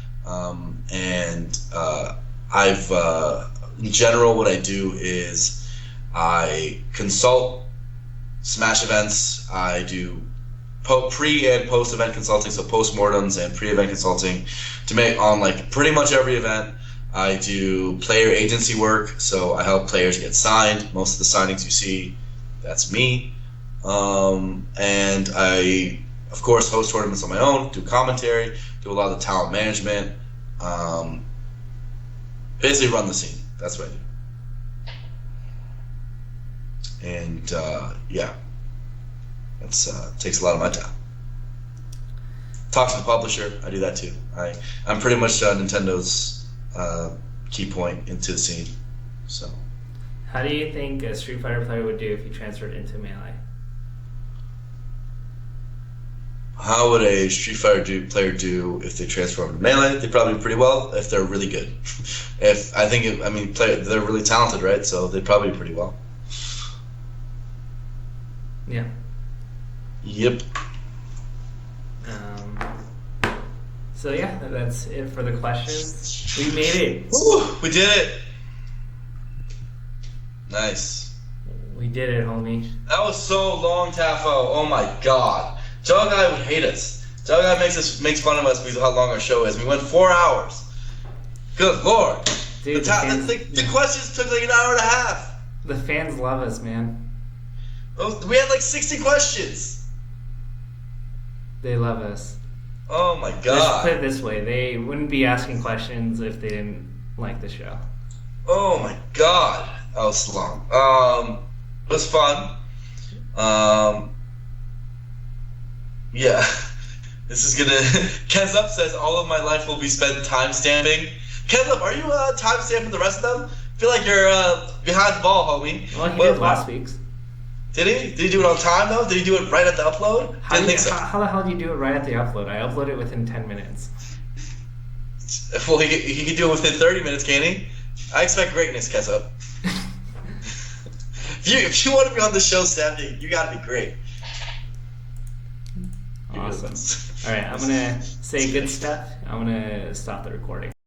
C: In general, what I do is I consult Smash events. I do pre and post event consulting, so postmortems and pre-event consulting to make on like pretty much every event. I do player agency work, so I help players get signed. Most of the signings you see, that's me. And I, of course, host tournaments on my own, do commentary, do a lot of the talent management, basically run the scene. That's what I do. And yeah, that's takes a lot of my time. Talk to the publisher, I do that too. I'm pretty much Nintendo's key point into the scene. So,
A: how do you think a Street Fighter player would do if he transferred into Melee?
C: How would a Street Fighter player do if they transfer over to Melee? They'd probably do pretty well if they're really good. They're really talented, right? So they'd probably do pretty well.
A: Yeah.
C: Yep.
A: So yeah, that's it for the questions. We made it.
C: Woo, we did it. Nice.
A: We did it, homie.
C: That was so long, Tafo. Oh my god. Joe Guy would hate us. Joe Guy makes fun of us because of how long our show is. We went 4 hours. Good lord. Dude, the questions took like an hour and a half.
A: The fans love us, man.
C: We had like 60 questions.
A: They love us.
C: Oh my god.
A: Let's put it this way. They wouldn't be asking questions if they didn't like the show.
C: Oh my god. That was long. It was fun. Yeah.
B: This is gonna. Kezup says all of my life will be spent timestamping. Kezup, are you timestamping the rest of them? I feel like you're behind the ball, homie.
A: Well, he did last week's.
B: Did he? Did he do it on time though? Did he do it right at the upload?
A: How the hell do you do it right at the upload? I upload it within 10 minutes.
B: Well, he can do it within 30 minutes, can he? I expect greatness, Kezup. If you want to be on the show, Saturday, you got to be great.
A: Awesome. All right, I'm gonna say good stuff. I'm gonna stop the recording.